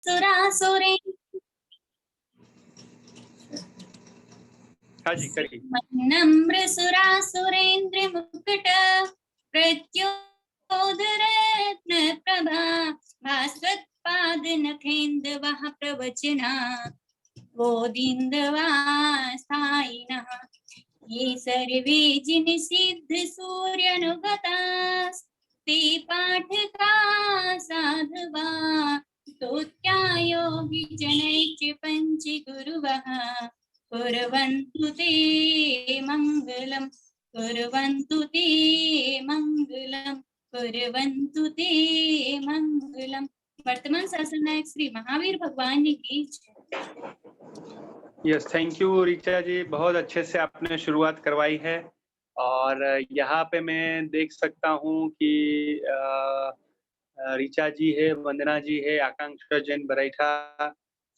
सुरासुरे हाँ जी करिए। नम्र सुरासुरेंद्र मुकुट प्रत्योदरत्न प्रभा भास्वत पाद नखेंद्र वह प्रवचना गोदिंदवा स्थायिनः ये सर्वे जिन सिद्ध सूर्यनुगता ते पाठका साधवा स्तोत्यायोगी जनैश्च पंच गुरुवः कुर्वन्तु ते मङ्गलं कुर्वन्तु ते मङ्गलं कुर्वन्तु ते मङ्गलं। वर्तमान शासन नायक श्री महावीर भगवान की जय। यस, थैंक यू ऋचा जी, बहुत अच्छे से आपने शुरुआत करवाई है। और यहाँ पे मैं देख सकता हूँ कि ऋचा जी है, वंदना जी है, आकांक्षा जैन बरैठा,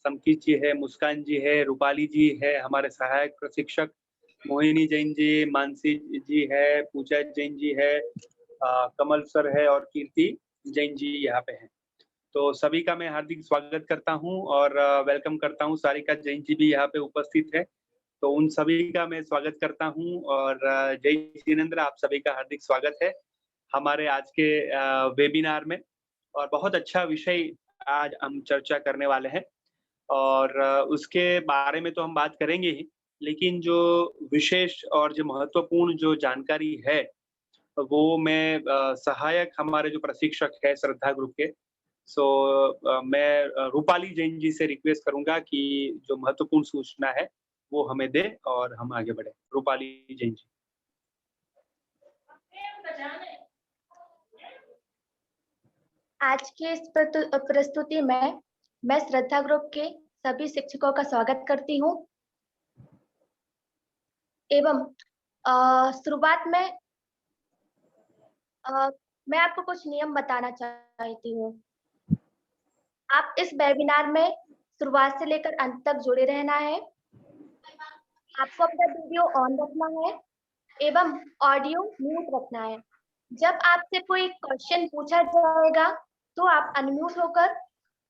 समकीत जी है, मुस्कान जी है, रूपाली जी है, हमारे सहायक प्रशिक्षक मोहिनी जैन जी, मानसी जी है, पूजा जैन जी है, कमल सर है और कीर्ति जैन जी यहाँ पे हैं। तो सभी का मैं हार्दिक स्वागत करता हूँ और वेलकम करता हूँ। सारिका जैन जी भी यहाँ पे उपस्थित है, तो उन सभी का मैं स्वागत करता हूँ। और जय जिनेंद्र, आप सभी का हार्दिक स्वागत है हमारे आज के वेबिनार में। और बहुत अच्छा विषय आज हम चर्चा करने वाले हैं और उसके बारे में तो हम बात करेंगे ही, लेकिन जो विशेष और जो महत्वपूर्ण जो जानकारी है वो मैं सहायक हमारे जो प्रशिक्षक है श्रद्धा ग्रुप के, मैं रूपाली जैन जी से रिक्वेस्ट करूंगा कि जो महत्वपूर्ण सूचना है वो हमें दे और हम आगे बढ़े। रूपाली जैन जी। आज के इस प्रस्तुति में मैं श्रद्धा ग्रुप के सभी शिक्षकों का स्वागत करती हूँ एवं शुरुआत में मैं आपको कुछ नियम बताना चाहती हूँ। आप इस वेबिनार में शुरुआत से लेकर अंत तक जुड़े रहना है। आपको अपना वीडियो ऑन रखना है एवं ऑडियो म्यूट रखना है। जब आपसे कोई क्वेश्चन पूछा जाएगा तो आप अनम्यूट होकर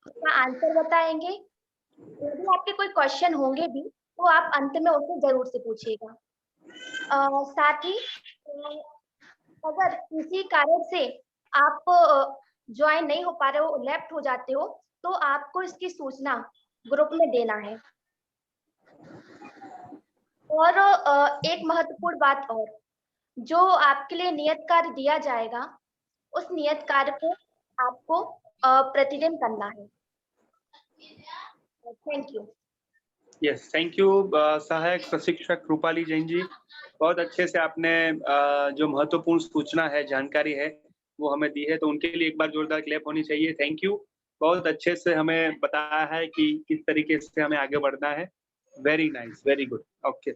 उसका आंसर बताएंगे। यदि आपके कोई क्वेश्चन होंगे भी तो आप अंत में उसे जरूर से पूछिएगा। साथ ही अगर किसी कारण से आप ज्वाइन नहीं हो पा रहे हो, लेफ्ट हो जाते हो, तो आपको इसकी सूचना ग्रुप में देना है। और एक महत्वपूर्ण बात और, जो आपके लिए नियत कार्य दिया जाएगा उस नियत कार्य को आपको प्रतिदिन करना है। Thank you. Yes, thank you सहायक प्रशिक्षक रूपाली जैन जी, बहुत अच्छे से आपने जो महत्वपूर्ण सूचना है, जानकारी है वो हमें दी है, तो उनके लिए एक बार जोरदार क्लैप होनी चाहिए। थैंक यू, बहुत अच्छे से हमें बताया है कि किस तरीके से हमें आगे बढ़ना है। Very nice, very good. Okay,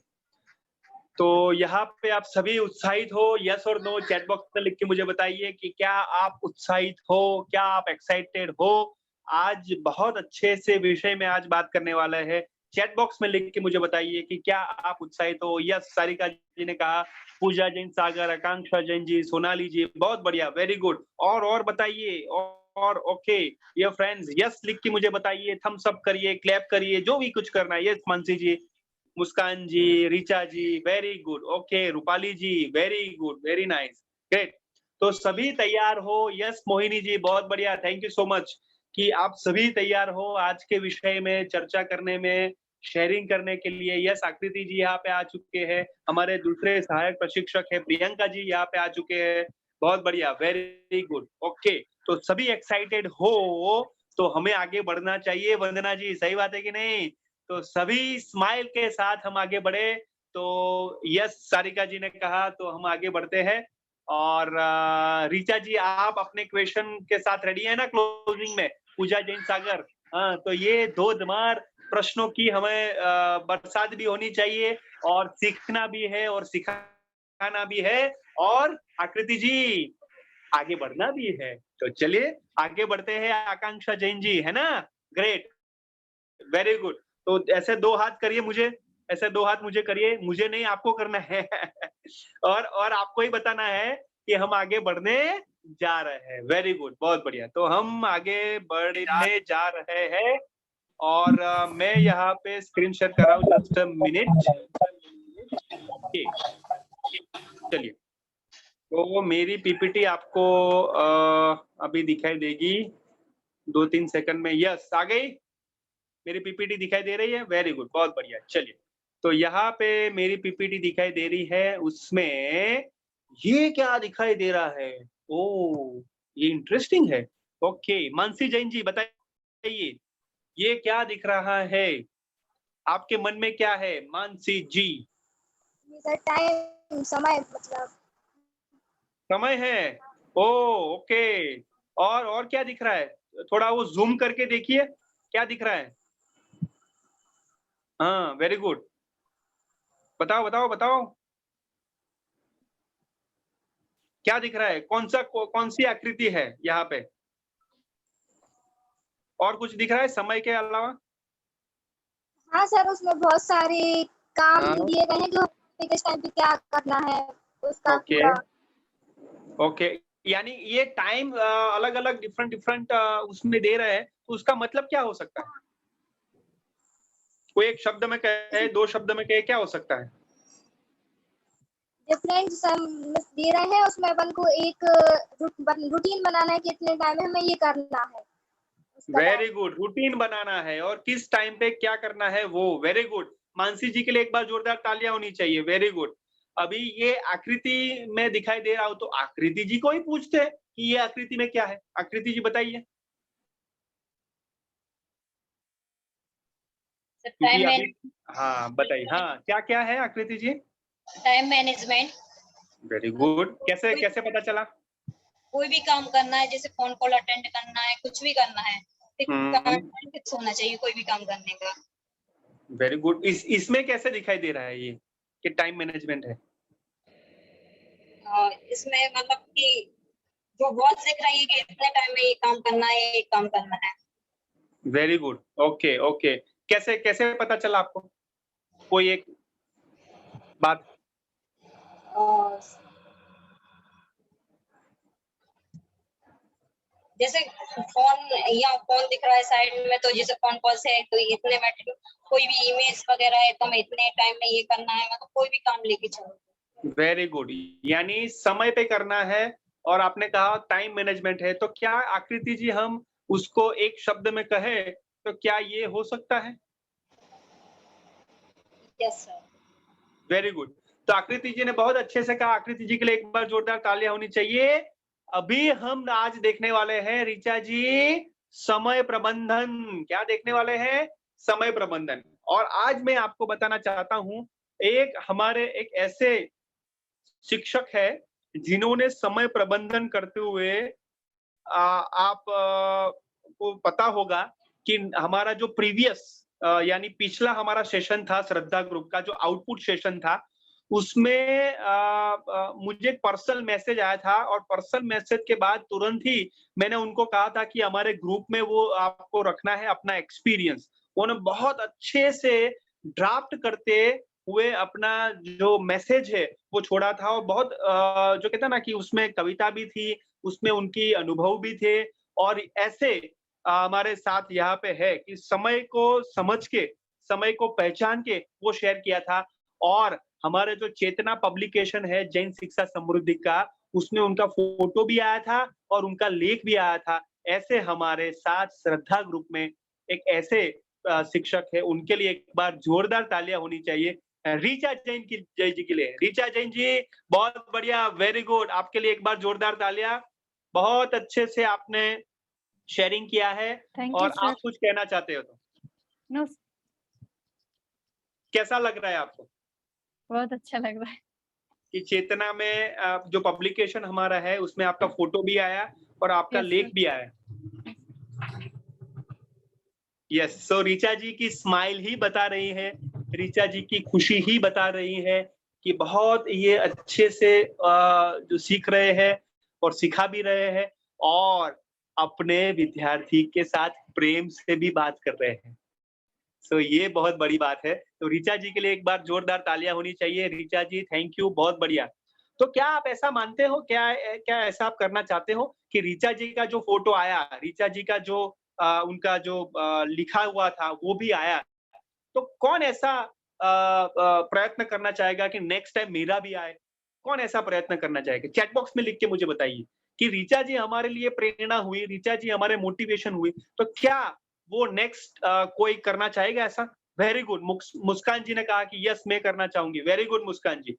तो यहाँ पे आप सभी उत्साहित हो? यस और नो चैट बॉक्स में लिख के मुझे बताइए कि क्या आप उत्साहित हो, क्या आप एक्साइटेड हो? आज बहुत अच्छे से विषय में आज बात करने वाला है। चैट बॉक्स में लिख के मुझे बताइए कि क्या आप उत्साहित हो? यस, सारिका जी ने कहा, पूजा जैन, सागर, आकांक्षा जैन जी, सोनाली जी, बहुत बढ़िया, वेरी गुड। और बताइए, और ओके ये फ्रेंड्स, यस लिख के मुझे बताइए, थम्स अप करिए, क्लैप करिए, जो भी कुछ करना है। Yes Mansi ji, Muskan ji, Richa ji, very good. Okay, Rupali ji, very good, very nice, great. तो सभी तैयार हो? यस मोहिनी जी, बहुत बढ़िया, थैंक यू सो मच कि आप सभी तैयार हो आज के विषय में चर्चा करने में, शेयरिंग करने के लिए। यस, आकृति जी यहाँ पे आ चुके हैं, हमारे दूसरे सहायक प्रशिक्षक है प्रियंका जी यहाँ पे आ चुके हैं, बहुत बढ़िया, वेरी गुड। ओके, तो सभी एक्साइटेड हो तो हमें आगे बढ़ना चाहिए। वंदना जी, सही बात है कि नहीं? तो सभी स्माइल के साथ हम आगे बढ़े। तो यस, सारिका जी ने कहा, तो हम आगे बढ़ते हैं। और ऋचा जी, आप अपने क्वेश्चन के साथ रेडी है ना क्लोजिंग में? पूजा जैन, सागर, हाँ, तो ये दो धमार प्रश्नों की हमें बरसात भी होनी चाहिए और सीखना भी है और सिखाना भी है, और आकृति जी आगे बढ़ना भी है। तो चलिए आगे बढ़ते हैं। आकांक्षा जैन जी, है ना? Great, very good. तो ऐसे दो हाथ करिए मुझे, ऐसे दो हाथ मुझे करिए, मुझे नहीं आपको करना है और आपको ही बताना है कि हम आगे बढ़ने जा रहे हैं। वेरी गुड, बहुत बढ़िया। तो हम आगे बढ़ने जा रहे हैं और मैं यहाँ पे स्क्रीन शेयर कर रहा हूँ। Just a minute. चलिए, तो मेरी पीपीटी आपको अभी दिखाई देगी 2-3 सेकंड में। यस, आ गई मेरी पीपीटी, दिखाई दे रही है। वेरी गुड, बहुत बढ़िया। चलिए, तो यहाँ पे मेरी पीपीटी दिखाई दे रही है। उसमें ये क्या दिखाई दे रहा है? ओ, ये इंटरेस्टिंग है। ओके, मानसी जैन जी बताइए, ये क्या दिख रहा है? आपके मन में क्या है मानसी जी? टाइम, समय, मतलब समय है। ओ, ओके। और क्या दिख रहा है? थोड़ा वो जूम करके देखिए, क्या दिख रहा है? हाँ, वेरी गुड। बताओ बताओ बताओ, क्या दिख रहा है? कौन सी आकृति है यहाँ पे? और कुछ दिख रहा है समय के अलावा? हाँ सर, उसमें बहुत सारे काम हाँ। दिए गए हैं जो हमें किस टाइम पे क्या करना है उसका ओके पूरा। ओके, यानी ये टाइम अलग अलग डिफरेंट उसमें दे रहे हैं, तो उसका मतलब क्या हो सकता है? कोई एक शब्द में कहे, 2 शब्द में कहे, क्या हो सकता है? डिफरेंट दे रहे हैं, उसमें अपन को एक रूटीन बनाना है कि इतने टाइम में हमें ये करना है। उसका वेरी गुड, रूटीन बनाना है और किस टाइम पे क्या करना है वो। वेरी गुड, मानसी जी के लिए एक बार जोरदार तालियां होनी चाहिए। Very good. अभी ये आकृति में दिखाई दे रहा हो, तो आकृति जी को ही पूछते हैं कि ये आकृति में क्या है। आकृति जी बताइए, क्योंकि अभी हाँ बताइए, हाँ क्या क्या है Aakriti ji? Time management. Very good. कैसे कैसे पता चला? कोई भी काम करना है, जैसे फोन कॉल अटेंड करना है, कुछ भी करना है, टाइम फिक्स होना चाहिए कोई भी काम करने का। Very good. इसमें कैसे दिखाई दे रहा है ये कि टाइम मैनेजमेंट है? इसमें मतलब कि जो बॉस देख रही है कि इतने टाइम में ये काम करना है, ये काम करना है। Very good. ओके ओके, कैसे कैसे पता चला आपको? कोई एक बात। और जैसे फोन दिख रहा है साइड में, तो जैसे फोन कॉल से तो इतने में कोई भी इमेज वगैरह है तो हमें इतने टाइम में ये करना है, मतलब कोई भी काम लेके चलो। वेरी गुड, यानी समय पे करना है। और आपने कहा टाइम मैनेजमेंट है, तो क्या आकृति जी हम उसको एक शब्द में कहे तो क्या ये हो सकता है? Yes sir. Very good. तो आकृति जी ने बहुत अच्छे से कहा। आकृति जी के लिए एक बार जोरदार तालियां होनी चाहिए। अभी हम आज देखने वाले हैं ऋचा जी, समय प्रबंधन। क्या देखने वाले हैं? समय प्रबंधन। और आज मैं आपको बताना चाहता हूं, हमारे एक ऐसे शिक्षक है जिन्होंने समय प्रबंधन करते हुए आप को पता होगा कि हमारा जो प्रीवियस यानी पिछला हमारा सेशन था श्रद्धा ग्रुप का, जो आउटपुट सेशन था, उसमें मुझे एक पर्सनल मैसेज आया था और पर्सनल मैसेज के बाद तुरंत ही मैंने उनको कहा था कि हमारे ग्रुप में वो आपको रखना है अपना एक्सपीरियंस। उन्होंने बहुत अच्छे से ड्राफ्ट करते हुए अपना जो मैसेज है वो छोड़ा था और बहुत जो कहते हैं ना कि उसमें कविता भी थी, उसमें उनकी अनुभव भी थे। और ऐसे हमारे साथ यहाँ पे है कि समय को समझ के, समय को पहचान के वो शेयर किया था। और हमारे जो चेतना पब्लिकेशन है जैन शिक्षा समृद्धि का, उसमें उनका फोटो भी आया था और उनका लेख भी आया था। ऐसे हमारे साथ श्रद्धा ग्रुप में एक ऐसे शिक्षक है, उनके लिए एक बार जोरदार तालियां होनी चाहिए ऋचा जैन की जय जी के लिए। ऋचा जैन जी बहुत बढ़िया, वेरी गुड। आपके लिए एक बार जोरदार तालियां। बहुत अच्छे से आपने शेयरिंग किया है। और आप कुछ कहना चाहते हो तो? नो, कैसा लग रहा है आपको बहुत अच्छा लग रहा है। कि चेतना में जो पब्लिकेशन हमारा है उसमें आपका फोटो भी आया और आपका Yes, लेख sir. भी आया? यस, सो ऋचा जी की स्माइल ही बता रही है, ऋचा जी की खुशी ही बता रही है कि बहुत ये अच्छे से जो सीख रहे हैं और सिखा भी रहे हैं और अपने विद्यार्थी के साथ प्रेम से भी बात कर रहे हैं। सो ये बहुत बड़ी बात है। तो ऋचा जी के लिए एक बार जोरदार तालियां होनी चाहिए। ऋचा जी थैंक यू, बहुत बढ़िया। तो क्या आप ऐसा मानते हो, क्या ऐसा आप करना चाहते हो कि ऋचा जी का जो फोटो आया, ऋचा जी का जो उनका जो लिखा हुआ था वो भी आया, तो कौन ऐसा प्रयत्न करना चाहेगा कि नेक्स्ट टाइम मेरा भी आए? कौन ऐसा प्रयत्न करना चाहेगा? चैट बॉक्स में लिख के मुझे बताइए कि ऋचा जी हमारे लिए प्रेरणा हुई, ऋचा जी हमारे मोटिवेशन हुई, तो क्या वो नेक्स्ट कोई करना चाहेगा ऐसा? Very good. मुस्कान जी ने कहा कि यस मैं करना चाहूंगी। वेरी गुड मुस्कान जी।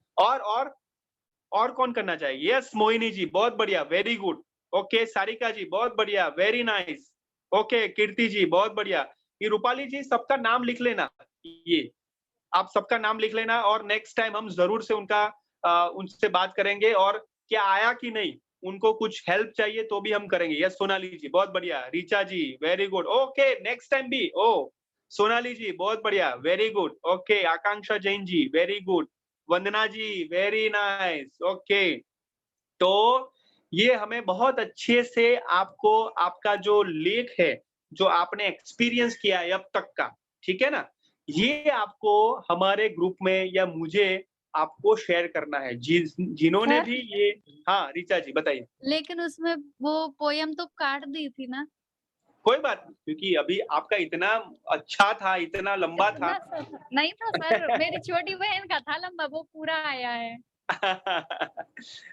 और कौन करना चाहिए? यस मोहिनी जी, बहुत बढ़िया, very good. Okay Sarika ji, बहुत बढ़िया, वेरी नाइस। ओके कीर्ति जी, बहुत बढ़िया। ये रूपाली जी, सबका नाम लिख लेना, ये आप सबका नाम लिख लेना और नेक्स्ट टाइम हम जरूर से उनसे बात करेंगे और क्या आया कि नहीं, उनको कुछ हेल्प चाहिए तो भी हम करेंगे। यस सोनाली जी, बहुत बढ़िया। Richa ji, very good. Okay next time भी। ओ सोनाली जी, बहुत बढ़िया, very good. Okay Akanksha Jain ji, very good. Vandana ji, very nice. Okay, तो ये हमें बहुत अच्छे से आपको आपका जो लेख है, जो आपने एक्सपीरियंस किया है अब तक का, ठीक है ना? ये आपको हमारे ग्रुप में या मुझे आपको शेयर करना है। जिन्होंने सर, भी ये हाँ, ऋचा जी बताइए। लेकिन उसमें वो पोयम तो काट दी थी ना? कोई बात नहीं, क्योंकि अभी आपका इतना अच्छा था, इतना लंबा था। इतना सा था नहीं था सर, मेरी छोटी बहन का था लंबा, वो पूरा आया है।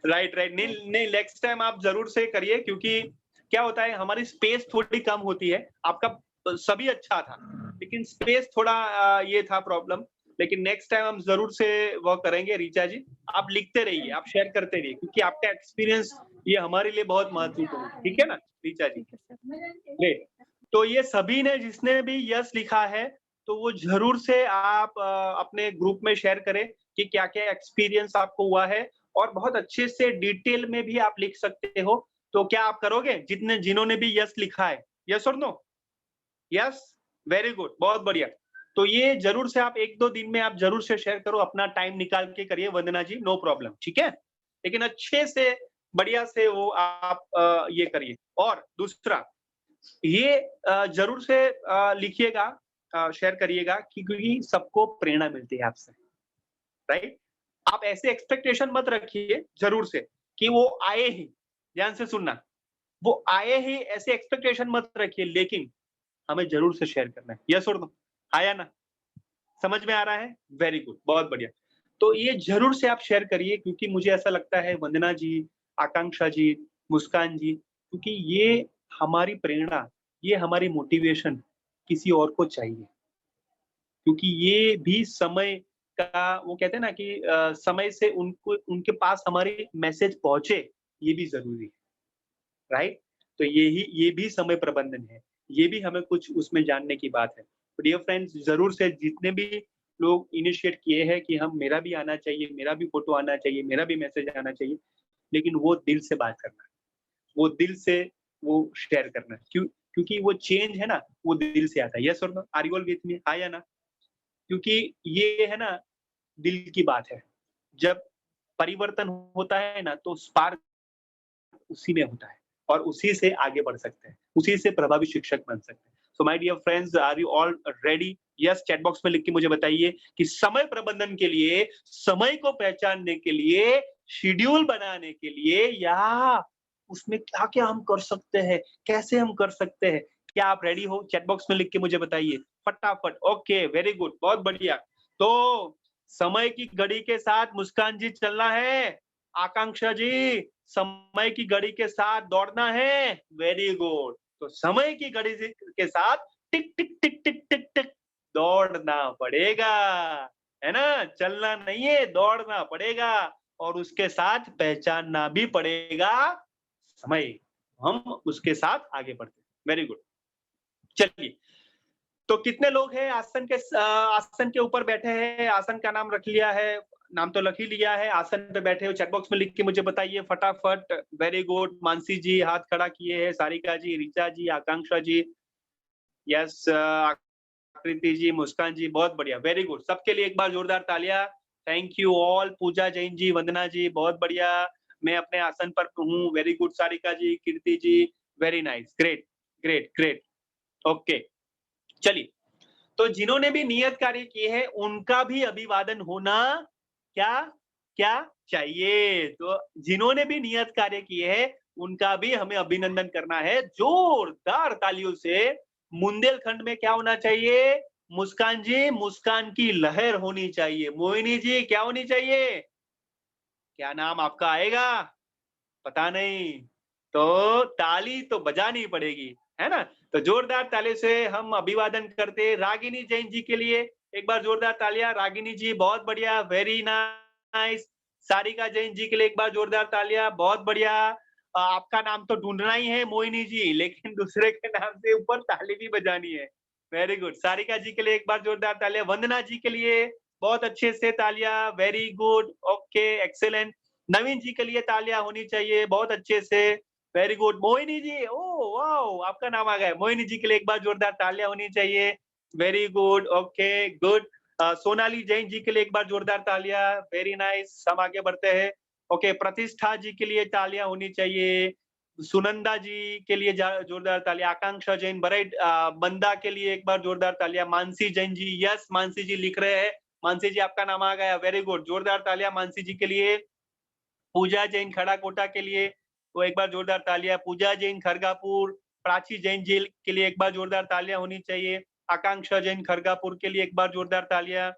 राइट राइट, नहीं नहीं, नेक्स्ट टाइम आप जरूर से करिए, क्योंकि क्या होता है हमारी स्पेस थोड़ी कम होती है। आपका सभी अच्छा था, लेकिन स्पेस थोड़ा ये था प्रॉब्लम। लेकिन नेक्स्ट टाइम हम जरूर से वह करेंगे। रीचा जी, आप लिखते रहिए, आप शेयर करते रहिए, क्योंकि आपका एक्सपीरियंस ये हमारे लिए बहुत महत्वपूर्ण है। ठीक है ना रीचा जी? ठीक है सर। ग्रेट। तो ये सभी ने जिसने भी यस लिखा है, तो वो जरूर से आप अपने ग्रुप में शेयर करें कि क्या-क्या एक्सपीरियंस आपको हुआ है और बहुत अच्छे से डिटेल में भी आप लिख सकते हो। तो क्या आप करोगे? जिन्होंने भी यस लिखा है, यस और नो? यस? वेरी गुड, बहुत बढ़िया। तो ये जरूर से आप 1-2 दिन में आप जरूर से शेयर करो, अपना टाइम निकाल के करिए वंदना जी, नो प्रॉब्लम, ठीक है? लेकिन अच्छे से बढ़िया से वो आप ये करिए। और दूसरा, ये जरूर से लिखिएगा, शेयर करिएगा कि क्योंकि सबको प्रेरणा मिलती है आपसे, राइट? आप ऐसे एक्सपेक्टेशन मत रखिए जरूर से कि वो आए ही, ध्यान से सुनना, वो आए ही ऐसे एक्सपेक्टेशन मत रखिए, लेकिन हमें जरूर से शेयर करना है। यस और नो? हाँ या ना? समझ में आ रहा है? वेरी गुड, बहुत बढ़िया। तो ये जरूर से आप शेयर करिए, क्योंकि मुझे ऐसा लगता है वंदना जी, आकांक्षा जी, मुस्कान जी, क्योंकि ये हमारी प्रेरणा, ये हमारी मोटिवेशन किसी और को चाहिए। क्योंकि ये भी समय का, वो कहते हैं ना कि समय से उनको उनके पास हमारी मैसेज पहुँचे, ये भी ज़रूरी है, राइट? तो ये भी समय प्रबंधन है। ये भी हमें कुछ उसमें जानने की बात है। तो डियर फ्रेंड्स, ज़रूर से जितने भी लोग इनिशिएट किए हैं कि हम मेरा भी आना चाहिए, मेरा भी फ़ोटो आना चाहिए, मेरा भी मैसेज आना चाहिए, लेकिन वो दिल से बात करना है। वो दिल से वो शेयर करना है। क्योंकि वो चेंज है ना, वो दिल से आता है। यस और no? Are you all with me? हाँ या ना? क्योंकि ये है ना, दिल की बात है। जब परिवर्तन होता है ना, तो स्पार्क उसी में होता है और उसी से आगे बढ़ सकते हैं, उसी से प्रभावी शिक्षक बन सकते हैं। So my dear friends, are you all ready? Yes, chat box में लिख के मुझे बताइए कि समय प्रबंधन के लिए, समय को पहचानने के लिए, शेड्यूल बनाने के लिए या उसमें क्या-क्या हम कर सकते हैं, कैसे हम कर सकते हैं? क्या आप रेडी हो? चैट बॉक्स में लिख के मुझे बताइए फटाफट। ओके, वेरी गुड, बहुत बढ़िया। तो समय की घड़ी के साथ मुस्कान जी चलना है। आकांक्षा जी, समय की घड़ी के साथ दौड़ना है। Very good. तो समय की घड़ी के साथ टिक टिक टिक टिक टिक टिक दौड़ना पड़ेगा, है ना? चलना नहीं है, दौड़ना पड़ेगा और उसके साथ पहचानना भी पड़ेगा समय। हम उसके साथ आगे बढ़ते हैं। Very good. चलिए, तो कितने लोग हैं आसन के ऊपर बैठे हैं? आसन का नाम रख लिया है, नाम तो रख ही लिया है, आसन पे बैठे हो, चैट बॉक्स में लिख के मुझे बताइए फटाफट। Very good. मानसी जी हाथ खड़ा किए हैं, सारिका जी, ऋचा जी, आकांक्षा जी, यस, आकृति जी, मुस्कान जी, बहुत बढ़िया, वेरी गुड। सबके लिए एक बार जोरदार तालियां। Thank you all. Pooja Jain ji, Vandana ji, बहुत बढ़िया। मैं अपने आसन पर हूँ। Very good Sarika ji, Kirti ji, very nice, great great great. Okay, चलिए, तो जिन्होंने भी नियत कार्य किए हैं उनका भी अभिवादन होना क्या क्या चाहिए। तो जिन्होंने भी नियत कार्य किए हैं उनका भी हमें अभिनंदन करना है। जोरदार तालियों से बुंदेलखंड में क्या होना चाहिए? मुस्कान जी, मुस्कान की लहर होनी चाहिए। मोहिनी जी क्या होनी चाहिए? क्या नाम आपका आएगा? पता नहीं, तो ताली तो बजानी पड़ेगी, है ना? तो जोरदार ताली से हम अभिवादन करते हैं रागिनी जैन जी के लिए। एक बार जोरदार तालियां। रागिनी जी बहुत बढ़िया, वेरी नाइस। सारिका जैन जी के लिए एक बार जोरदार तालियां, बहुत बढ़िया। आपका नाम तो ढूंढना ही है मोहिनी जी, लेकिन दूसरे के नाम से ऊपर ताली भी बजानी है। Very good. सारिका जी के लिए एक बार जोरदार तालियां। वंदना जी के लिए बहुत अच्छे से तालियां, वेरी गुड, ओके, एक्सेलेंट। नवीन जी के लिए तालियां होनी चाहिए बहुत अच्छे से, वेरी गुड। मोहिनी जी, ओ वाओ, आपका नाम आ गया। मोहिनी जी के लिए एक बार जोरदार तालियां होनी चाहिए, very good, okay, good. Sonali Jain ji के लिए एक बार जोरदार तालियां, वेरी नाइस। हम आगे बढ़ते हैं। ओके, प्रतिष्ठा जी के लिए तालियां होनी चाहिए। सुनंदा जी के लिए जोरदार तालियां। आकांक्षा जैन बराइट बंदा के लिए एक बार जोरदार तालियां। मानसी जैन जी, यस मानसी जी लिख रहे हैं। मानसी जी आपका नाम आ गया, वेरी गुड, जोरदार तालियां मानसी जी के लिए। पूजा जैन खड़ा कोटा के लिए वो एक बार जोरदार तालियां। पूजा जैन खरगापुर। प्राची जैन जी के लिए एक बार जोरदार तालियां होनी चाहिए। आकांक्षा जैन खरगापुर के लिए एक बार जोरदार तालियां।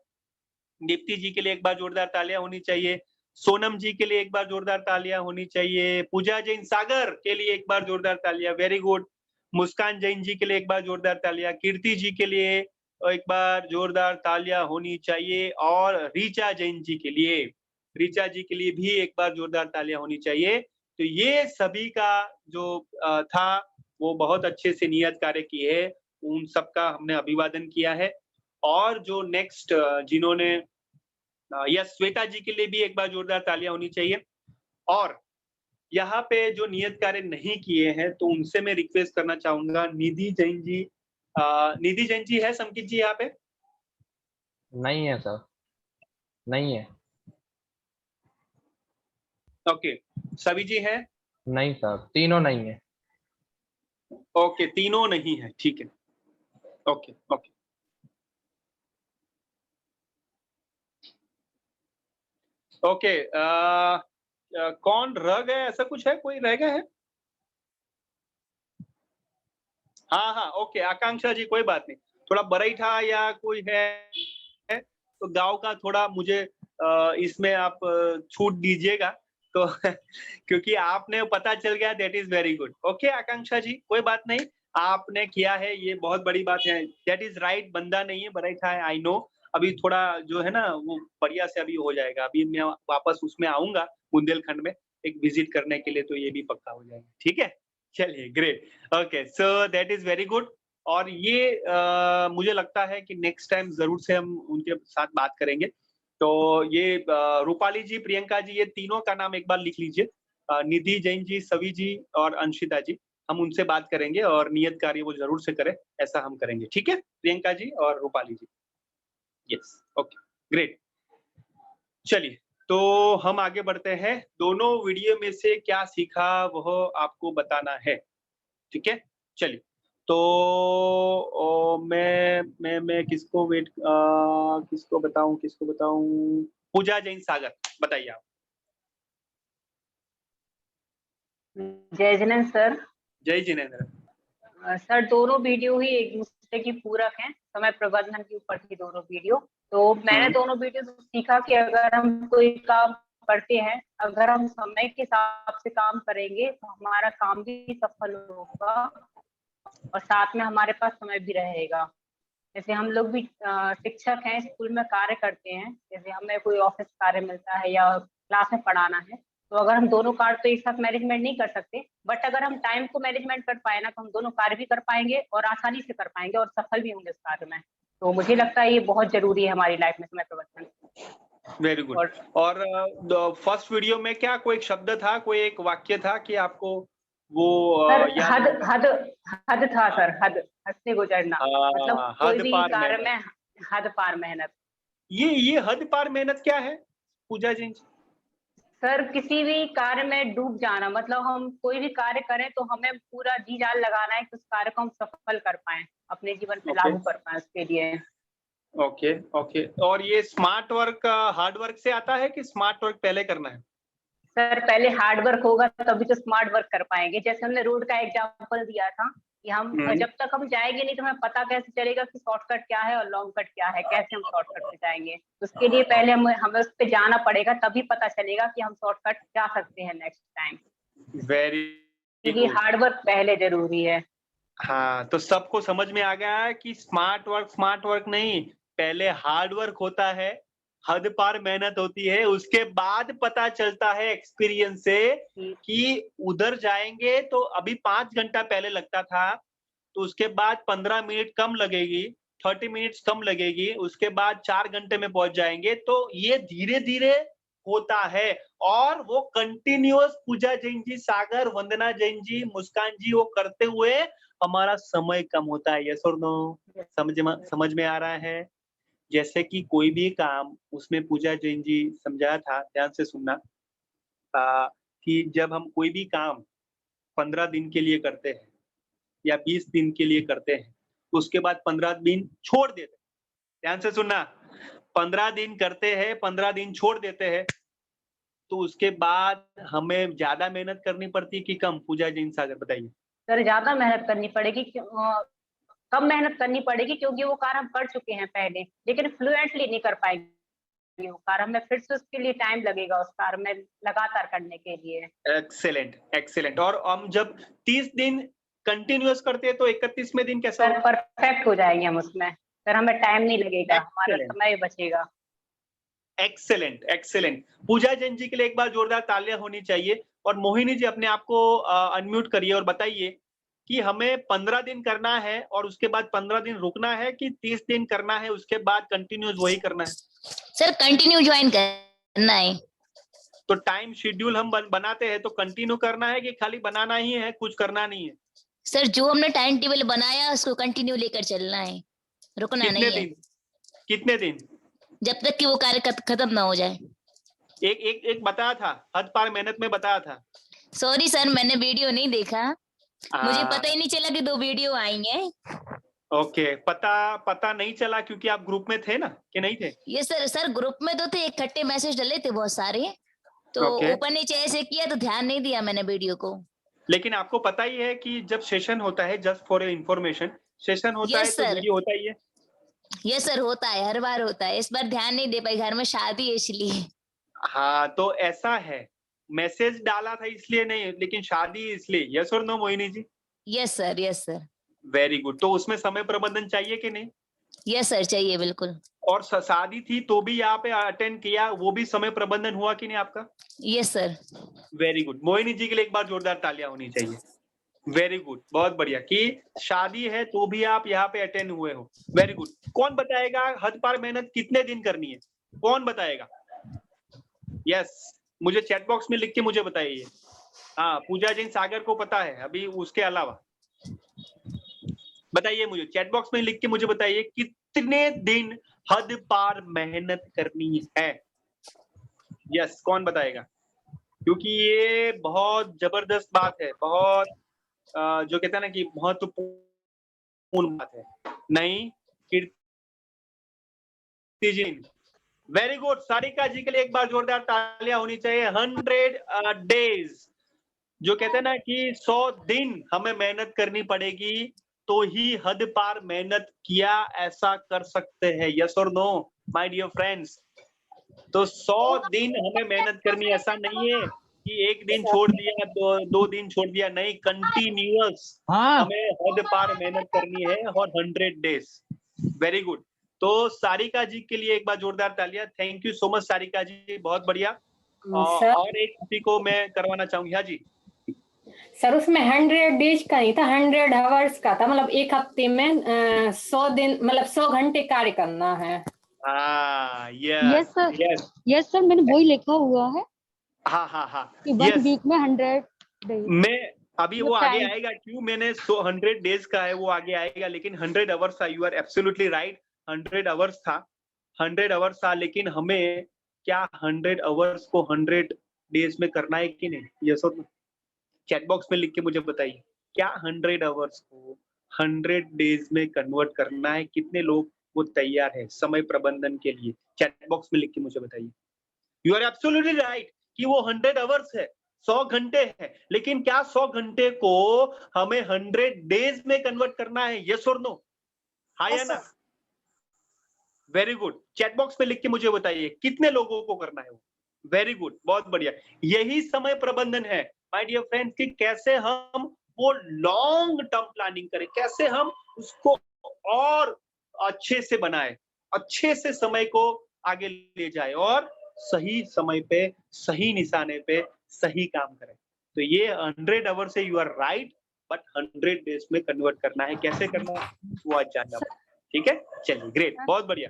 दीप्ति जी के लिए एक बार जोरदार तालियां होनी चाहिए। सोनम जी के लिए एक बार जोरदार तालियां होनी चाहिए। पूजा जैन सागर के लिए एक बार जोरदार तालियां, वेरी गुड। मुस्कान जैन जी के लिए एक बार जोरदार तालियां। कीर्ति जी के लिए एक बार जोरदार तालियां होनी चाहिए। और रीचा जैन जी के लिए, रीचा जी के लिए भी एक बार जोरदार तालियां होनी चाहिए। तो ये सभी का जो था वो बहुत अच्छे से नियत कार्य किए है, उन सबका हमने अभिवादन किया है। और जो नेक्स्ट जिन्होंने यस, श्वेता जी के लिए भी एक बार जोरदार तालियां होनी चाहिए। और यहाँ पे जो नियत कार्य नहीं किए हैं तो उनसे मैं रिक्वेस्ट करना चाहूंगा, निधि जैन जी। निधि जैन जी है संकित जी यहाँ पे? नहीं है सर, नहीं है। ओके, सभी जी है? नहीं सर, तीनों नहीं है। ओके, तीनों नहीं है, ठीक है, ओके ओके। ओके, कौन रह गए, ऐसा कुछ है, कोई रह गए है? हाँ हाँ, ओके, आकांक्षा जी कोई बात नहीं, थोड़ा बरईठा या कोई है तो गांव का थोड़ा मुझे इसमें आप छूट दीजिएगा तो क्योंकि आपने पता चल गया, that is very good. Okay Akanksha ji, कोई बात नहीं, आपने किया है, ये बहुत बड़ी बात है, दैट इज राइट। बंदा नहीं है, बरईठा है, आई नो। अभी थोड़ा जो है ना वो बढ़िया से अभी हो जाएगा। अभी मैं वापस उसमें आऊंगा बुंदेलखंड में एक विजिट करने के लिए, तो ये भी पक्का हो जाएगा, ठीक है। चलिए, great, okay, so that is very good. और ये मुझे लगता है कि नेक्स्ट टाइम जरूर से हम उनके साथ बात करेंगे। तो ये रूपाली जी, प्रियंका जी, ये तीनों का नाम एक बार लिख लीजिए। निधि जैन जी, सवी जी और अंशिता जी, हम उनसे बात करेंगे और नियत कार्य वो जरूर से करें, ऐसा हम करेंगे, ठीक है, प्रियंका जी और Rupali ji. Yes, okay, great. चलिए, तो हम आगे बढ़ते हैं। दोनों वीडियो में से क्या सीखा वह आपको बताना है, ठीक है। चलिए, तो मैं किसको किसको बताऊं? पूजा जैन सागर, बताइए आप। जय जिनेन्द्र सर। जय जिनेन्द्र। सर दोनों वीडियो ही एक दूसरे की पूरक हैं, समय प्रबंधन के ऊपर थी दोनों वीडियो। तो मैंने दोनों वीडियो से सीखा कि अगर हम कोई काम करते हैं, अगर हम समय के हिसाब से काम करेंगे तो हमारा काम भी सफल होगा और साथ में हमारे पास समय भी रहेगा। जैसे हम लोग भी शिक्षक हैं, स्कूल में कार्य करते हैं, जैसे हमें कोई ऑफिस कार्य मिलता है या क्लास में पढ़ाना है, तो अगर हम दोनों कार्य तो एक साथ मैनेजमेंट नहीं कर सकते, बट अगर हम टाइम को मैनेजमेंट कर पाए ना, तो हम दोनों कार्य भी कर पाएंगे और आसानी से कर पाएंगे और सफल भी होंगे उस कार्य में। तो मुझे लगता है ये बहुत जरूरी है हमारी लाइफ में, समय प्रबंधन। Very good. और फर्स्ट वीडियो में क्या कोई शब्द था, कोई एक वाक्य था कि आपको वो हद था सर, हद से गुजरना, मतलब कोई भी कार्य में हद पार मेहनत। ये हद पार मेहनत क्या है पूजा जी? सर किसी भी कार्य में डूब जाना, मतलब हम कोई भी कार्य करें तो हमें पूरा जी जान लगाना है कि उस कार्य को हम सफल कर पाए, अपने जीवन में लागू कर पाए उसके लिए। Okay okay. और ये स्मार्ट वर्क हार्ड वर्क से आता है कि स्मार्ट वर्क पहले करना है? सर पहले हार्ड वर्क होगा तभी तो स्मार्ट वर्क कर पाएंगे। जैसे हमने रोड का एग्जांपल दिया था कि हम जब तक हम जाएंगे नहीं तो हमें पता कैसे चलेगा कि शॉर्टकट क्या है और लॉन्ग कट क्या है, कैसे हम शॉर्टकट पे जाएंगे। उसके लिए पहले हमें उस पे जाना पड़ेगा, तभी पता चलेगा कि हम शॉर्टकट जा सकते हैं नेक्स्ट टाइम। वेरी इसलिए हार्ड वर्क पहले जरूरी है। हाँ, तो सबको समझ में आ गया है कि स्मार्ट वर्क नहीं, पहले हार्ड वर्क होता है, हद पार मेहनत होती है, उसके बाद पता चलता है एक्सपीरियंस से कि उधर जाएंगे तो अभी 5 घंटा पहले लगता था, तो उसके बाद 15 मिनट कम लगेगी, 30 मिनट्स कम लगेगी, उसके बाद 4 घंटे में पहुंच जाएंगे। तो ये धीरे धीरे होता है और वो कंटिन्यूअस पूजा जैन जी, सागर, वंदना जैन जी, मुस्कान जी वो करते हुए हमारा समय कम होता है। यस और नो? समझ में आ रहा है? जैसे कि कोई भी काम, उसमें पूजा जैन जी समझाया था, ध्यान से सुनना, कि जब हम कोई भी काम 15 दिन के लिए करते हैं या 20 दिन के लिए करते हैं, उसके बाद 15 दिन छोड़ देते हैं। ध्यान से सुनना, 15 दिन करते हैं, 15 दिन छोड़ देते हैं, तो उसके बाद हमें ज्यादा मेहनत करनी पड़ती है कि कम? पूजा जैन सागर बताइए। सर ज्यादा मेहनत करनी पड़ेगी, कम मेहनत करनी पड़ेगी क्योंकि वो कार्य हम कर चुके हैं पहले, लेकिन फ्लुएंटली नहीं कर पाएंगे वो कार्य। हमें फिर से उसके लिए टाइम लगेगा उस कार्य में लगातार करने के लिए। Excellent excellent. और हम जब 30 दिन कंटिन्यूअस करते हैं तो 31वें दिन कैसा सर होगा? परफेक्ट हो जाएंगे हम उसमें। सर हमें टाइम नहीं लगेगा, हमारा Excellent. समय बचेगा। Excellent excellent. पूजा जैन जी के लिए एक बार जोरदार तालियां होनी चाहिए। और मोहिनी जी अपने आप को अनम्यूट करिए और बताइए कि हमें 15 दिन करना है और उसके बाद 15 दिन रुकना है कि 30 दिन करना है उसके बाद कंटिन्यूस वही करना है? सर कंटिन्यू ज्वाइन करना है। तो टाइम शेड्यूल हम बनाते हैं तो कंटिन्यू करना है कि खाली बनाना ही है, कुछ करना नहीं है? सर जो हमने टाइम टेबल बनाया उसको कंटिन्यू लेकर चलना है, रुकना कितने नहीं है। दिन? कितने दिन? जब तक कि वो कार्य खत्म ना हो जाए। एक बताया था, हद पार मेहनत में बताया था। सॉरी सर, मैंने वीडियो नहीं देखा, मुझे पता ही नहीं चला कि 2 वीडियो आएंगे। ओके, पता नहीं चला क्योंकि आप ग्रुप में थे ना कि नहीं थे? ये सर ग्रुप में तो थे, इकट्ठे मैसेज डले थे बहुत सारे, तो ओके। ऊपर नीचे ऐसे किया तो ध्यान नहीं दिया मैंने वीडियो को। लेकिन आपको पता ही है कि जब सेशन होता है, just for your information, session होता है यस तो सर, वीडियो होता ही है। यस सर, होता है, हर बार होता है। इस बार ध्यान नहीं दे पाई, घर में शादी है इसलिए। हाँ, तो ऐसा है, मैसेज डाला था इसलिए नहीं, लेकिन शादी इसलिए। यस और no Mohini ji? Yes sir, yes sir. Very good. तो उसमें समय प्रबंधन चाहिए कि नहीं? यस सर, चाहिए बिल्कुल। और शादी थी तो भी यहाँ पे अटेंड किया, वो भी समय प्रबंधन हुआ कि नहीं आपका? Yes sir. Very good. Mohini ji के लिए एक बार जोरदार तालियां होनी चाहिए। वेरी गुड, बहुत बढ़िया कि शादी है तो भी आप यहाँ पे अटेंड हुए हो। Very good. कौन बताएगा हद पार मेहनत कितने दिन करनी है? कौन बताएगा? यस, मुझे चैट बॉक्स में लिख के मुझे बताइए। हाँ, पूजा जैन सागर को पता है, अभी उसके अलावा बताइए मुझे, चैट बॉक्स में लिख के मुझे बताइए कितने दिन हद पार मेहनत करनी है? यस, कौन बताएगा? क्योंकि ये बहुत जबरदस्त बात है, बहुत जो कहते हैं ना कि महत्वपूर्ण बात है। नहीं, कीर्ति जी, वेरी गुड। सारिका जी के लिए एक बार जोरदार तालियां होनी चाहिए। 100 डेज, जो कहते हैं ना कि 100 दिन हमें मेहनत करनी पड़ेगी तो ही हद पार मेहनत किया ऐसा कर सकते हैं। यस और नो माय डियर फ्रेंड्स? तो 100 दिन हमें मेहनत करनी, ऐसा नहीं है कि एक दिन छोड़ दिया, 2 दिन छोड़ दिया, नहीं, कंटिन्यूअस हमें हद पार मेहनत करनी है और 100 डेज। Very good. तो सारिका जी के लिए एक बार जोरदार तालियां। Thank you so much Sarika ji, बहुत बढ़िया। और एक किसी को मैं करवाना चाहूंगी। हाँ जी सर, उसमें 100 डेज का नहीं था, 100 आवर्स का था। मतलब एक हफ्ते में 100 दिन, मतलब 100 घंटे कार्य करना है। हाँ, yes sir, yes, yes sir, मैंने वही लिखा हुआ है हाँ, कि 1 वीक में 100 डेज। मैं अभी वो आगे टाइम। आएगा, क्यों मैंने 100 डेज का है वो आगे आएगा, लेकिन 100 आवर्स था। You are absolutely right, 100 hours था, 100 आवर्स था, लेकिन हमें क्या 100 आवर्स को 100 डेज में करना है कि नहीं? यस और नो? चैट बॉक्स में लिख के मुझे बताइए, क्या 100 आवर्स को 100 डेज में कन्वर्ट करना है? कितने लोग वो तैयार है समय प्रबंधन के लिए? चैट बॉक्स में लिख के मुझे बताइए। यू आर एब्सोल्युटली राइट कि वो 100 आवर्स है, 100 घंटे है, लेकिन क्या 100 घंटे को हमें 100 डेज में कन्वर्ट करना है? यस और नो? हाँ या ना? Very good. चैट बॉक्स में लिख के मुझे बताइए कितने लोगों को करना है वो। वेरी गुड, बहुत बढ़िया। यही समय प्रबंधन है माय डियर फ्रेंड्स कि कैसे हम वो लॉन्ग टर्म प्लानिंग करें, कैसे हम उसको और अच्छे से बनाए, अच्छे से समय को आगे ले जाए और सही समय पे, सही निशाने पे सही काम करें। तो ये 100 आवर से you are right, but 100 days में कन्वर्ट करना है। कैसे करना है वो आज जानना है। ठीक है, चलिए ग्रेट, बहुत बढ़िया।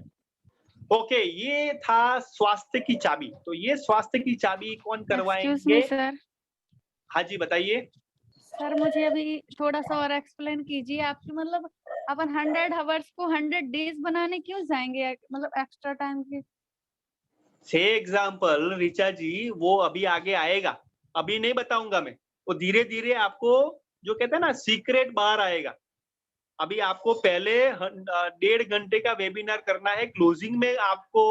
ओके, ये था स्वास्थ्य की चाबी। तो ये स्वास्थ्य की चाबी कौन करवाएंगे? सर हाँ जी, बताइए। सर मुझे अभी थोड़ा सा और एक्सप्लेन कीजिए। आपकी मतलब अपन 100 आवर्स को 100 डेज बनाने क्यों जाएंगे, मतलब एक्स्ट्रा टाइम की? से एग्जाम्पल ऋचा जी, वो अभी आगे आएगा, अभी नहीं बताऊंगा मैं। वो धीरे धीरे आपको जो कहते हैं ना सीक्रेट बाहर आएगा। अभी आपको पहले 1.5 घंटे का वेबिनार करना है। क्लोजिंग में आपको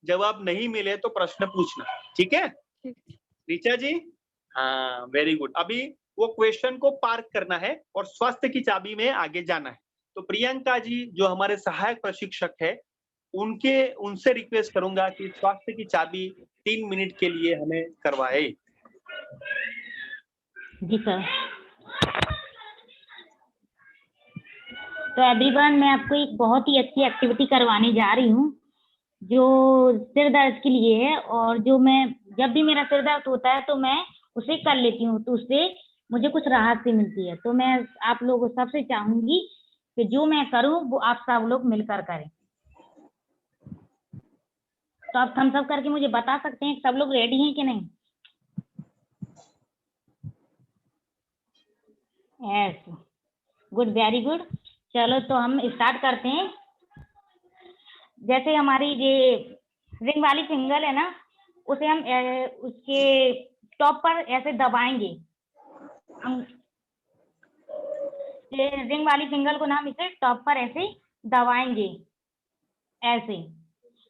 जवाब नहीं मिले तो प्रश्न पूछना, ठीक है ऋचा जी? हाँ, वेरी गुड। अभी वो क्वेश्चन को पार्क करना है और स्वास्थ्य की चाबी में आगे जाना है। तो प्रियंका जी जो हमारे सहायक प्रशिक्षक है, उनसे रिक्वेस्ट करूंगा कि स्वास्थ्य की चाबी 3 मिनट के लिए हमें करवाए। जी सर। तो एवरीवन, मैं आपको एक बहुत ही अच्छी एक्टिविटी करवाने जा रही हूँ जो सिर दर्द के लिए है, और जो मैं जब भी मेरा सिर दर्द होता है तो मैं उसे कर लेती हूँ, तो उससे मुझे कुछ राहत सी मिलती है। तो मैं आप लोगों सबसे चाहूंगी कि जो मैं करूँ वो आप सब लोग मिलकर करें। तो आप थम्स अप करके मुझे बता सकते हैं सब लोग रेडी हैं कि नहीं? Yes, good, very good. चलो तो हम स्टार्ट करते हैं। जैसे हमारी ये रिंग वाली फिंगर है ना, उसे हम उसके टॉप पर ऐसे दबाएंगे। हम ये रिंग वाली फिंगर को ना हम इसे टॉप पर ऐसे दबाएंगे, ऐसे।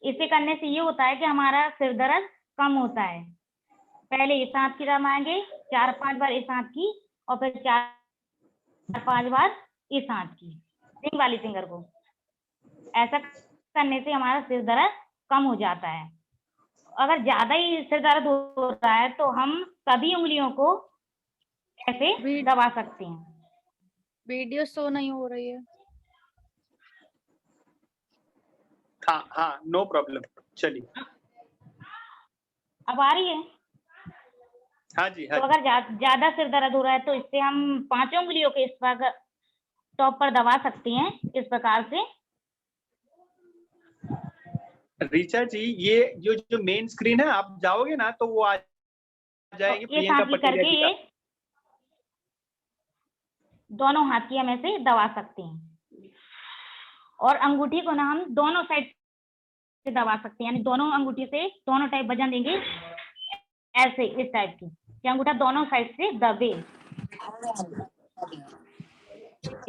इसे करने से ये होता है कि हमारा सिर दर्द कम होता है। पहले इस हाथ की दबाएंगे 4-5 बार, इस हाथ की, और फिर 4-5 बार इस हाथ की, रिंग वाली फिंगर को। ऐसा करने से हमारा सिर दर्द कम हो जाता है। अगर ज्यादा ही सिर दर्द हो रहा है तो हम सभी उंगलियों को ऐसे दबा सकते हैं। वीडियो शो नहीं हो रही है। हाँ हाँ, नो प्रॉब्लम, चलिए। अब आ रही है? हाँ जी, हाँ तो अगर ज्यादा सिर दर्द हो रहा है तो इससे हम 5 उंगलियों के इस पर टॉप पर दबा सकते हैं, इस प्रकार से। ऋचा जी, ये जो मेन स्क्रीन है, आप जाओगे ना तो वो आ जाएगी ये प्रियंका सांस पटेल करके जी का। ये दोनों हाथ की हम ऐसे दबा सकते हैं, और अंगूठी को ना हम दोनों साइड से दबा सकते हैं, यानी दोनों अंगूठी से दोनों टाइप वजन देंगे, ऐसे इस टाइप की, कि अंगूठा दोनों साइड से दबे,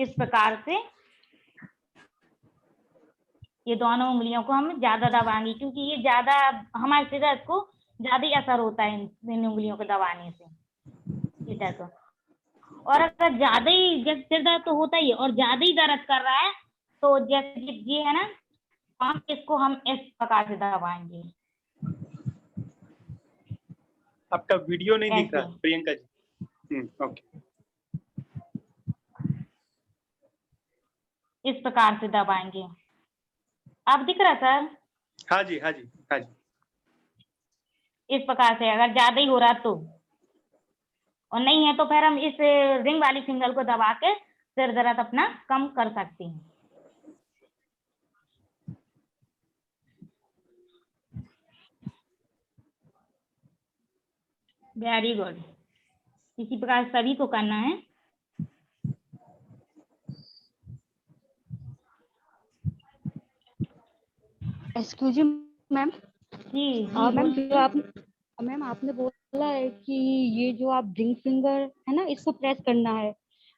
इस प्रकार से। ये दोनों उंगलियों को हम ज्यादा दबाएंगे, क्योंकि ये ज्यादा हमारे सिर दर्द को ज्यादा ही असर होता है इन उंगलियों को दबाने से, इस टाइप का। और अगर ज्यादा ही सिर दर्द तो होता ही है, और ज्यादा ही दर्द कर रहा है तो जैसे ये है ना, हम इसको हम इस प्रकार से दबाएंगे। आपका वीडियो नहीं दिख रहा प्रियंका जी। ओके, इस प्रकार से दबाएंगे। आप दिख रहा सर? हाँ जी, हाँ जी, हाँ जी। इस प्रकार से अगर ज्यादा ही हो रहा तो, और नहीं है तो फिर हम इस रिंग वाली फिंगर को दबा के सिर दर्द अपना कम कर सकते हैं। Very good. इसी प्रकार सभी को करना है। Excuse ma'am. जी मैम, जो मैम आपने बोला है कि ये जो आप रिंग फिंगर है ना, इसको प्रेस करना है,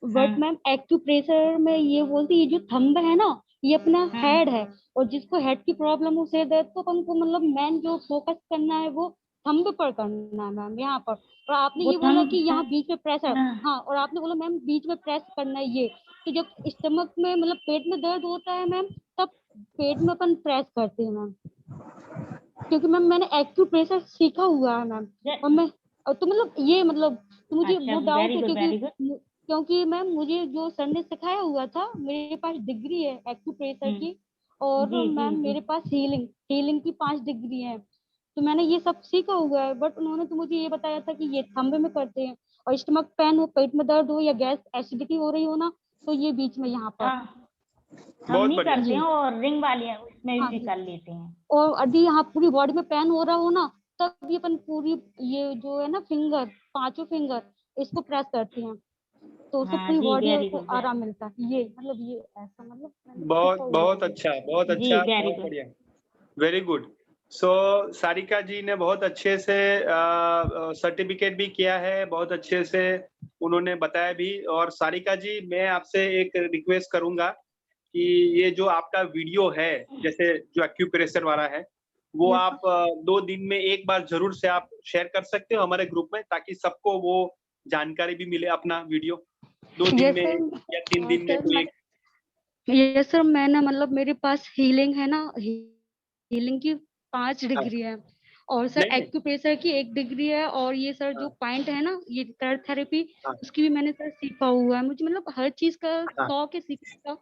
बट मैम एक्यूप्रेशर में ये बोलती है, ये जो थंब है ना, ये अपना हेड है, और जिसको हेड की प्रॉब्लम हो सिर दर्द, तो अपन को मतलब मेन जो फोकस करना है वो थंब पर करना है मैम, यहाँ पर। और आपने वो ये बोला thumb कि यहाँ बीच में प्रेशर, हाँ। हाँ, और आपने बोला मैम बीच में प्रेस करना है ये, तो जब स्टमक में मतलब पेट में दर्द होता है मैम, तब पेट में अपन प्रेस करते हैं मैम, क्योंकि मैम मैंने एक्यूप्रेशर सीखा हुआ है मैम, और मैं तो मतलब ये मतलब तो मुझे अच्छा, वो डाउट वेरी है, गुड, वेरी क्योंकि मैम मुझे जो सर ने सिखाया हुआ था, मेरे पास डिग्री है एक्यूप्रेशर की, और जी, जी, मैम जी। मेरे पास हीलिंग की 5 डिग्री है, तो मैंने ये सब सीखा हुआ है। बट उन्होंने तो मुझे ये बताया था कि ये थंब में करते हैं, और स्टमक पेन हो, पेट में दर्द हो, या गैस एसिडिटी हो रही हो ना, तो ये बीच में यहाँ पर। हाँ, हम बहुत नहीं बढ़िया। करते हैं, और रिंग वाली है उसमें हाँ भी जी। कर लेते हैं। और यदि यहाँ पूरी बॉडी में पेन हो रहा हो ना, तब ये अपन पूरी ये जो है ना फिंगर, 5 फिंगर, इसको प्रेस करते हैं, तो उससे हाँ पूरी जी, बॉडी वेरी को गुड, आराम मिलता है। ये मतलब ये ऐसा मतलब मैंने बहुत सीखा हुआ बहुत है। अच्छा, बहुत जी, अच्छा, वेरी बहुत गुड। बढ़िया, वेरी गुड। सो सारिका जी ने बहुत अच्छे से सर्टिफिकेट भी किया है, बहुत अच्छे से उन्होंने बताया भी। और सारिका जी, मैं आपसे एक रिक्वेस्ट करूंगा कि ये जो आपका वीडियो है, जैसे जो एक्यूप्रेशर वाला है, वो Yes, आप 2 दिन में एक बार जरूर से आप शेयर कर सकते हो हमारे ग्रुप में, ताकि सबको वो जानकारी भी मिले अपना वीडियो। 2 दिन Yes, में sir. या 3 दिन में कोई एक। ये सर मैंने मतलब मेरे पास हीलिंग है ना, हीलिंग की 5 हाँ, डिग्री है, और सर नहीं नहीं, एक्यूप्रेशर की 1 डिग्री है, और ये सर जो हाँ, पॉइंट है ना, ये कर्व थेरेपी, हाँ, उसकी भी मैंने सर सीखा हुआ है। मुझे मतलब हर चीज का हाँ। शौक है सीखने का,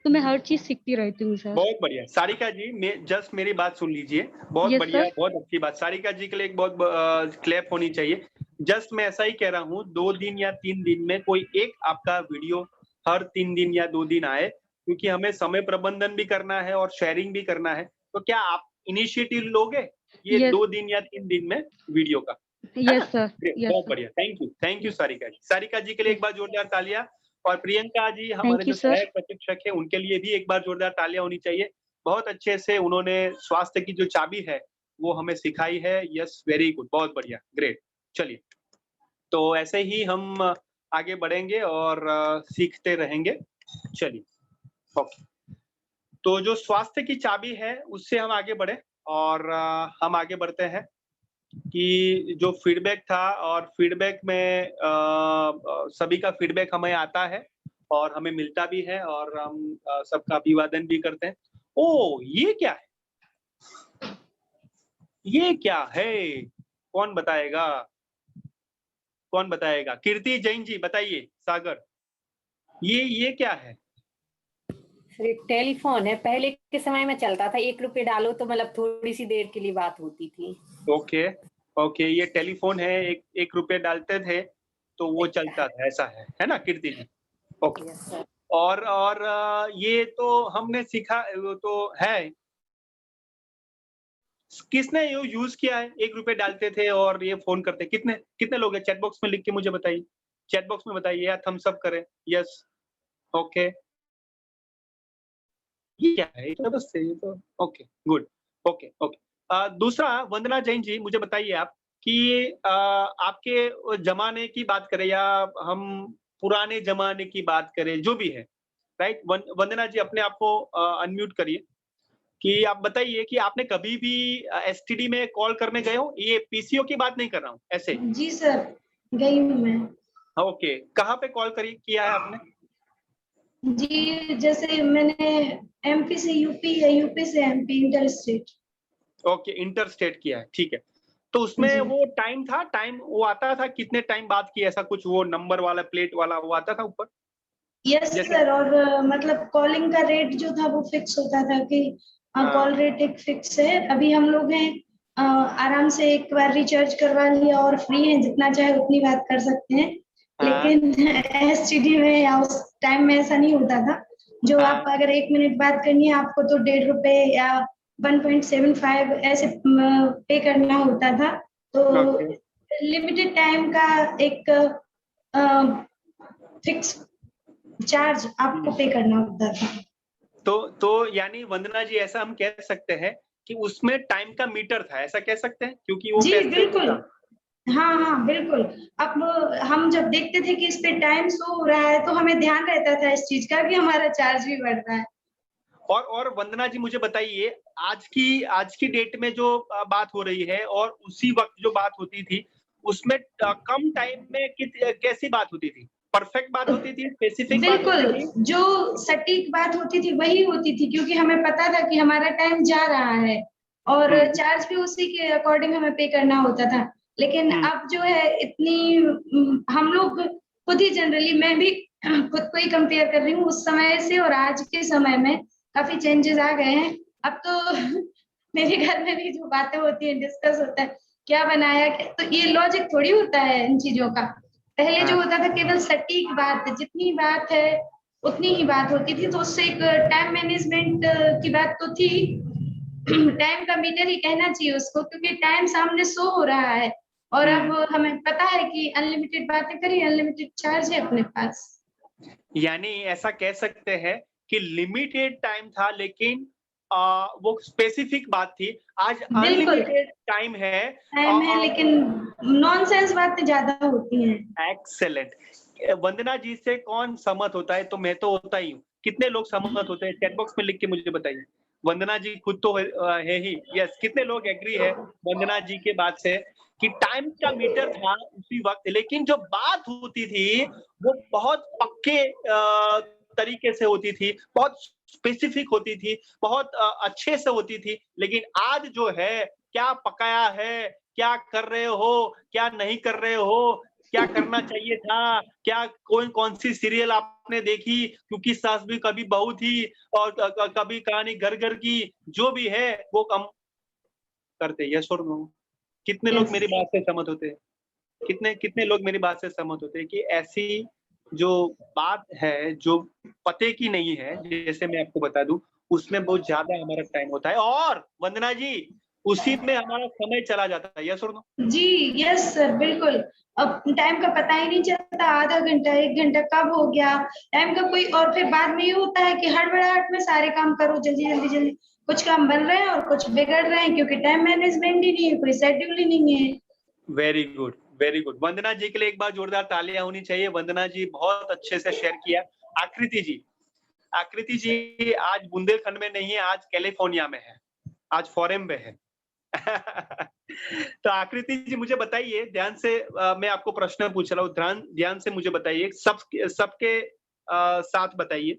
तो मैं हर चीज सीखती रहती हूँ सर। बहुत बढ़िया। सारिका जी, जस्ट मेरी बात सुन लीजिए। बहुत यस बढ़िया, सर। बहुत अच्छी बात। सारिका जी के लिए एक बहुत क्लैप होनी चाहिए। जस्ट मैं ऐसा ही कह रहा हूँ, 2 दिन या 3 दिन में कोई एक आपका वीडियो हर 3 दिन या 2 दिन आए, क्योंकि हमें समय प्रबंधन भी करना है और शेयरिंग भी करना है। तो क्या आप इनिशिएटिव लोगे ये यस 2 दिन या 3 दिन में वीडियो का, है ना? Yes sir. ग्रेट, यस बहुत सर। बढ़िया। थैंक यू सारिका जी। सारिका जी के लिए एक बार जोरदार तालियां। और प्रियंका जी, हमारे थैंक यू जो सर। सहायक प्रशिक्षक है, उनके लिए भी एक बार जोरदार तालियां होनी चाहिए। बहुत अच्छे से उन्होंने स्वास्थ्य की जो चाबी है वो हमें सिखाई है। यस, वेरी गुड, बहुत बढ़िया, ग्रेट। चलिए, तो ऐसे ही हम आगे बढ़ेंगे और सीखते रहेंगे। चलिए, ओके। तो जो स्वास्थ्य की चाबी है उससे हम आगे बढ़े, और हम आगे बढ़ते हैं कि जो फीडबैक था, और फीडबैक में सभी का फीडबैक हमें आता है और हमें मिलता भी है, और हम सबका अभिवादन भी करते हैं। ओ, ये क्या है? ये क्या है? कौन बताएगा? कौन बताएगा? कीर्ति जैन जी बताइए। सागर, ये क्या है? फिर टेलीफोन है, पहले के समय में चलता था, 1 रुपए डालो तो मतलब थोड़ी सी देर के लिए बात होती थी। ओके, ओके, ये टेलीफोन है, 1 रुपए डालते थे तो वो चलता था, ऐसा है ना कीर्ति जी? ओके। Yes sir. और ये तो हमने सीखा, वो तो है। किसने ये यूज किया है? 1 रुपए डालते थे और ये फोन करते, कितने लोग हैं? चैट बॉक्स में लिख के मुझे बताइए, चैट बॉक्स में बताइए, या थम्स अप करें। Yes, okay. ये क्या है? ये तो बस ये तो ओके, गुड, ओके, ओके। दूसरा, वंदना जैन जी, मुझे बताइए आप कि आपके जमाने की बात करें या हम पुराने जमाने की बात करें, जो भी है, राइट? वंदना जी, अपने आप को अनम्यूट करिए कि आप बताइए कि आपने कभी भी एसटीडी में कॉल करने गए हो? ये पीसीओ की बात नहीं कर रहा हूँ, ऐसे। जी सर, गई हूँ मैं। ओके, कहाँ पे कॉल किया है आपने? जी, जैसे मैंने एमपी से यूपी या यूपी से MP, inter state. Okay, inter state किया है, ठीक है। तो उसमें वो टाइम था, टाइम वो आता था कितने टाइम बाद की, ऐसा कुछ वो नंबर वाला, प्लेट वाला वो आता था ऊपर? यस सर, और मतलब कॉलिंग का रेट जो था वो फिक्स होता था कि कॉल रेट एक फिक्स है। अभी हम लोग हैं आराम से एक बार रिचार्ज करवा लिया और फ्री है, जितना चाहे उतनी बात कर सकते हैं। लेकिन एसटीडी में या उस टाइम में ऐसा नहीं होता था। जो आप अगर 1 मिनट बात करनी है आपको तो 1.5 रुपए या 1.75 ऐसे पे करना होता था। तो लिमिटेड टाइम का एक फिक्स चार्ज आपको पे करना होता था। तो यानी वंदना जी, ऐसा हम कह सकते हैं कि उसमें टाइम का मीटर था, ऐसा कह सकते हैं, क्योंकि वो जी बिल्कुल, हाँ बिल्कुल। अब हम जब देखते थे कि इस पे टाइम शो हो रहा है तो हमें ध्यान रहता था इस चीज का कि हमारा चार्ज भी बढ़ रहा है। और वंदना जी मुझे बताइए, आज की डेट में जो बात हो रही है और उसी वक्त जो बात होती थी, उसमें कम टाइम में कैसी बात होती थी? परफेक्ट बात होती थी, स्पेसिफिक बात होती थी? बिल्कुल, जो सटीक बात होती थी वही होती थी, क्योंकि हमें पता था कि हमारा टाइम जा रहा है और चार्ज भी उसी के अकॉर्डिंग हमें पे करना होता था। लेकिन अब जो है इतनी हम लोग खुद ही जनरली, मैं भी खुद को ही कंपेयर कर रही हूँ उस समय से और आज के समय में काफी चेंजेस आ गए हैं। अब तो मेरे घर में भी जो बातें होती हैं, डिस्कस होता है क्या बनाया, तो ये लॉजिक थोड़ी होता है इन चीजों का। पहले जो होता था केवल सटीक बात, जितनी बात है उतनी ही बात होती थी, तो उससे एक टाइम मैनेजमेंट की बात तो थी। टाइम का मीटर ही कहना चाहिए उसको, क्योंकि टाइम सामने शो हो रहा है और अब हमें पता है कि अनलिमिटेड बातें करिए, अनलिमिटेड चार्ज है अपने पास। यानी ऐसा कह सकते हैं कि लिमिटेड टाइम था, लेकिन वो स्पेसिफिक बात थी। आज अनलिमिटेड टाइम है, लेकिन नॉनसेंस बातें ज्यादा होती हैं। एक्सेलेंट। वंदना जी से कौन सहमत होता है? तो मैं तो होता ही हूँ। कितने लोग सहमत होते हैं? चैट बॉक्स में लिख के मुझे बताइए। वंदना जी खुद तो है ही। यस, कितने लोग एग्री है वंदना जी के बात से कि टाइम का मीटर था उसी वक्त, लेकिन जो बात होती थी वो बहुत पक्के तरीके से होती थी, बहुत स्पेसिफिक होती थी, बहुत अच्छे से होती थी। लेकिन आज जो है, क्या पकाया है, क्या कर रहे हो, क्या नहीं कर रहे हो, क्या करना चाहिए था, क्या कौन सी सीरियल आपने देखी, क्योंकि सास भी कभी बहू थी और कभी कहानी घर घर की, जो भी है वो कम करते। यस और नो? कितने लोग मेरी बात से सहमत होते हैं? कितने लोग मेरी बात से सहमत होते हैं कि ऐसी जो बात है, जो पते की नहीं है, जैसे मैं आपको बता दूं, उसमें बहुत ज्यादा हमारा टाइम होता है और वंदना जी उसी में हमारा समय चला जाता है। यस और नो? जी, यस सर, बिल्कुल। अब टाइम का पता ही नहीं चलता, आधा घंटा 1 घंटा कब हो गया टाइम का कोई। और फिर बाद में ये होता है कि हड़बड़ाहट में सारे काम करो जल्दी, कुछ काम बन रहे हैं और कुछ बिगड़ रहे हैं, क्योंकि टाइम मैनेजमेंट ही नहीं है, कोई शेड्यूल ही नहीं है। Very good, very good. Vandana ji के लिए एक बार जोरदार तालियां होनी चाहिए। वंदना जी बहुत अच्छे से शेयर किया। आकृति जी आज बुंदेलखंड में नहीं है, आज कैलिफोर्निया में है, आज फॉरेन में है। तो आकृति जी मुझे बताइए, ध्यान से मैं आपको प्रश्न पूछ रहा हूँ, ध्यान से मुझे बताइए, सबके साथ बताइए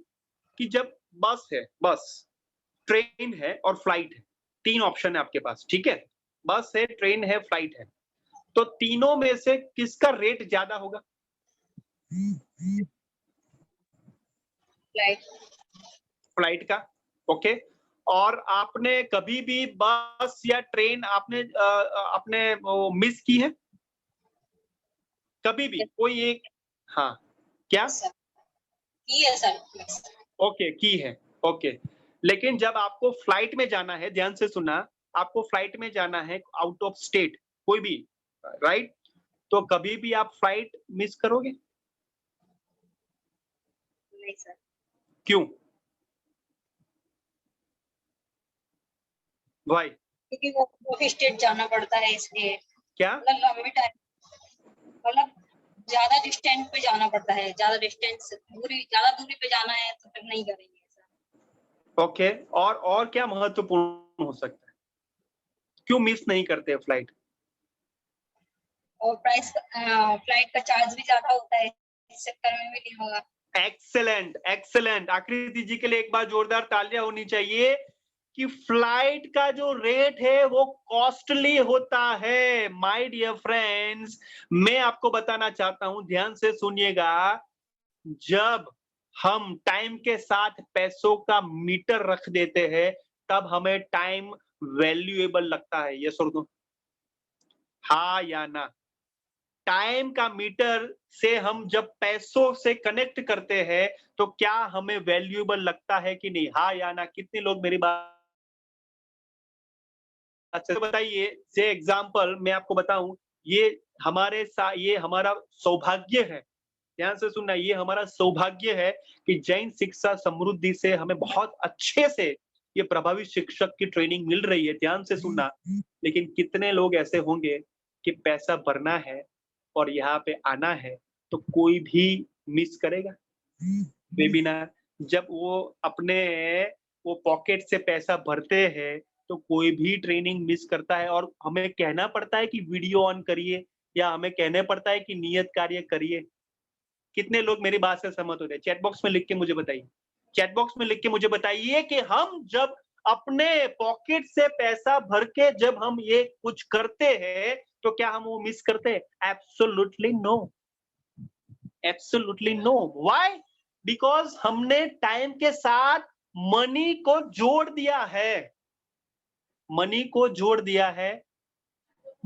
कि जब बस, ट्रेन है और फ्लाइट है, 3 ऑप्शन है आपके पास, ठीक है? बस है, ट्रेन है, फ्लाइट है, तो तीनों में से किसका रेट ज्यादा होगा? फ्लाइट का, ओके। और आपने कभी भी बस या ट्रेन आपने मिस की है? कभी भी कोई एक? हाँ, क्या? की है सर। ओके, की है, ओके। लेकिन जब आपको फ्लाइट में जाना है, ध्यान से सुनना, आपको फ्लाइट में जाना है आउट ऑफ स्टेट, कोई भी, राइट? तो कभी भी आप फ्लाइट मिस करोगे? नहीं सर। क्यों? वाई? क्योंकि वो स्टेट जाना पड़ता है, इसलिए। क्या? मतलब लंबे टाइम, मतलब ज्यादा डिस्टेंस पे जाना पड़ता है, ज्यादा दूरी पे जाना है तो फिर नहीं करेंगे सर। ओके, और क्या महत्वपूर्ण हो सकता है? क्यों मिस नहीं करते फ्लाइट? और फ्लाइट का चार्ज भी ज्यादा होता है, इस चक्कर में भी नहीं होगा। एक्सेलेंट। आकृति जी के लिए एक बार जोरदार तालियां होनी चाहिए कि फ्लाइट का जो रेट है वो कॉस्टली होता है। माय डियर फ्रेंड्स, मैं आपको बताना चाहता हूं, ध्यान से सुनिएगा, जब हम टाइम के साथ पैसों का मीटर रख देते हैं, तब हमें टाइम वैल्यूएबल लगता है। यस और नो? हाँ या ना? टाइम का मीटर से हम जब पैसों से कनेक्ट करते हैं, तो क्या हमें वैल्यूएबल लगता है कि नहीं? हाँ या ना? कितने लोग मेरी बात अच्छा बताइए। से एग्जाम्पल मैं आपको बताऊं, ये हमारा सौभाग्य है, ध्यान से सुनना, ये हमारा सौभाग्य है कि जैन शिक्षा समृद्धि से हमें बहुत अच्छे से ये प्रभावी शिक्षक की ट्रेनिंग मिल रही है। ध्यान से सुनना। लेकिन कितने लोग ऐसे होंगे कि पैसा भरना है और यहाँ पे आना है, तो कोई भी मिस करेगा वेबिनार? जब वो वो पॉकेट से पैसा भरते हैं तो कोई भी ट्रेनिंग मिस करता है और हमें कहना पड़ता है कि वीडियो ऑन करिए या हमें कहना पड़ता है कि नियत कार्य करिए। कितने लोग मेरी बात से सहमत होते हैं? चैट बॉक्स में लिख के मुझे बताइए। चैट बॉक्स में लिख के मुझे बताइए कि हम जब अपने पॉकेट से पैसा भर के जब हम ये कुछ करते हैं तो क्या हम वो मिस करते हैं? Absolutely no, absolutely no. Why? Because हमने टाइम के साथ मनी को जोड़ दिया है, मनी को जोड़ दिया है।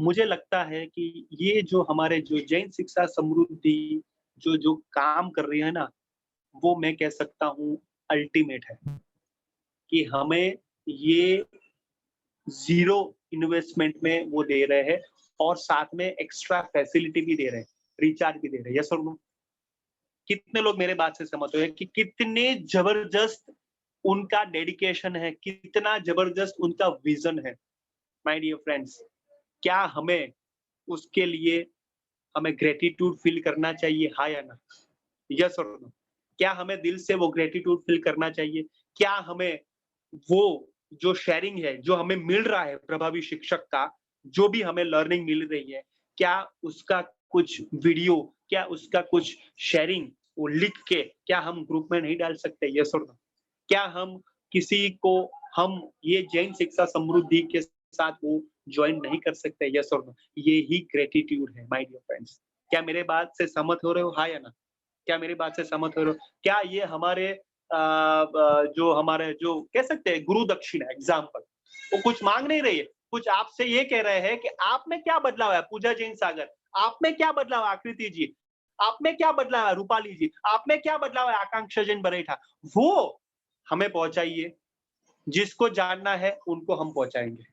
मुझे लगता है कि ये जो हमारे जो जैन शिक्षा समृद्धि जो काम कर रही है ना, वो मैं कह सकता हूँ अल्टीमेट है कि हमें ये 0 इन्वेस्टमेंट में वो दे रहे हैं और साथ में एक्स्ट्रा फैसिलिटी भी दे रहे हैं, रिचार्ज भी दे रहे हैं। यस और नो? कितने लोग मेरे बात से सहमत हुए कि कितने जबरदस्त उनका डेडिकेशन है, कितना जबरदस्त उनका विजन है। माय डियर फ्रेंड्स, क्या हमें उसके लिए हमें ग्रेटिट्यूड फील करना चाहिए, हाँ या ना? यस और नो? क्या हमें दिल से वो ग्रेटिट्यूड फील करना चाहिए? क्या हमें वो जो शेयरिंग है, जो हमें मिल रहा है प्रभावी शिक्षक का, जो भी हमें लर्निंग मिल रही है, क्या उसका कुछ वीडियो, क्या उसका कुछ शेयरिंग वो लिख के क्या हम ग्रुप में नहीं डाल सकते? यस और नो? क्या हम किसी को हम ये जैन शिक्षा समृद्धि के साथ वो ज्वाइन नहीं कर सकते? यस और नो? ये ही ग्रेटिट्यूड है माय डियर फ्रेंड्स। क्या मेरे बात से सहमत हो रहे हो, हाँ या ना? क्या मेरी बात से सहमत हो रहे हो? क्या ये हमारे जो हमारे जो कह सकते हैं गुरु दक्षिणा एग्जाम्पल, वो कुछ मांग नहीं रही है, कुछ आपसे ये कह रहे हैं कि आप में क्या बदलाव है पूजा जैन सागर, आप में क्या बदलाव है आकृति जी, आप में क्या बदलाव है रूपाली जी, आप में क्या बदलाव है आकांक्षा जैन बरेठा, वो हमें पहुंचाइए। जिसको जानना है उनको हम पहुंचाएंगे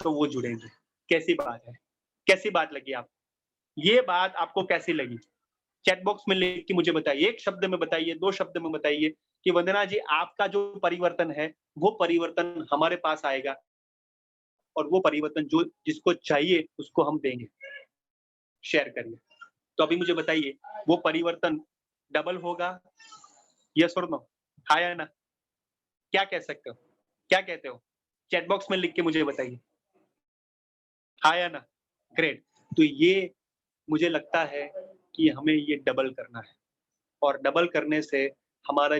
तो वो जुड़ेंगे। कैसी बात है? कैसी बात लगी आपको? ये बात आपको कैसी लगी? चैट बॉक्स में लिख के मुझे बताइए, 1 शब्द में बताइए, 2 शब्द में बताइए कि वंदना जी आपका जो परिवर्तन है वो परिवर्तन हमारे पास आएगा और वो परिवर्तन जो जिसको चाहिए उसको हम देंगे। शेयर करिए। तो अभी मुझे बताइए वो परिवर्तन डबल होगा? यस और नो? हाँ या ना? क्या कह सकते हो? क्या कहते हो? चैट बॉक्स में लिख के मुझे बताइए। हाँ या ना? ग्रेट। तो ये मुझे लगता है कि हमें ये डबल करना है और डबल करने से हमारा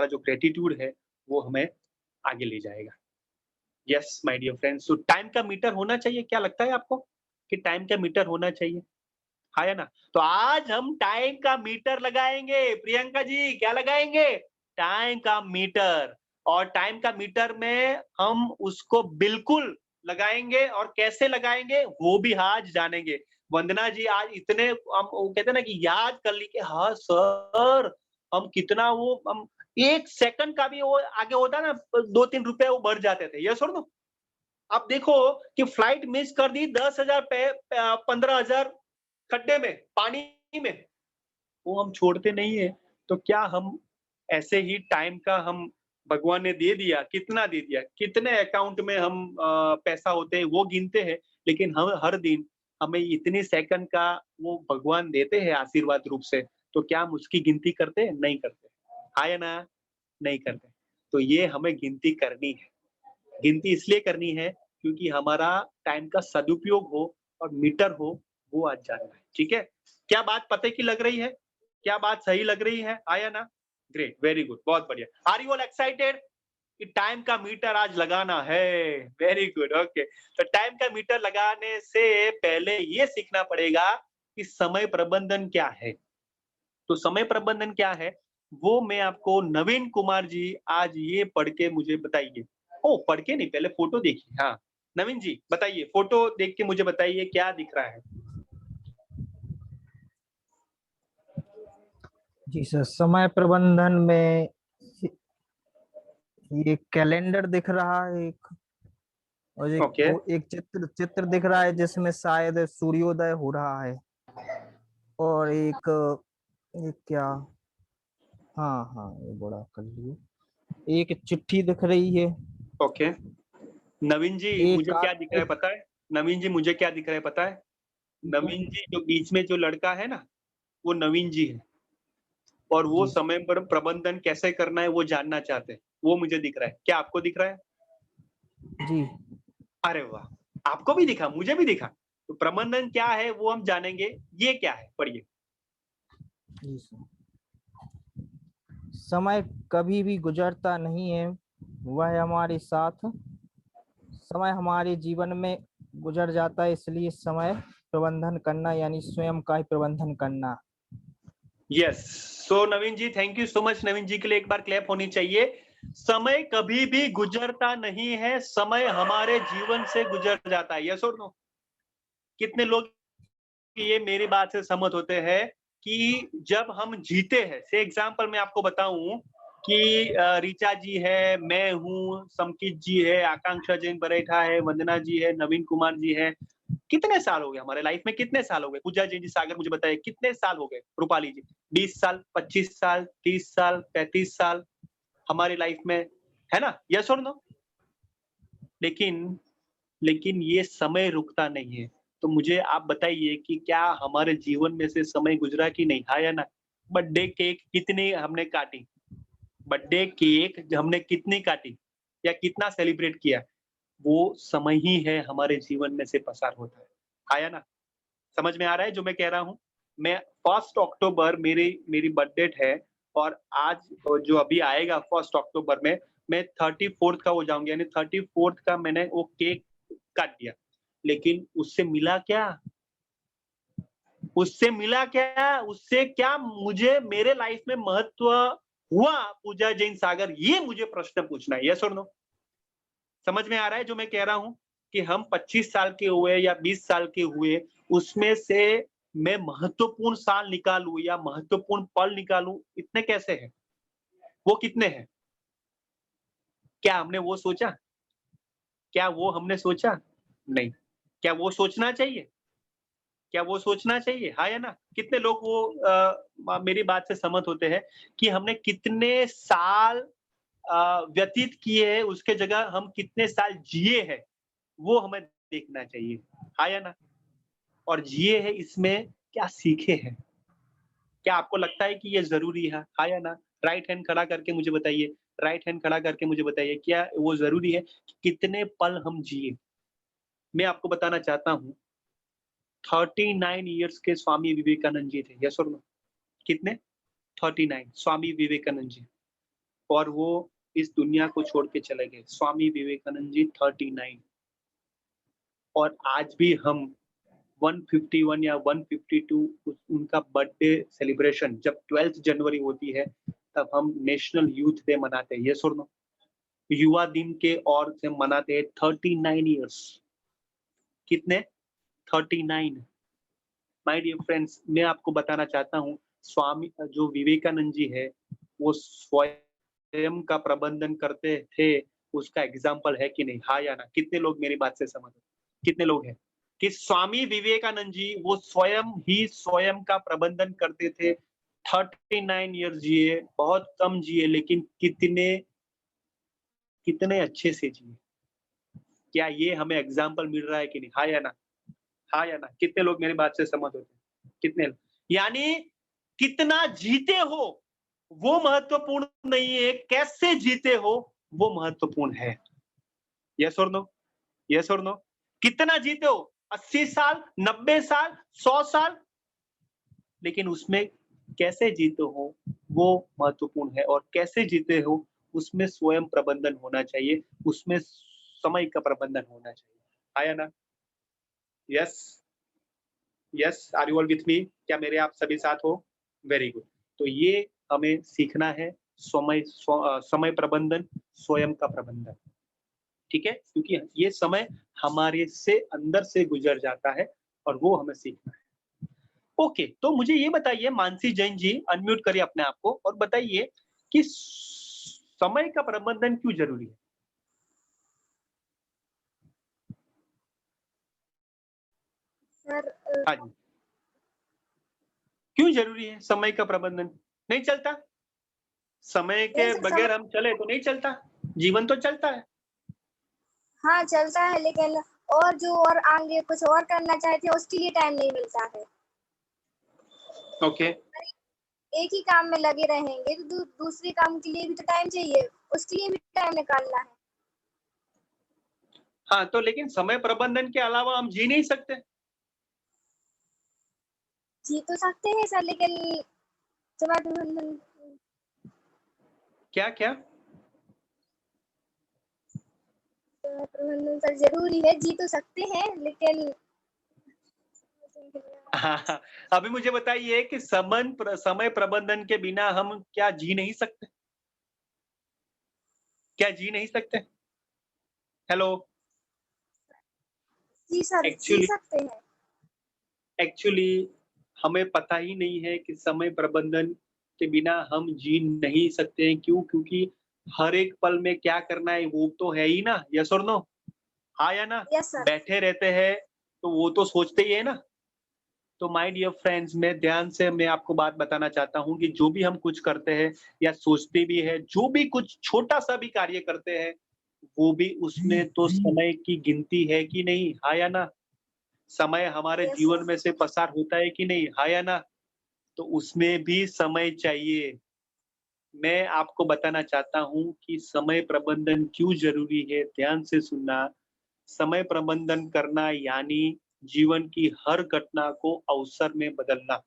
जो ग्रेटिट्यूड है वो हमें आगे ले जाएगा। यस माय डियर फ्रेंड्स, तो टाइम का मीटर होना चाहिए। क्या लगता है आपको कि टाइम का मीटर होना चाहिए? हाँ या ना? तो आज हम टाइम का मीटर लगाएंगे। प्रियंका जी क्या लगाएंगे? टाइम का मीटर। और टाइम का मीटर में हम उसको बिल्कुल लगाएंगे और कैसे लगाएंगे वो भी आज जानेंगे। वंदना जी आज इतने हम वो कहते हैं ना कि याद कर ली कि हाँ सर हम कितना वो हम 1 सेकंड का भी वो आगे होता ना 2-3 रुपए वो बढ़ जाते थे। यस और नो? अब देखो कि फ्लाइट मिस कर दी 10,000 पे 15,000 खड्डे में, पानी में, वो हम छोड़ते नहीं है। तो क्या हम ऐसे ही टाइम का हम भगवान ने दे दिया, कितना दे दिया, कितने अकाउंट में हम पैसा होते हैं वो गिनते हैं, लेकिन हम हर दिन हमें इतने सेकंड का वो भगवान देते हैं आशीर्वाद रूप से, तो क्या हम उसकी गिनती करते हैं? नहीं करते। हाँ या ना? नहीं करते। तो ये हमें गिनती करनी है। गिनती इसलिए करनी है क्योंकि हमारा टाइम का सदुपयोग हो और मीटर हो वो आज जानना है। ठीक है? क्या बात पते की लग रही है? क्या बात सही लग रही है? आया ना? ग्रेट, वेरी गुड, बहुत बढ़िया। आर यू ऑल एक्साइटेड कि टाइम का मीटर आज लगाना है? Very good, okay. तो टाइम का मीटर लगाने से पहले ये सीखना पड़ेगा कि समय प्रबंधन क्या है। तो समय प्रबंधन क्या है वो मैं आपको नवीन कुमार जी आज ये पढ़ के मुझे बताइए। ओ पढ़ के नहीं, पहले फोटो देखिए। हाँ नवीन जी बताइए, फोटो देख के मुझे बताइए क्या दिख रहा है। जी सर, समय प्रबंधन में ये कैलेंडर दिख रहा है एक, और एक चित्र दिख रहा है जिसमें शायद सूर्योदय हो रहा है, और एक क्या, हाँ ये बड़ा कर लिए, एक चिट्ठी दिख रही है। ओके नवीन जी मुझे क्या दिख रहा है पता है? नवीन जी मुझे क्या दिख रहा है पता है? नवीन जी जो बीच में जो लड़का है ना वो नवीन जी है और वो समय पर प्रबंधन कैसे करना है वो जानना चाहते हैं। वो मुझे दिख रहा है। क्या आपको दिख रहा है? जी। अरे वाह, आपको भी दिखा, मुझे भी दिखा। तो प्रबंधन क्या है वो हम जानेंगे। ये क्या है, पढ़िए। जी सर। समय कभी भी गुजरता नहीं है, वह हमारे साथ, समय हमारे जीवन में गुजर जाता है, इसलिए समय प्रबंधन करना यानी स्वयं का ही प्रबंधन करना। Yes, so Naveen ji, thank you so much. Naveen ji के लिए एक बार क्लैप होनी चाहिए। समय कभी भी गुजरता नहीं है, समय हमारे जीवन से गुजर जाता है। यस और नो? कितने लोग ये मेरी बात से सहमत होते हैं कि जब हम जीते हैं, से एग्जांपल मैं आपको बताऊं कि ऋचा जी है, मैं हूं, समकित जी है, आकांक्षा जैन बरेठा है, वंदना जी है, नवीन कुमार जी है। कितने साल हो गए हमारे लाइफ में? कितने साल हो गए? पूजा जैन जी, सागर मुझे बताइए कितने साल हो गए? रूपाली जी, 20 साल, 25 साल, 30 साल, 35 साल हमारी लाइफ में, है ना? यस और नो? लेकिन ये समय रुकता नहीं है। तो मुझे आप बताइए कि क्या हमारे जीवन में से समय गुजरा कि नहीं? हाँ या ना? बर्थडे केक कितने हमने काटी? बर्थडे केक हमने कितनी काटी या कितना सेलिब्रेट किया? वो समय ही है हमारे जीवन में से पसार होता है। हाँ या ना? समझ में आ रहा है जो मैं कह रहा हूँ? मैं 1 अक्टूबर मेरी बर्थ डेट है और आज जो अभी आएगा 1 अक्टूबर में मैं 34th का हो जाऊंगी, यानी 34th का मैंने वो केक काट दिया। लेकिन उससे मिला क्या? उससे मिला क्या? उससे क्या मुझे मेरे लाइफ में महत्व हुआ? पूजा जैन सागर, ये मुझे प्रश्न पूछना है। यस और नो? समझ में आ रहा है जो मैं कह रहा हूँ कि हम 25 साल के हुए या 20 साल के हुए, उसमें से मैं महत्वपूर्ण साल निकालूं या महत्वपूर्ण पल निकालूं, इतने कैसे हैं? वो कितने हैं? क्या हमने वो सोचा? क्या वो हमने सोचा? नहीं। क्या वो सोचना चाहिए? क्या वो सोचना चाहिए? हाँ या ना? कितने लोग वो मेरी बात से सहमत होते हैं कि हमने कितने साल व्यतीत किए हैं, उसके जगह हम कितने साल जिए हैं, वो हमें देखना चाहिए। हाँ या ना? और जिए हैं इसमें क्या सीखे हैं? क्या आपको लगता है कि ये ज़रूरी है? हाँ या ना? राइट हैंड खड़ा करके मुझे बताइए, राइट हैंड खड़ा करके मुझे बताइए, क्या वो ज़रूरी है कि कितने पल हम जिए? मैं आपको बताना चाहता हूँ, 39 इयर्स के स्वामी विवेकानंद जी थे। यस और नो? कितने? 39, स्वामी विवेकानंद जी। और वो इस दुनिया को छोड़ के चले गए। स्वामी विवेकानंद जी 39। और आज भी हम 151 या 152 उनका बर्थडे सेलिब्रेशन जब 12th जनवरी होती है, तब हम नेशनल यूथ डे मनाते हैं। यस और नो? युवा दिन के और से मनाते हैं 39 इयर्स। कितने? 39। माय डियर फ्रेंड्स, मैं आपको बताना चाहता हूँ, स्वामी जो विवेकानंद जी है, वो स्वयं का प्रबंधन करते थे, उसका एग्जाम्पल है कि नहीं? हाँ या ना? कितने लोग मेरी बात से सहमत हैं? कितने लोग हैं कि स्वामी विवेकानंद जी वो स्वयं का प्रबंधन करते थे, 39 इयर्स जिए, बहुत कम जिए, लेकिन कितने अच्छे से जिए। क्या ये हमें एग्जाम्पल मिल रहा है कि नहीं? हाँ या ना? हाँ या ना? कितने लोग मेरी बात से सहमत होते हैं? कितने? यानी कितना जीते हो वो महत्वपूर्ण नहीं है, कैसे जीते हो वो महत्वपूर्ण है। यस और नो? यस और नो? कितना जीते हो? 80 साल, 90 साल, 100 साल, लेकिन उसमें कैसे जीते हो वो महत्वपूर्ण है। और कैसे जीते हो उसमें स्वयं प्रबंधन होना चाहिए, उसमें समय का प्रबंधन होना चाहिए। आया ना? Yes, yes, are you all with me? क्या मेरे आप सभी साथ हो? Very good. तो ये हमें सीखना है, समय प्रबंधन, स्वयं का प्रबंधन। ठीक है? क्योंकि ये समय हमारे से अंदर से गुजर जाता है और वो हमें सीखना है। ओके, तो मुझे ये बताइए, मानसी जैन जी, अनम्यूट करिए अपने आप को और बताइए कि समय का प्रबंधन क्यों जरूरी है? सर हाँ जी, क्यों जरूरी है समय का प्रबंधन? नहीं चलता? समय के बगैर हम चले तो नहीं चलता, जीवन तो चलता है। हाँ चलता है, लेकिन और जो और आगे कुछ और करना चाहते हैं उसके लिए टाइम नहीं मिलता है। ओके। एक ही काम में लगे रहेंगे तो दूसरे काम के लिए भी तो टाइम चाहिए। उसके लिए भी टाइम निकालना है। हाँ, तो लेकिन समय प्रबंधन के अलावा हम जी नहीं सकते। जी तो सकते हैं सर, लेकिन समय प्रबंधन क्या क्या समय प्रबंधन सर जरूरी है। जी तो सकते हैं लेकिन हाँ, अभी मुझे बताइए कि समय प्रबंधन के बिना हम क्या जी नहीं सकते? क्या जी नहीं सकते? हेलो। जी सर, जी सकते हैं। एक्चुअली हमें पता ही नहीं है कि समय प्रबंधन के बिना हम जी नहीं सकते हैं। क्यों? क्योंकि हर एक पल में क्या करना है वो तो है ही ना। यस और नो? हाँ या ना? Yes sir. बैठे रहते हैं तो वो तो सोचते ही है ना। तो माय डियर फ्रेंड्स, मैं आपको बात बताना चाहता हूँ कि जो भी हम कुछ करते हैं या सोचते भी है, जो भी कुछ छोटा-सा भी कार्य करते हैं, वो भी उसमें तो समय की गिनती है कि नहीं? हाँ या ना? समय हमारे यस जीवन सर। में से पसार होता है कि नहीं? हाँ या ना? तो उसमें भी समय चाहिए। मैं आपको बताना चाहता हूँ कि समय प्रबंधन क्यों ज़रूरी है, ध्यान से सुनना। समय प्रबंधन करना यानी जीवन की हर घटना को अवसर में बदलना।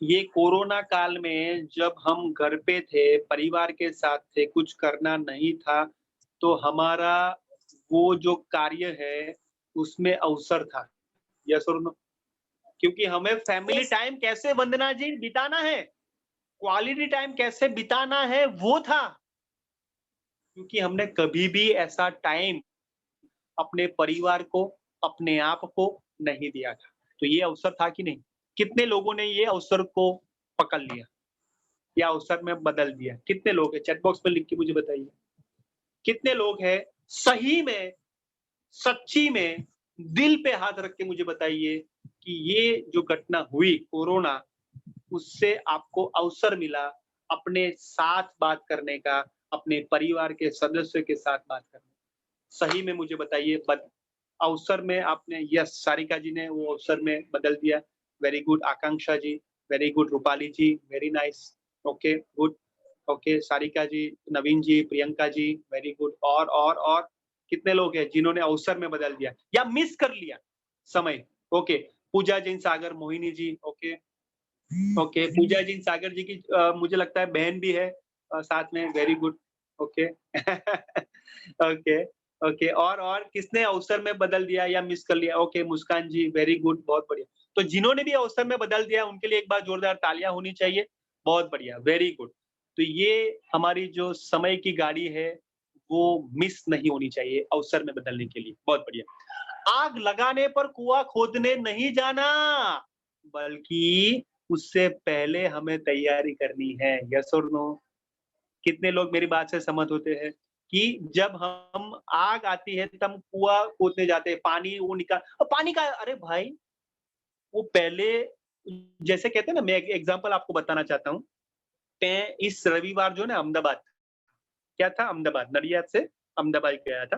ये कोरोना काल में जब हम घर पे थे, परिवार के साथ थे, कुछ करना नहीं था, तो हमारा वो जो कार्य है, उसमें अवसर था। यस और नो? क्योंकि हमें फैमिली यस टाइम कैसे वंदना जी बिताना है, क्वालिटी टाइम कैसे बिताना है, वो था। क्योंकि हमने कभी भी ऐसा टाइम अपने परिवार को, अपने आप को नहीं दिया था। तो ये अवसर था कि नहीं? कितने लोगों ने ये अवसर को पकड़ लिया या अवसर में बदल दिया? कितने लोग हैं? चैट बॉक्स में लिख के मुझे बताइए। कितने लोग हैं सही में, सच्ची में, दिल पे हाथ रख के मुझे बताइए कि ये जो घटना हुई कोरोना, उससे आपको अवसर मिला अपने साथ बात करने का, अपने परिवार के सदस्य के साथ बात करने का। सही में मुझे बताइए अवसर में आपने यस सारिका जी ने वो अवसर में बदल दिया। Very good Akanksha ji, very good Rupali ji, very nice. Okay, good. Okay, Sarika ji, Naveen ji, Priyanka ji, very good. और कितने लोग हैं जिन्होंने अवसर में बदल दिया या मिस कर लिया समय? ओके, पूजा जैन सागर, मोहिनी जी, ओके। ओके, पूजा जी सागर जी की मुझे लगता है बहन भी है साथ में, very good. Okay. Okay, okay और किसने अवसर में बदल दिया या मिस कर लिया? ओके, मुस्कान जी, वेरी गुड, बहुत बढ़िया। तो जिन्होंने भी अवसर में बदल दिया उनके लिए एक बार जोरदार तालियां होनी चाहिए। बहुत बढ़िया, वेरी गुड। तो ये हमारी जो समय की गाड़ी है वो मिस नहीं होनी चाहिए अवसर में बदलने के लिए। बहुत बढ़िया। आग लगाने पर कुआं खोदने नहीं जाना, बल्कि उससे पहले हमें तैयारी करनी है। यस और नो? कितने लोग मेरी बात से सहमत होते हैं कि जब हम आग आती है तब हम कुआं खोदने जाते हैं, पानी वो निकाल पानी का अरे भाई वो पहले जैसे कहते हैं ना, मैं एक एग्जांपल आपको बताना चाहता हूँ। मैं इस रविवार जो है ना अहमदाबाद क्या था, अहमदाबाद नडियाद से अहमदाबाद गया था।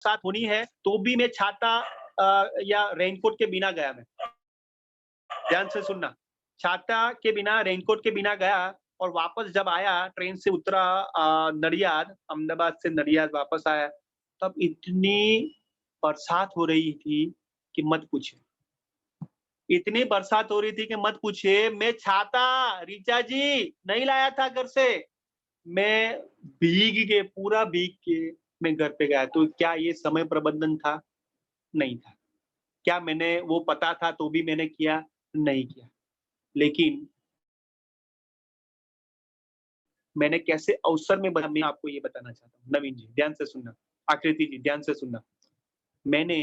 साथ होनी है तो भी मैं छाता या रेनकोट के बिना गया मैं। ध्यान से सुनना, छाता के बिना रेनकोट के बिना गया और वापस जब आया ट्रेन से उतरा नडियाद, अहमदाबाद से नडियाद वापस आया, तब इतनी बरसात हो रही थी कि मत पूछिए। इतनी बरसात हो रही थी कि मत पूछिए। मैं छाता ऋचा जी नहीं लाया था घर से। मैं भीग के पूरा भीग के मैं घर पे गया। तो क्या ये समय प्रबंधन था? नहीं था। क्या मैंने वो पता था तो भी मैंने किया? नहीं किया। लेकिन मैंने कैसे अवसर में बना मैं आपको ये बताना चाहता हूँ। नवीन जी ध्यान से सुनना, आकृति जी ध्यान से सुनना। मैंने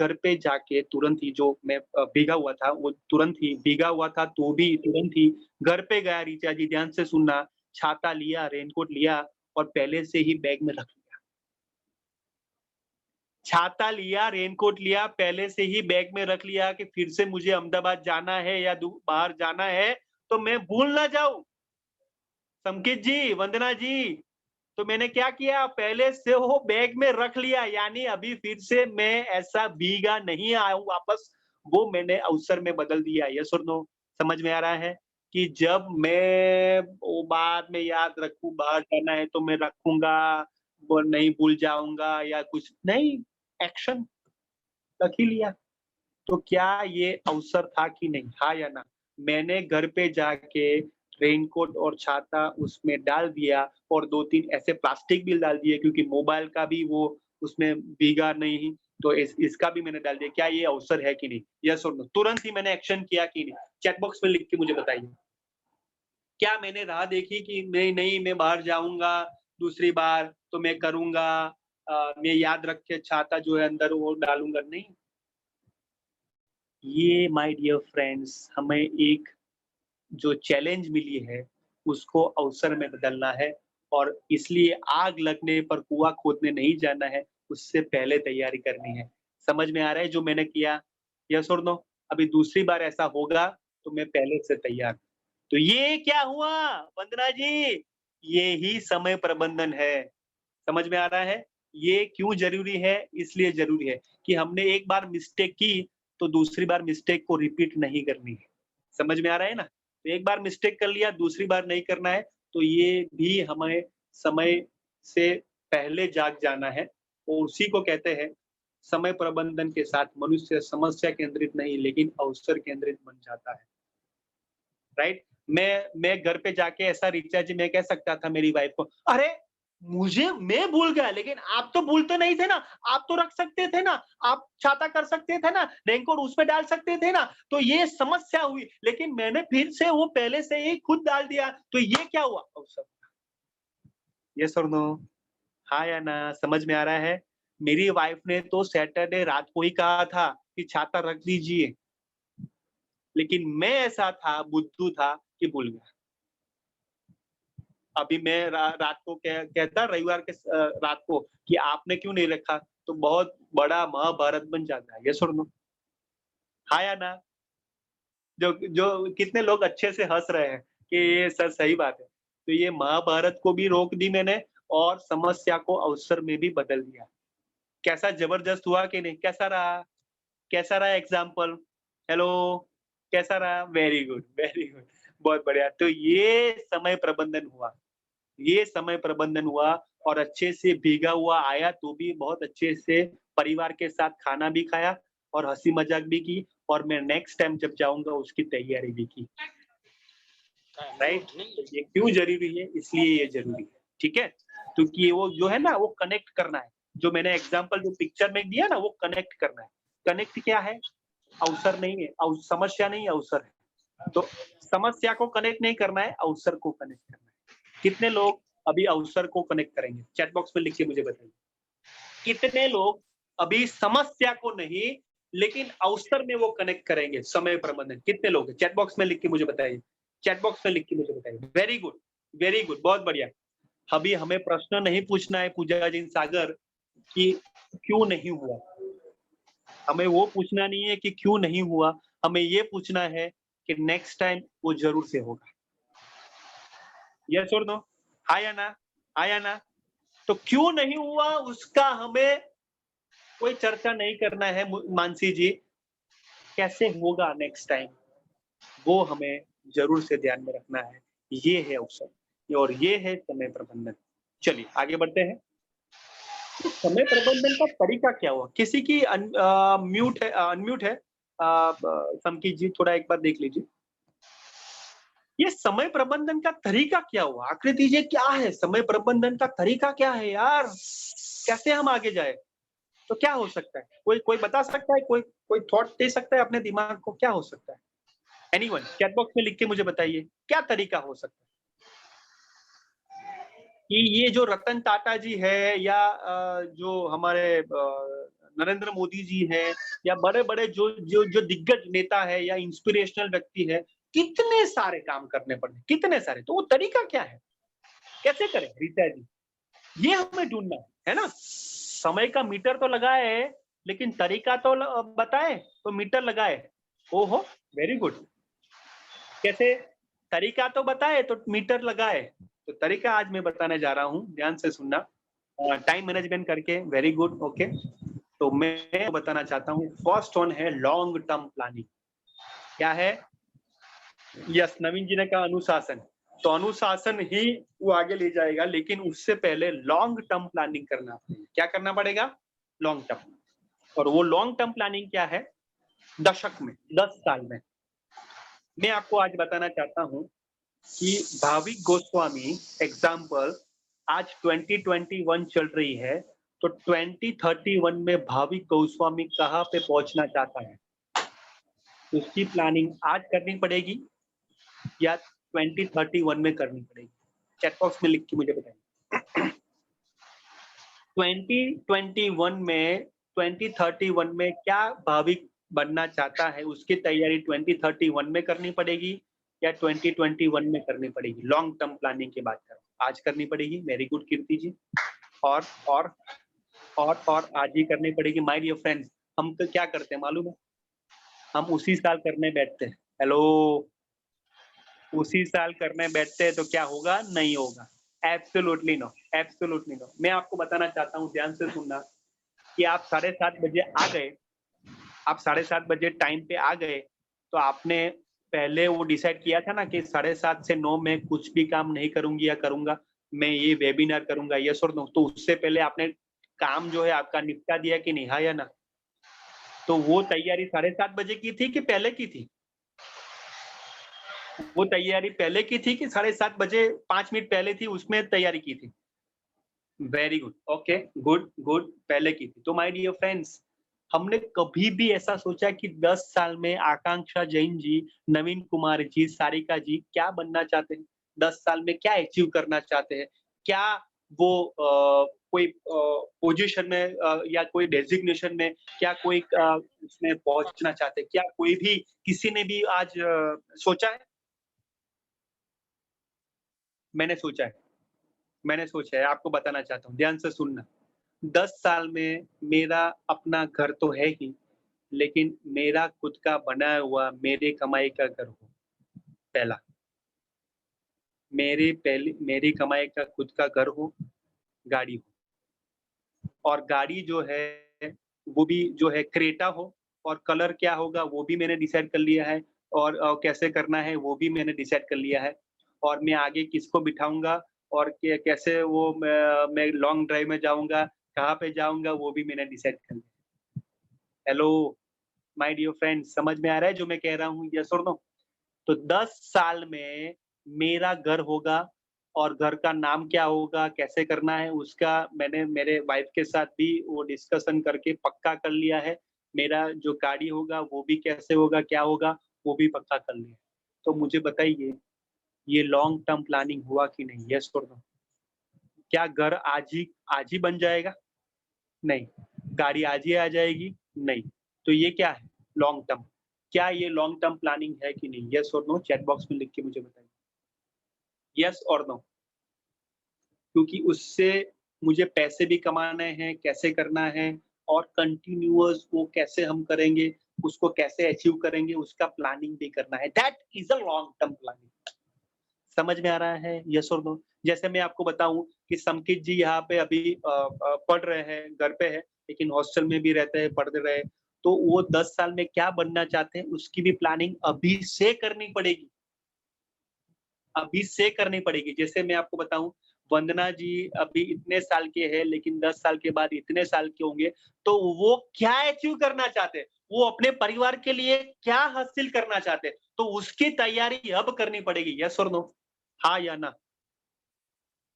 घर पे जाके तुरंत ही जो मैं भीगा हुआ था वो तुरंत ही भीगा हुआ था तो भी तुरंत ही घर पे गया। ऋचा जी ध्यान से सुनना, छाता लिया, रेनकोट लिया और पहले से ही बैग में रख लिया। छाता लिया, रेनकोट लिया, पहले से ही बैग में रख लिया कि फिर से मुझे अहमदाबाद जाना है या बाहर जाना है तो मैं भूल ना जाऊं। संकित जी, वंदना जी, तो मैंने क्या किया, पहले से वो बैग में रख लिया, यानी अभी फिर से मैं ऐसा भीगा नहीं आऊं वापस वो मैंने अवसर में बदल दिया। यस और नो? समझ में आ रहा है कि जब मैं वो बाद में याद रखूं, बाहर जाना है तो मैं रखूंगा, वो नहीं भूल जाऊंगा या कुछ नहीं, एक्शन रख ही लिया। तो क्या ये अवसर था कि नहीं? हाँ या ना? मैंने घर पे जाके रेनकोट और छाता उसमें डाल दिया और 2-3 ऐसे प्लास्टिक भी डाल दिए, क्योंकि मोबाइल का भी वो उसमें भीगा नहीं, तो इसका भी मैंने डाल दिया। क्या ये अवसर है कि नहीं? यस और नो? तुरंत ही मैंने एक्शन किया कि नहीं? चैट बॉक्स में लिख के मुझे बताइए। क्या मैंने राह देखी कि नहीं मैं बाहर जाऊँगा दूसरी बार तो मैं करूँगा, मैं याद रख के छाता जो है अंदर वो डालूँगा? नहीं। ये माय डियर फ्रेंड्स, हमें एक जो चैलेंज मिली है उसको अवसर में बदलना है, और इसलिए आग लगने पर कुआँ खोदने नहीं जाना है, उससे पहले तैयारी करनी है। समझ में आ रहा है जो मैंने किया? यस और नो? अभी दूसरी बार ऐसा होगा तो मैं पहले से तैयार। तो ये क्या हुआ वंदना जी? ये ही समय प्रबंधन है। समझ में आ रहा है? ये क्यों ज़रूरी है? इसलिए ज़रूरी है कि हमने एक बार मिस्टेक की, तो दूसरी बार मिस्टेक को रिपीट नहीं करनी है। समझ में आ रहा है ना? तो एक बार मिस्टेक कर लिया, दूसरी बार नहीं करना है, तो ये भी हमें समय से पहले जाग जाना है, और उसी को कहते हैं समय प्रबंधन के साथ मनुष्य समस्या केंद्रित नहीं, लेकिन अवसर केंद्रित बन जाता है। राइट? मैं घर पे जाके ऐसा रिचार्ज मैं कह सकता था मेरी वाइफ को, अरे मैं भूल गया, लेकिन आप तो भूलते नहीं थे ना, आप तो रख सकते थे ना, आप छाता कर सकते थे ना, रेनकोट उसमें डाल सकते थे ना, तो ये समस्या हुई, लेकिन मैंने फिर से वो पहले से ही खुद डाल दिया, तो ये क्या हुआ? अवसर। यस और नो? हाँ या ना? समझ में आ रहा है? मेरी वाइफ ने तो सैटरडे रात को ही कहा था कि छाता रख दीजिए, लेकिन मैं ऐसा था, बुद्धू था कि भूल गया। अभी मैं रात को कहता रविवार के रात को कि आपने क्यों नहीं रखा, तो बहुत बड़ा महाभारत बन जाता है। यस और नो? हाँ या ना? जो कितने लोग अच्छे से हंस रहे हैं कि ये सर सही बात है। तो ये महाभारत को भी रोक दी मैंने और समस्या को अवसर में भी बदल दिया। कैसा जबरदस्त हुआ कि नहीं? कैसा रहा? कैसा रहा एग्जाम्पल? हेलो, कैसा रहा? वेरी गुड, वेरी गुड, बहुत बढ़िया। तो ये समय प्रबंधन हुआ, ये समय प्रबंधन हुआ, और अच्छे से भीगा हुआ आया तो भी बहुत अच्छे से परिवार के साथ खाना भी खाया और हंसी मजाक भी की, और मैं नेक्स्ट टाइम जब जाऊंगा उसकी तैयारी भी की। राइट? ये क्यों जरूरी है? इसलिए ये जरूरी है। ठीक है? क्योंकि वो जो है ना, वो कनेक्ट करना है। जो मैंने एग्जाम्पल जो पिक्चर में दिया ना, वो कनेक्ट करना है। कनेक्ट क्या है? अवसर नहीं है, समस्या नहीं, अवसर है। तो समस्या को कनेक्ट नहीं करना है, अवसर को कनेक्ट करना है। कितने लोग अभी अवसर को कनेक्ट करेंगे? चैट बॉक्स में लिख के मुझे बताइए। कितने लोग अभी समस्या को नहीं, लेकिन अवसर में वो कनेक्ट करेंगे? समय प्रबंधन कितने लोग हैं? चैट बॉक्स में लिख के मुझे बताइए। चैट बॉक्स में लिख के मुझे बताइए। वेरी गुड, वेरी गुड, बहुत बढ़िया। अभी हमें प्रश्न नहीं पूछना है पूजा जी सागर कि क्यों नहीं हुआ, हमें वो पूछना नहीं है कि क्यों नहीं हुआ, हमें ये पूछना है कि नेक्स्ट टाइम वो जरूर से होगा। यस और नो? हाँ या ना? हाँ या ना? तो क्यों नहीं हुआ उसका हमें कोई चर्चा नहीं करना है मानसी जी, कैसे होगा नेक्स्ट टाइम वो हमें जरूर से ध्यान में रखना है। ये है अवसर और ये है समय प्रबंधन। चलिए आगे बढ़ते हैं। तो समय प्रबंधन का तरीका क्या हुआ? किसी की अनम्यूट है समकी जी, थोड़ा एक बार देख लीजिए। ये समय प्रबंधन का तरीका क्या हुआ? आकृति जी क्या है समय प्रबंधन का तरीका? क्या है यार, कैसे हम आगे जाए? तो क्या हो सकता है? कोई बता सकता है? कोई थॉट दे सकता है अपने दिमाग को? क्या हो सकता है? एनीवन चैट बॉक्स में लिख के मुझे बताइए क्या तरीका हो सकता है कि ये जो रतन टाटा जी है या जो हमारे नरेंद्र मोदी जी हैं या बड़े बड़े जो दिग्गज नेता है या इंस्पिरेशनल व्यक्ति है, कितने सारे काम करने पड़े, कितने सारे। तो वो तरीका क्या है, कैसे करें रीता जी? ये हमें ढूंढना है ना। समय का मीटर तो लगाए लेकिन तरीका तो बताए, तो मीटर लगाए। ओहो वेरी गुड। कैसे? तरीका तो बताए तो मीटर लगाए। तो तरीका आज मैं बताने जा रहा हूँ, ध्यान से सुनना, टाइम मैनेजमेंट करके। Very good, okay. तो मैं बताना चाहता हूँ फर्स्ट वन है लॉन्ग टर्म प्लानिंग। क्या है? यस, नवीन जी ने कहा अनुशासन। तो अनुशासन ही वो आगे ले जाएगा, लेकिन उससे पहले लॉन्ग टर्म प्लानिंग करना पड़ेगा। क्या करना पड़ेगा? Long term. और वो लॉन्ग टर्म प्लानिंग क्या है? दशक में, 10 साल में। मैं आपको आज बताना चाहता हूं कि भाविक गोस्वामी एग्जाम्पल आज 2021 चल रही है, तो 2031 में भाविक गोस्वामी कहाँ पे पहुंचना चाहता है, उसकी प्लानिंग आज करनी पड़ेगी या 2031 में करनी पड़ेगी? चैट बॉक्स में लिख के मुझे बताइए। 2031 में क्या भाविक बनना चाहता है, उसकी तैयारी 2031 में करनी पड़ेगी या 2021 में करनी पड़ेगी? लॉन्ग टर्म प्लानिंग की बात करो, आज करनी पड़ेगी। वेरी गुड कीर्ति जी। और आज ही करनी पड़ेगी। माय डियर फ्रेंड्स, हम तो क्या करते हैं मालूम है? हम उसी साल करने बैठते हैं। हेलो, उसी साल करने बैठते हैं तो क्या होगा? नहीं होगा। Absolutely no, absolutely no. मैं आपको बताना चाहता हूँ, ध्यान से सुनना, कि आप 7:30 बजे आ गए, आप 7:30 बजे टाइम पे आ गए, तो आपने पहले वो डिसाइड किया था ना कि 7:30 से 9 में कुछ भी काम नहीं करूंगी या करूंगा, मैं ये वेबिनार करूंगा, यस और नो? तो उससे पहले आपने काम जो है आपका निपटा दिया कि नहीं? हाँ या ना? तो वो तैयारी 7:30 बजे की थी कि पहले की थी? वो तैयारी पहले की थी कि 7:30 बजे 5 मिनट पहले थी, उसमें तैयारी की थी? Very good, okay, good good, पहले की थी। तो माय डियर फ्रेंड्स, हमने कभी भी ऐसा सोचा कि 10 साल में आकांक्षा जैन जी, नवीन कुमार जी, सारिका जी क्या बनना चाहते हैं? 10 साल में क्या अचीव करना चाहते हैं? क्या वो कोई पोजीशन में या कोई डेजिग्नेशन में, क्या कोई उसमें पहुंचना चाहते हैं? क्या कोई भी, किसी ने भी आज सोचा है? मैंने सोचा है, आपको बताना चाहता हूँ, ध्यान से सुनना। 10 साल में मेरा अपना घर तो है ही, लेकिन मेरा खुद का बनाया हुआ मेरे कमाई का घर हो पहला। मेरी कमाई का खुद का घर हो, गाड़ी हो, और गाड़ी जो है वो भी जो है क्रेटा हो, और कलर क्या होगा वो भी मैंने डिसाइड कर लिया है, और कैसे करना है वो भी मैंने डिसाइड कर लिया है, और मैं आगे किसको बिठाऊंगा, और कैसे वो मैं लॉन्ग ड्राइव में जाऊंगा, कहाँ पे जाऊंगा, वो भी मैंने डिसाइड कर लिया। हेलो माय डियर फ्रेंड्स, समझ में आ रहा है जो मैं कह रहा हूँ, यस और नो? तो 10 साल में मेरा घर होगा, और घर का नाम क्या होगा, कैसे करना है, उसका मैंने मेरे वाइफ के साथ भी वो डिस्कशन करके पक्का कर लिया है। मेरा जो गाड़ी होगा वो भी कैसे होगा, क्या होगा, वो भी पक्का कर लिया है। तो मुझे बताइए, ये लॉन्ग टर्म प्लानिंग हुआ कि नहीं? यस और नो? क्या घर आज ही बन जाएगा? नहीं। गाड़ी आज ही आ जाएगी? नहीं। तो ये क्या है? Long term. क्या ये लॉन्ग टर्म प्लानिंग है कि नहीं? यस और नो चैट बॉक्स में लिख के मुझे बताइए। यस और नो? क्योंकि उससे मुझे पैसे भी कमाने हैं, कैसे करना है, और कंटिन्यूअस वो कैसे हम करेंगे, उसको कैसे अचीव करेंगे, उसका प्लानिंग भी करना है। That is a long term planning. समझ में आ रहा है? यस और नो? जैसे मैं आपको बताऊं कि समकित जी यहाँ पे अभी पढ़ रहे हैं, घर पे है, लेकिन हॉस्टल में भी रहते हैं, पढ़ रहे हैं, तो वो 10 साल में क्या बनना चाहते हैं, उसकी भी प्लानिंग अभी से करनी पड़ेगी, अभी से करनी पड़ेगी। जैसे मैं आपको बताऊं, वंदना जी अभी इतने साल के हैं, लेकिन 10 साल के बाद इतने साल के होंगे, तो वो क्या अचीव करना चाहते हैं, वो अपने परिवार के लिए क्या हासिल करना चाहते हैं, तो उसकी तैयारी अब करनी पड़ेगी। यस और नो? हाँ या ना?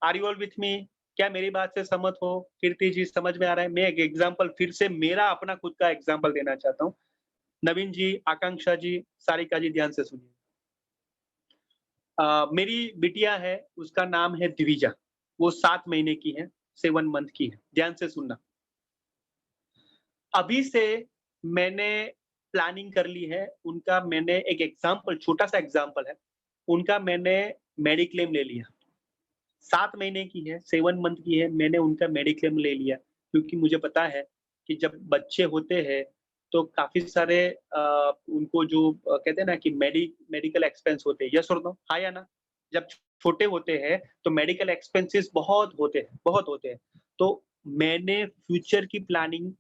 Are you all with me? क्या मेरी बात से सहमत हो? कीर्ति जी समझ में आ रहा है? मैं एक एग्जांपल फिर से मेरा अपना खुद का एग्जांपल देना चाहता हूँ। नवीन जी, आकांक्षा जी, सारिका जी, ध्यान से सुनिए। मेरी बिटिया है, उसका नाम है दिविजा, वो 7 महीने की है, 7 मंथ की है। ध्यान से सुनना। अभी से मैंने प्लानिंग कर ली है, उनका मैंने एक एग्जांपल, छोटा सा एग्जांपल है, उनका मैंने मेडिक्लेम ले लिया। 7 महीने की है, 7 मंथ की है, मैंने उनका मेडिक्लेम ले लिया, क्योंकि मुझे पता है कि जब बच्चे होते हैं तो काफ़ी सारे उनको जो कहते हैं ना कि मेडिकल एक्सपेंस होते हैं। यस और नो? हाँ या ना? जब छोटे होते हैं तो मेडिकल एक्सपेंसेस बहुत होते हैं, बहुत होते हैं। तो मैंने फ्यूचर की प्लानिंग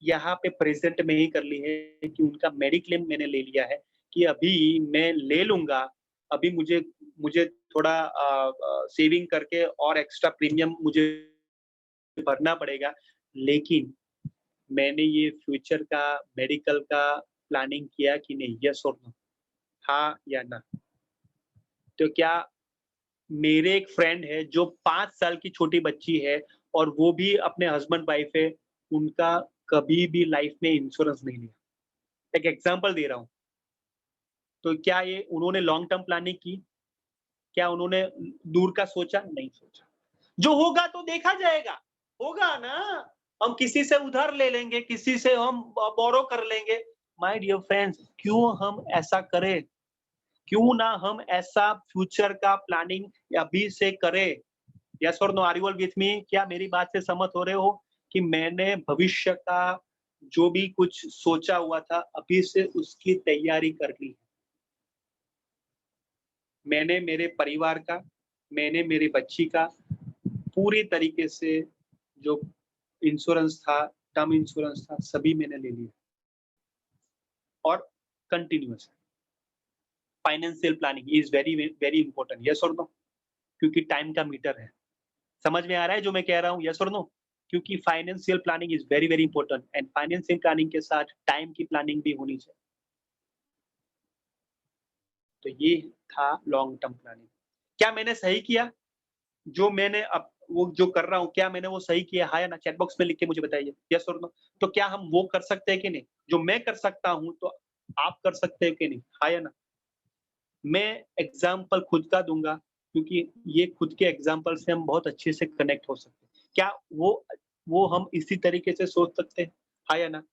यहाँ पे प्रेजेंट में ही कर ली है कि उनका मेडिक्लेम मैंने ले लिया है कि अभी मैं ले लूंगा, अभी मुझे थोड़ा सेविंग करके और एक्स्ट्रा प्रीमियम मुझे भरना पड़ेगा, लेकिन मैंने ये फ्यूचर का मेडिकल का प्लानिंग किया कि नहीं, यस और नो, हाँ या ना। तो क्या मेरे एक फ्रेंड है जो 5 साल की छोटी बच्ची है और वो भी अपने हस्बैंड वाइफ है, उनका कभी भी लाइफ में इंश्योरेंस नहीं लिया। एक एग्जांपल दे रहा हूँ। तो क्या ये उन्होंने लॉन्ग टर्म प्लानिंग की? क्या उन्होंने दूर का सोचा? नहीं सोचा। जो होगा तो देखा जाएगा, होगा ना। हम किसी से उधार ले लेंगे, किसी से हम बोरो कर लेंगे। माय डियर फ्रेंड्स, क्यों हम ऐसा करें? क्यों ना हम ऐसा फ्यूचर का प्लानिंग अभी से करें? यस और no, are you all with me? क्या मेरी बात से सहमत हो रहे हो कि मैंने भविष्य का जो भी कुछ सोचा हुआ था अभी से उसकी तैयारी कर ली? मैंने मेरे परिवार का, मैंने मेरी बच्ची का पूरी तरीके से जो इंश्योरेंस था, टर्म इंश्योरेंस था, सभी मैंने ले लिया और continuous. Financial planning is very very important, yes और नो? क्योंकि टाइम का मीटर है। समझ में आ रहा है जो मैं कह रहा हूँ, यस और नो? क्योंकि financial planning is very very important and financial planning के साथ टाइम की प्लानिंग भी होनी चाहिए। तो ये था लॉन्ग टर्म प्लानिंग। क्या मैंने सही किया? जो मैंने अब वो जो कर रहा हूँ, क्या मैंने वो सही किया, हाँ या ना? चैट बॉक्स में लिख के मुझे बताइए, यस और नो? तो क्या हम वो कर सकते हैं कि नहीं? जो मैं कर सकता हूँ तो आप कर सकते हैं कि नहीं, हाँ या ना? मैं एग्जाम्पल खुद का दूंगा क्योंकि ये खुद के एग्जाम्पल से हम बहुत अच्छे से कनेक्ट हो सकते हैं। क्या वो हम इसी तरीके से सोच सकते हैं, हाँ या ना?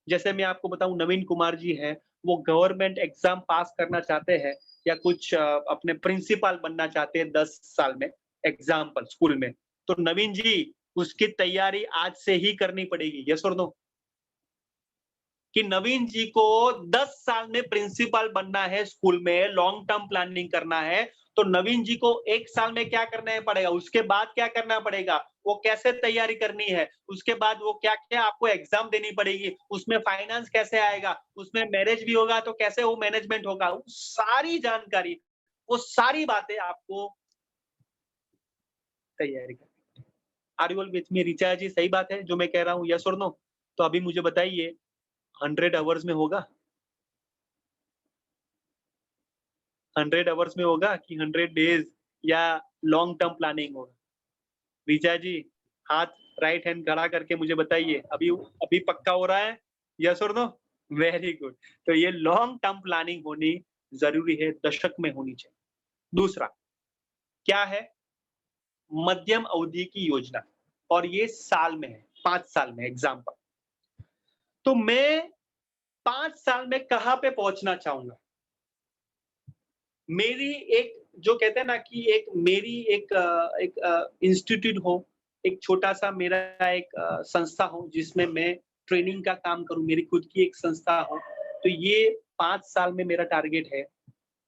जैसे मैं आपको बताऊं, नवीन कुमार जी हैं, वो गवर्नमेंट एग्जाम पास करना चाहते हैं या कुछ अपने प्रिंसिपल बनना चाहते हैं 10 साल में, एग्जाम्पल स्कूल में। तो नवीन जी, उसकी तैयारी आज से ही करनी पड़ेगी, यस और नो? कि नवीन जी को 10 साल में प्रिंसिपल बनना है स्कूल में, लॉन्ग टर्म प्लानिंग करना है, तो नवीन जी को 1 साल में क्या करना पड़ेगा, उसके बाद क्या करना पड़ेगा, वो कैसे तैयारी करनी है, उसके बाद वो क्या-क्या आपको एग्जाम देनी पड़ेगी, उसमें फाइनेंस कैसे आएगा, उसमें मैरिज भी होगा तो कैसे वो मैनेजमेंट होगा, सारी जानकारी, वो सारी बातें आपको तैयारी करनी है। Are you all with me? Richa ji, सही बात है जो मैं कह रहा हूँ, यस और नो? तो अभी मुझे बताइए 100 आवर्स में होगा? 100 आवर्स में होगा कि 100 डेज या लॉन्ग टर्म प्लानिंग होगा? रिचा जी, हाथ राइट हैंड खड़ा करके मुझे बताइए, अभी पक्का हो रहा है, यस और नो? Very good. तो ये लॉन्ग टर्म प्लानिंग होनी जरूरी है, दशक में होनी चाहिए। दूसरा क्या है? मध्यम अवधि की योजना, और ये साल में है, 5 साल में एग्जाम्पल। तो मैं 5 साल में कहां पे पहुंचना चाहूंगा? मेरी एक, जो कहते हैं ना कि मेरी एक इंस्टीट्यूट हो, एक छोटा सा मेरा एक संस्था हो जिसमें मैं ट्रेनिंग का काम करूं, मेरी खुद की एक संस्था हो, तो ये 5 साल में मेरा टारगेट है।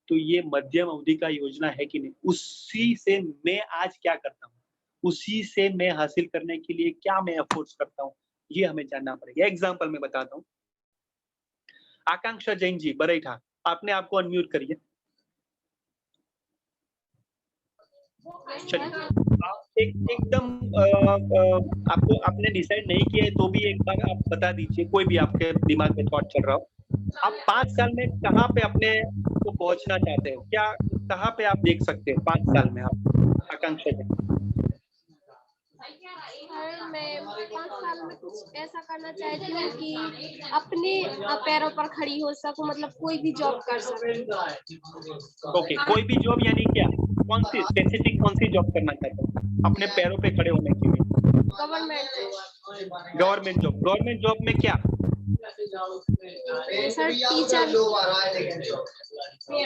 तो ये मध्यम अवधि का योजना है कि नहीं? उसी से मैं आज क्या करता हूँ, उसी से मैं हासिल करने के लिए क्या मैं एफर्ट्स करता हूँ, ये हमें जानना पड़ेगा। एग्जाम्पल मैं बताता हूँ। आकांक्षा जैन जी, बरैठा, आपने आपको अनम्यूट करिए। चलिए, एकदम आपको आपने डिसाइड नहीं किया है तो भी एक बार आप बता दीजिए, कोई भी आपके दिमाग में थॉट चल रहा हो। आप 5 साल में कहाँ पे अपने को पहुंचना चाहते हो? क्या कहाँ पे आप देख सकते हैं 5 साल में आप, आकांक्षा जी? मैं 5 साल में कुछ ऐसा करना चाहती हूँ कि अपने पैरों पर खड़ी हो सकूं, मतलब कोई भी जॉब कर सकूं। ओके, कोई भी जॉब यानी क्या? कौन सी स्पेसिफिक, कौन सी जॉब करना चाहते हो अपने पैरों पे खड़े होने के लिए? Government job. गवर्नमेंट जॉब में क्या? Sir,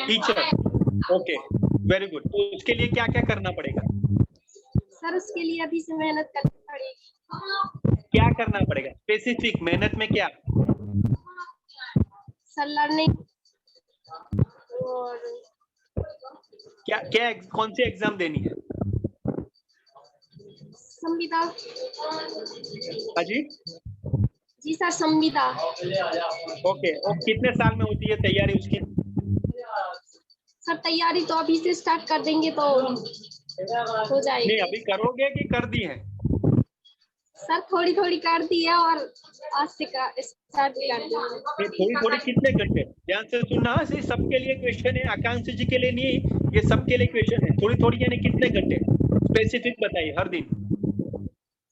teacher. Okay, very good. तो उसके लिए क्या क्या करना पड़ेगा? सर, उसके लिए अभी से मेहनत करनी पड़ेगी। क्या करना पड़ेगा स्पेसिफिक? मेहनत में क्या? सर, लर्निंग और क्या कौन सी एग्जाम देनी है? संविदा। अजी, जी सर, संविदा। ओके, और कितने साल में होती है तैयारी उसकी? सर तैयारी तो अभी से स्टार्ट कर देंगे तो हो जाएगी। नहीं, अभी करोगे कि कर दी है? सर थोड़ी थोड़ी कर दी है और आज से स्टार्ट कर दी है। थोड़ी थोड़ी कितने घंटे? ध्यान से सुनना, सिर्फ सबके लिए क्वेश्चन है, आकांक्षा जी के लिए नहीं, ये सबके लिए क्वेश्चन है। थोड़ी थोड़ी यानी कितने घंटे स्पेसिफिक बताइए हर दिन?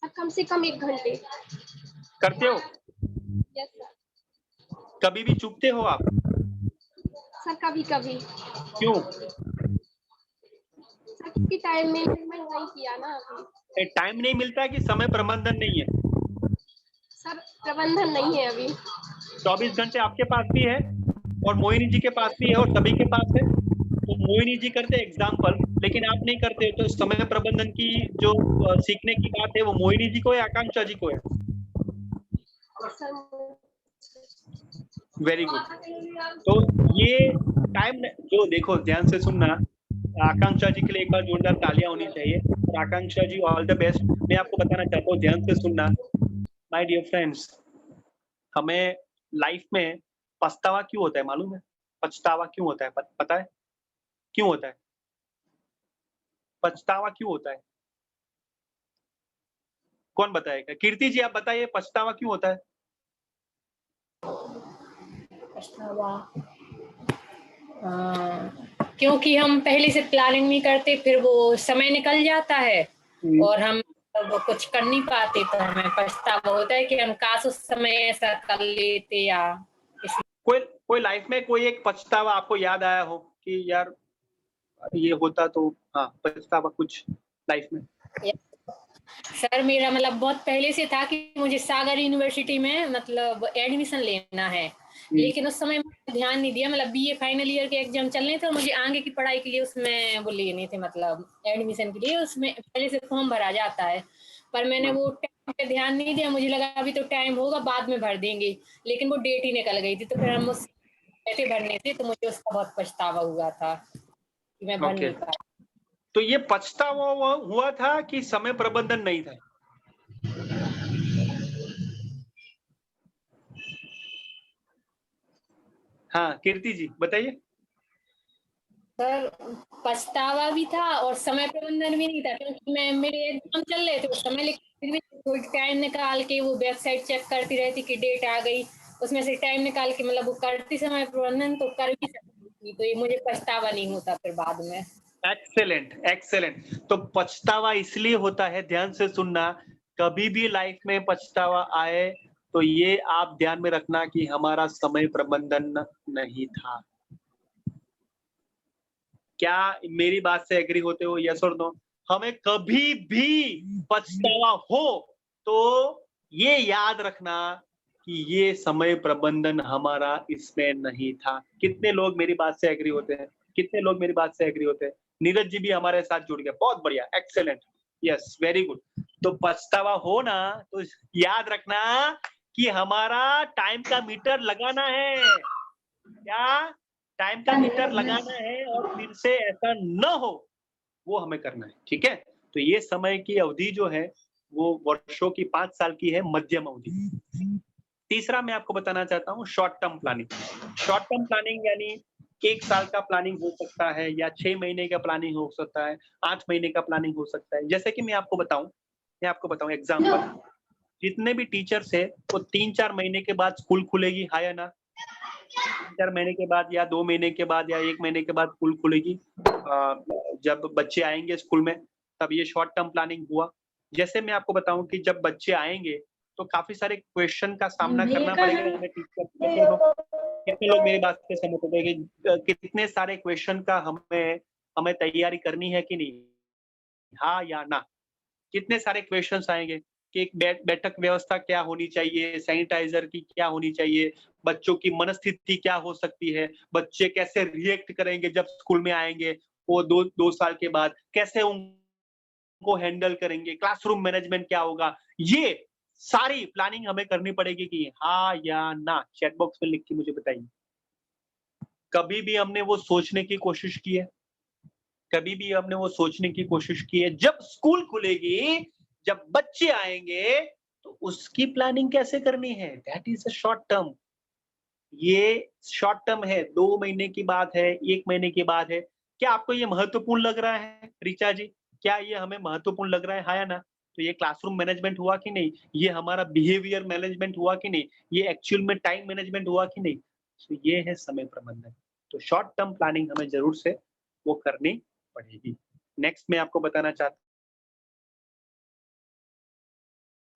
सर कम से कम 1 घंटे। करते हो? Yes sir. कभी भी चूकते हो आप? सर कभी कभी। क्यों? सर क्योंकि टाइम मैनेजमेंट नहीं किया ना अभी। टाइम नहीं मिलता है कि समय प्रबंधन नहीं है? सर प्रबंधन नहीं है अभी। 24 घंटे आपके पास भी है और मोहिनी जी के पास भी है और सभी के पास है। तो मोहिनी जी करते एग्जाम्पल, लेकिन आप नहीं करते, तो समय प्रबंधन की जो सीखने की बात है वो मोहिनी जी को है, आकांक्षा जी को है? Very good. तो ये टाइम जो, देखो ध्यान से सुनना, आकांक्षा जी के लिए एक बार जोरदार तालियां होनी चाहिए। और आकांक्षा जी ऑल द बेस्ट। मैं आपको बताना चाहता हूँ, ध्यान से सुनना माय डियर फ्रेंड्स, हमें लाइफ में पछतावा क्यों होता है मालूम है? पछतावा क्यों होता है? पता है क्यों होता है? पछतावा क्यों होता है? कौन बताएगा? कीर्ति जी आप बताइए, पछतावा क्यों होता है? पछतावा क्योंकि हम पहले से प्लानिंग नहीं करते, फिर वो समय निकल जाता है और हम वो कुछ कर नहीं पाते, तो हमें पछतावा होता है कि हम काश उस समय ऐसा कर लेते। या कोई लाइफ में कोई एक पछतावा आपको याद आया हो कि यार ये होता तो? हाँ, पछतावा कुछ लाइफ में? सर मेरा मतलब बहुत पहले से था कि मुझे सागर यूनिवर्सिटी में मतलब एडमिशन लेना है, लेकिन उस समय मैंने ध्यान नहीं दिया। मतलब बीए फाइनल ईयर के एग्जाम चल रहे थे और मुझे आगे की पढ़ाई के लिए उसमें वो लेने थे, मतलब एडमिशन के लिए उसमें पहले से फॉर्म भरा जाता है, पर मैंने वो टाइम पे ध्यान नहीं दिया। मुझे लगा अभी तो टाइम होगा, बाद में भर देंगे, लेकिन वो डेट ही निकल गई थी। तो फिर हम उस पैसे भरने थे, तो मुझे उसका बहुत पछतावा हुआ था कि मैं भर नहीं पाया। तो ये पछतावा हुआ था कि समय प्रबंधन नहीं था? हाँ कीर्ति जी बताइए। सर पछतावा भी था और समय प्रबंधन भी नहीं था, क्योंकि मेरे एग्जाम चल रहे थे उस समय, लेकिन कोई टाइम निकाल के वो वेबसाइट चेक करती रहती कि डेट आ गई, उसमें से टाइम निकाल के मतलब वो करती समय प्रबंधन तो कर भी सकती थी, तो ये मुझे पछतावा नहीं होता फिर बाद में। Excellent excellent. तो पछतावा इसलिए होता है, ध्यान से सुनना, कभी भी लाइफ में पछतावा आए तो ये आप ध्यान में रखना कि हमारा समय प्रबंधन नहीं था। क्या मेरी बात से एग्री होते हो? यस और नो? हमें कभी भी पछतावा हो तो ये याद रखना कि ये समय प्रबंधन हमारा इसमें नहीं था। कितने लोग मेरी बात से एग्री होते हैं? कितने लोग मेरी बात से एग्री होते हैं? नीरज जी भी हमारे साथ जुड़ गया, बहुत बढ़िया, एक्सेलेंट, यस वेरी गुड। तो पछतावा हो ना तो याद रखना कि हमारा टाइम का मीटर लगाना है। क्या? टाइम का मीटर लगाना है और फिर से ऐसा न हो वो हमें करना है, ठीक है? तो ये समय की अवधि जो है वो वर्षों की 5 साल की है, मध्यम अवधि। तीसरा मैं आपको बताना चाहता हूँ short term planning. Short term planning यानी 1 साल का प्लानिंग हो सकता है या 6 महीने का प्लानिंग हो सकता है, 8 महीने का प्लानिंग हो सकता है। जैसे कि मैं आपको बताऊं एग्जांपल, जितने भी टीचर्स है वो 3-4 महीने के बाद स्कूल खुलेगी, हाँ या ना? 3-4 महीने के बाद या 2 महीने के बाद या 1 महीने के बाद स्कूल खुलेगी। जब बच्चे आएंगे स्कूल में तब ये शॉर्ट टर्म प्लानिंग हुआ। जैसे मैं आपको बताऊं कि जब बच्चे आएंगे तो काफी सारे क्वेश्चन का सामना करना पड़ेगा हमें टीचर। कितने लोग मेरी बात से सहमत होते हैं कि कितने सारे क्वेश्चन का हमें तैयारी करनी है कि नहीं, हाँ या ना? कितने सारे क्वेश्चंस आएंगे कि एक बैठक व्यवस्था क्या होनी चाहिए, सैनिटाइजर की क्या होनी चाहिए, बच्चों की मनस्थिति क्या हो सकती है, बच्चे कैसे रिएक्ट करेंगे जब स्कूल में आएंगे, वो 2 साल के बाद कैसे उनको हैंडल करेंगे, क्लासरूम मैनेजमेंट क्या होगा, ये सारी प्लानिंग हमें करनी पड़ेगी कि हाँ या ना? चैट बॉक्स में लिख के मुझे बताइए। कभी भी हमने वो सोचने की कोशिश की है? कभी भी हमने वो सोचने की कोशिश की है जब स्कूल खुलेगी, जब बच्चे आएंगे तो उसकी प्लानिंग कैसे करनी है, that is a short term. ये शॉर्ट टर्म है, 2 महीने की बात है, 1 महीने की बात है। क्या आपको ये महत्वपूर्ण लग रहा है ऋचा जी? क्या ये हमें महत्वपूर्ण लग रहा है, हाँ या ना? तो ये क्लासरूम मैनेजमेंट हुआ कि नहीं? ये हमारा बिहेवियर मैनेजमेंट हुआ कि नहीं? ये एक्चुअल में टाइम मैनेजमेंट हुआ कि नहीं? तो ये है समय प्रबंधन। तो शॉर्ट टर्म प्लानिंग हमें जरूर से वो करनी पड़ेगी। नेक्स्ट मैं आपको बताना चाहता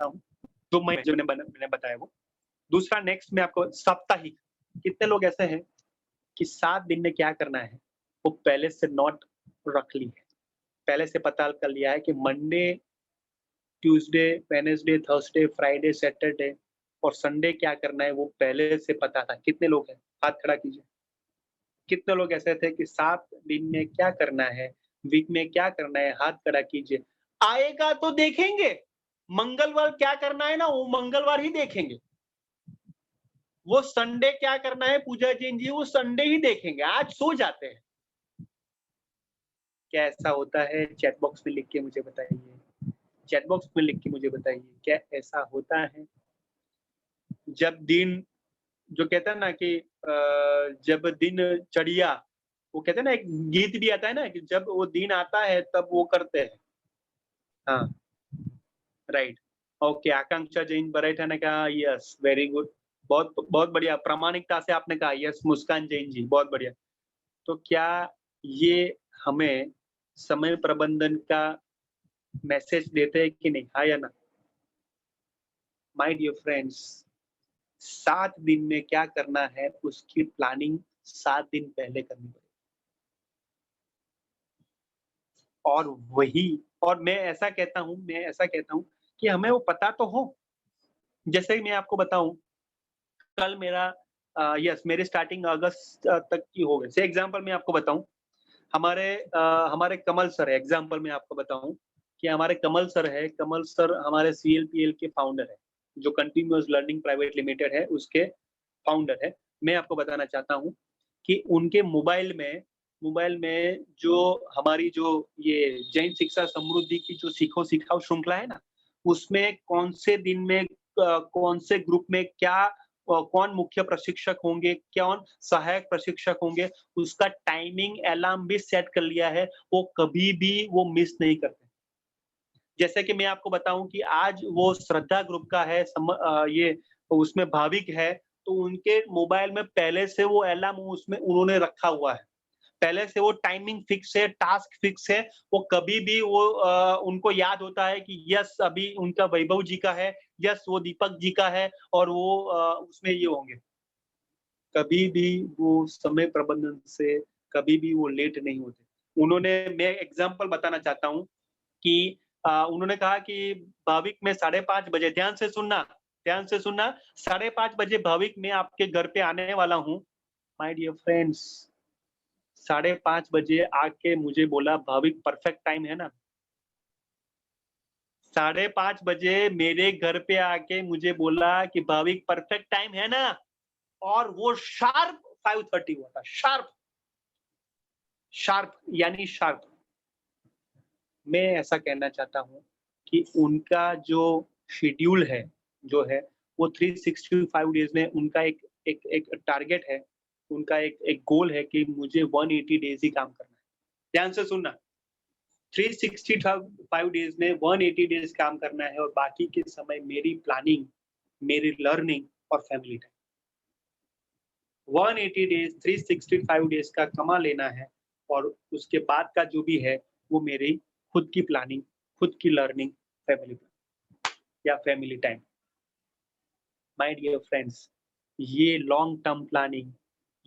हूँ, 2 महीने जो मैंने बताया वो। दूसरा नेक्स्ट में आपको साप्ताहिक। कितने लोग ऐसे हैं कि 7 दिन में क्या करना है वो पहले से नोट रख ली है, पहले से पता कर लिया है कि Monday, Tuesday, Wednesday, Thursday, Friday, Saturday और संडे क्या करना है वो पहले से पता था। कितने लोग हैं? हाथ खड़ा कीजिए। कितने लोग ऐसे थे कि 7 दिन में क्या करना है, वीक में क्या करना है, हाथ खड़ा कीजिए। आएगा तो देखेंगे, मंगलवार क्या करना है ना वो मंगलवार ही देखेंगे, वो संडे क्या करना है पूजा जैन जी वो संडे ही देखेंगे, आज सो जाते हैं। क्या ऐसा होता है? चैट बॉक्स में लिख के मुझे बताइए, चैट बॉक्स में लिख के मुझे बताइए, क्या ऐसा होता है? जब दिन, जो कहता है ना कि जब दिन चढ़िया, वो कहते हैं ना, एक गीत भी आता है ना कि जब वो दिन आता है तब वो करते हैं। हाँ, राइट, ओके। आकांक्षा जैन बराइठा ने कहा यस, वेरी गुड, बहुत बहुत बढ़िया, प्रामाणिकता से आपने कहा यस। मुस्कान जैन जी बहुत बढ़िया। तो क्या ये हमें समय प्रबंधन का मैसेज देते हैं कि नहीं, हाँ या ना? माय डियर फ्रेंड्स, 7 दिन में क्या करना है उसकी प्लानिंग 7 दिन पहले करनी पड़ेगी। और वही, और मैं ऐसा कहता हूँ कि हमें वो पता तो हो। जैसे ही मैं आपको बताऊं, कल मेरा मेरी स्टार्टिंग अगस्त तक की हो गई। से एग्जांपल मैं आपको बताऊं, हमारे कमल सर है, एग्जांपल मैं आपको बताऊं कि हमारे कमल सर हमारे CLPL के फाउंडर है, जो कंटिन्यूअस लर्निंग प्राइवेट लिमिटेड है उसके फाउंडर है। मैं आपको बताना चाहता हूं कि उनके मोबाइल में जो हमारी जो ये जैन शिक्षा समृद्धि की जो सीखो सिखाओ श्रृंखला है ना, उसमें कौन से दिन में कौन से ग्रुप में क्या कौन मुख्य प्रशिक्षक होंगे, कौन सहायक प्रशिक्षक होंगे, उसका टाइमिंग अलार्म भी सेट कर लिया है। वो कभी भी वो मिस नहीं करते। जैसे कि मैं आपको बताऊं कि आज वो श्रद्धा ग्रुप का है, ये उसमें भाविक है, तो उनके मोबाइल में पहले से वो अलार्म उसमें उन्होंने रखा हुआ है, पहले से वो टाइमिंग फिक्स है, टास्क फिक्स है। वो कभी भी वो उनको याद होता है कि यस अभी उनका वैभव जी का है, यस वो दीपक जी का है, और वो उसमें ये होंगे। कभी भी वो समय प्रबंधन से कभी भी वो लेट नहीं होते। मैं एग्जांपल बताना चाहता हूँ कि उन्होंने कहा कि भाविक में 5:30 बजे, ध्यान से सुनना 5:30 बजे भाविक मैं आपके घर पे आने वाला हूँ। माय डियर फ्रेंड्स, 5:30 बजे आके मुझे बोला भाविक परफेक्ट टाइम है ना? 5:30 बजे मेरे घर पे आके मुझे बोला कि भाविक परफेक्ट टाइम है ना? और वो शार्प 5:30 हुआ था, शार्प यानी शार्प। मैं ऐसा कहना चाहता हूँ कि उनका जो शेड्यूल है वो 365 डेज में उनका एक टारगेट है, उनका एक गोल है कि मुझे 180 डेज ही काम करना है। ध्यान से सुनना, 365 डेज में 180 डेज काम करना है और बाकी के समय मेरी प्लानिंग, मेरी लर्निंग और फैमिली टाइम। 180 डेज, 365 डेज का कमा लेना है और उसके बाद का जो भी है वो मेरी खुद की प्लानिंग, खुद की लर्निंग, फैमिली या family time. My dear friends, ये लॉन्ग टर्म प्लानिंग,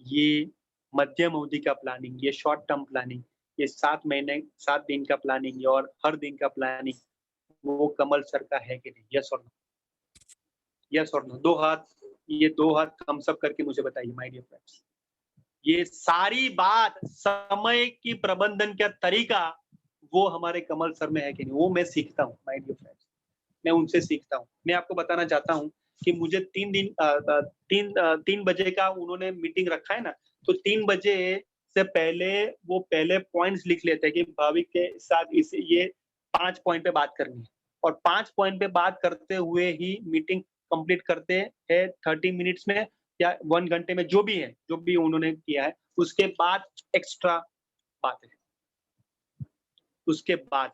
ये मध्यम अवधि का प्लानिंग, ये शॉर्ट टर्म प्लानिंग, ये 7 महीने 7 दिन का प्लानिंग और हर दिन का प्लानिंग, वो कमल सर का है कि नहीं? यस और नो? यस और नो? दो हाथ थम्स अप करके मुझे बताइए माय डियर फ्रेंड्स। ये सारी बात समय की प्रबंधन का तरीका वो हमारे कमल सर में है कि नहीं? वो मैं सीखता हूँ माय डियर फ्रेंड्स, मैं उनसे सीखता हूँ। मैं आपको बताना चाहता हूँ कि मुझे 3 बजे का उन्होंने मीटिंग रखा है ना, तो 3 बजे से पहले वो पहले पॉइंट्स लिख लेते हैं कि भाविक के साथ ये 5 पॉइंट पे बात करनी है और 5 पॉइंट पे बात करते हुए ही मीटिंग कंप्लीट करते हैं 30 मिनट्स में या 1 घंटे में, जो भी है, जो भी उन्होंने किया है, उसके बाद एक्स्ट्रा बात है, उसके बाद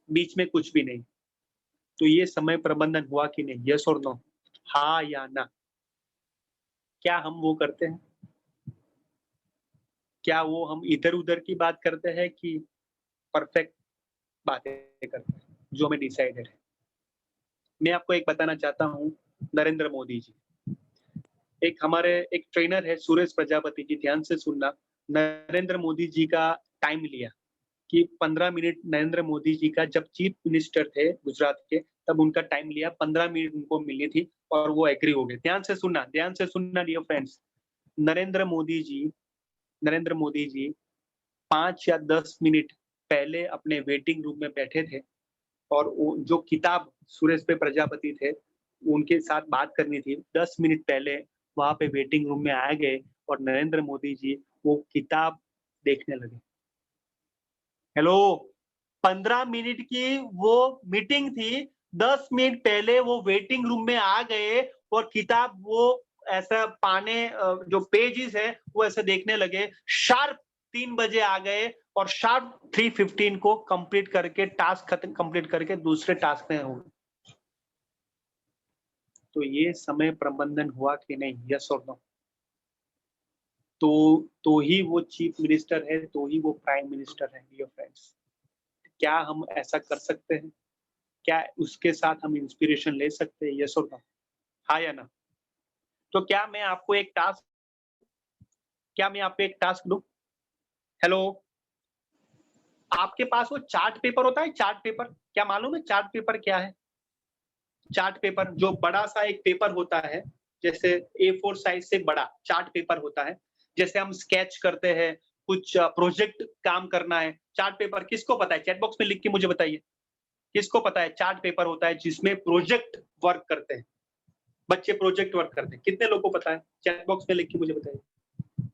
बीच में कुछ भी नहीं। तो ये समय प्रबंधन हुआ कि नहीं? यस और नो, हाँ या ना? क्या हम वो करते हैं? क्या वो हम इधर उधर की बात करते हैं कि परफेक्ट बातें करते हैं जो हमें डिसाइडेड है? मैं आपको एक बताना चाहता हूँ, नरेंद्र मोदी जी, एक ट्रेनर है सुरेश प्रजापति जी, ध्यान से सुनना। नरेंद्र मोदी जी का टाइम लिया कि 15 मिनट नरेंद्र मोदी जी का, जब चीफ मिनिस्टर थे गुजरात के, तब उनका टाइम लिया, 15 मिनट उनको मिली थी और वो एग्री हो गए। ध्यान से सुनना डियर फ्रेंड्स। नरेंद्र मोदी जी 5 या 10 मिनट पहले अपने वेटिंग रूम में बैठे थे और जो किताब सुरेश पे प्रजापति थे उनके साथ बात करनी थी, 10 मिनट पहले वहां पे वेटिंग रूम में आ गए और नरेंद्र मोदी जी वो किताब देखने लगे। हेलो, 15 मिनट की वो मीटिंग थी, 10 मिनट पहले वो वेटिंग रूम में आ गए और किताब वो ऐसा जो पेजेस है वो ऐसे देखने लगे। शार्प 3 बजे आ गए और शार्प 3:15 को कंप्लीट करके टास्क कंप्लीट करके दूसरे टास्क में हो। तो ये समय प्रबंधन हुआ कि नहीं? यस और नो? तो ही वो चीफ मिनिस्टर है, तो ही वो प्राइम मिनिस्टर है डियर फ्रेंड्स। क्या हम ऐसा कर सकते हैं? क्या उसके साथ हम इंस्पिरेशन ले सकते हैं? यस और नो? हाँ या ना? तो क्या मैं आपको एक टास्क दूं? हेलो, आपके पास वो चार्ट पेपर होता है, चार्ट पेपर, क्या मालूम है चार्ट पेपर क्या है? चार्ट पेपर जो बड़ा सा एक पेपर होता है, जैसे A4 साइज से बड़ा चार्ट पेपर होता है, जैसे हम स्केच करते हैं, कुछ प्रोजेक्ट काम करना है। चार्ट पेपर किसको पता है? चैट बॉक्स में लिख के मुझे बताइए, किसको पता है चार्ट पेपर होता है जिसमें प्रोजेक्ट वर्क करते हैं, बच्चे प्रोजेक्ट वर्क करते हैं? कितने लोगों को पता है? चैट बॉक्स में लिख के मुझे बताइए।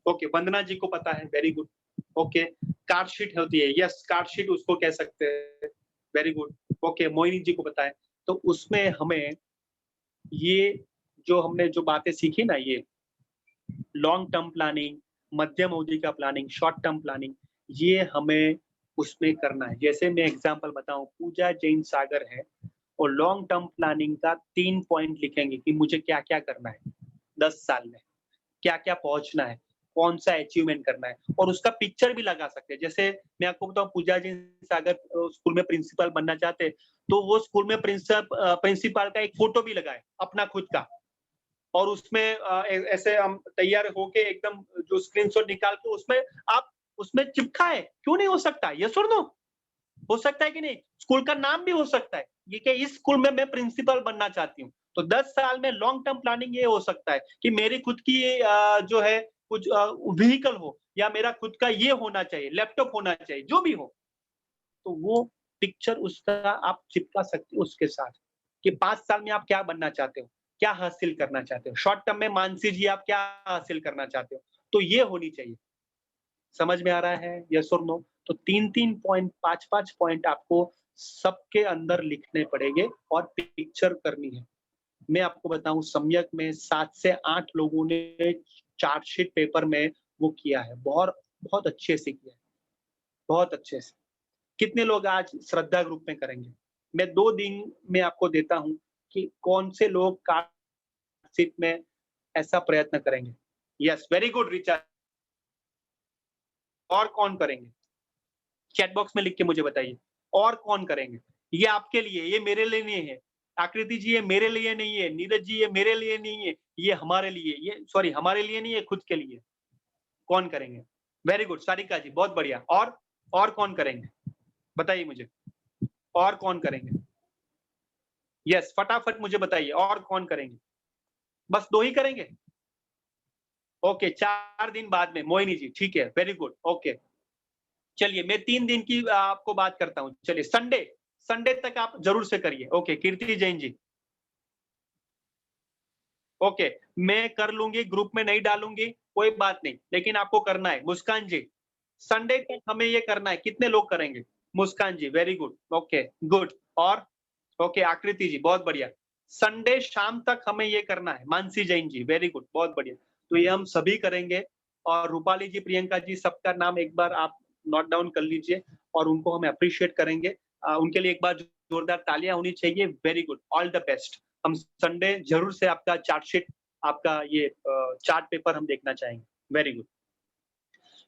ओके, वंदना जी को पता है, very good. Okay, card sheet होती है, यस कार्ड शीट उसको कह सकते हैं, very good. Okay, Mohini ji को पता है। तो उसमें हमें ये जो हमने जो बातें सीखी ना, ये लॉन्ग टर्म प्लानिंग, मध्यम अवधि का प्लानिंग, शॉर्ट टर्म प्लानिंग, ये हमें उसमें करना है। जैसे मैं एग्जांपल बताऊं, पूजा जैन सागर है और लॉन्ग टर्म प्लानिंग का 3 पॉइंट लिखेंगे कि मुझे क्या क्या करना है 10 साल में, क्या क्या पहुंचना है, कौन सा अचीवमेंट करना है, और उसका पिक्चर भी लगा सकते हैं। जैसे मैं आपको बताऊं, पूजा जी सागर स्कूल में प्रिंसिपल बनना चाहते, तो वो स्कूल में प्रिंसिपल का एक फोटो भी लगाए अपना खुद का, और उसमें ऐसे हम तैयार होके एकदम जो स्क्रीनशॉट निकाल के उसमें चिपकाए। क्यों नहीं हो सकता? यस और नो? हो सकता है कि नहीं? स्कूल का नाम भी हो सकता है ये कि इस स्कूल में मैं प्रिंसिपल बनना चाहती हूँ। तो 10 साल में लॉन्ग टर्म प्लानिंग ये हो सकता है कि मेरी खुद की जो है कुछ व्हीकल हो, या मेरा खुद का ये होना चाहिए, लैपटॉप होना चाहिए, जो भी हो। तो वो पिक्चर उसका आप चिपका सकते हो उसके साथ कि 5 साल में आप क्या बनना चाहते हो, क्या हासिल करना चाहते हो। शॉर्ट टर्म में मानसी जी आप क्या हासिल करना चाहते हो, तो ये होनी चाहिए। समझ में आ रहा है? यस और नो? तो 3-3 पॉइंट, 5-5 पॉइंट आपको सबके अंदर लिखने पड़ेंगे और पिक्चर करनी है। मैं आपको बताऊं, सम्यक में 7 से 8 लोगों ने चार्टशीट पेपर में वो किया है, बहुत अच्छे से किया है, बहुत अच्छे से। कितने लोग आज श्रद्धा ग्रुप में करेंगे? मैं 2 दिन में आपको देता हूं कि कौन से लोग चार्टशीट में ऐसा प्रयत्न करेंगे। Yes, very good Richa. और कौन करेंगे? चैट बॉक्स में लिख के मुझे बताइए, और कौन करेंगे? ये आपके लिए, ये मेरे लिए नहीं है। आकृति जी ये मेरे लिए नहीं है, नीरज जी ये मेरे लिए नहीं है, ये हमारे लिए, ये सॉरी हमारे लिए नहीं है, खुद के लिए। कौन करेंगे? वेरी गुड सारिका जी, बहुत बढ़िया। और कौन करेंगे बताइए मुझे, और कौन करेंगे? यस, फटाफट मुझे बताइए, और कौन करेंगे? बस 2 ही करेंगे? ओके, 4 दिन बाद में मोहिनी जी, ठीक है, वेरी गुड। ओके, चलिए मैं 3 दिन की आपको बात करता हूँ। चलिए संडे तक आप जरूर से करिए। ओके, कीर्ति जैन जी, ओके मैं कर लूंगी, ग्रुप में नहीं डालूंगी कोई बात नहीं, लेकिन आपको करना है। मुस्कान जी, संडे तक हमें ये करना है। कितने लोग करेंगे? मुस्कान जी, वेरी गुड, ओके गुड। और ओके आकृति जी बहुत बढ़िया। संडे शाम तक हमें ये करना है। मानसी जैन जी वेरी गुड, बहुत बढ़िया। तो ये हम सभी करेंगे और रूपाली जी, प्रियंका जी, सबका नाम एक बार आप नोट डाउन कर लीजिए और उनको हम अप्रिशिएट करेंगे। उनके लिए एक बार जोरदार तालियां होनी चाहिए। Very good, all the best. हम संडे जरूर से आपका चार्टशीट, आपका ये चार्ट पेपर हम देखना चाहेंगे। Very good.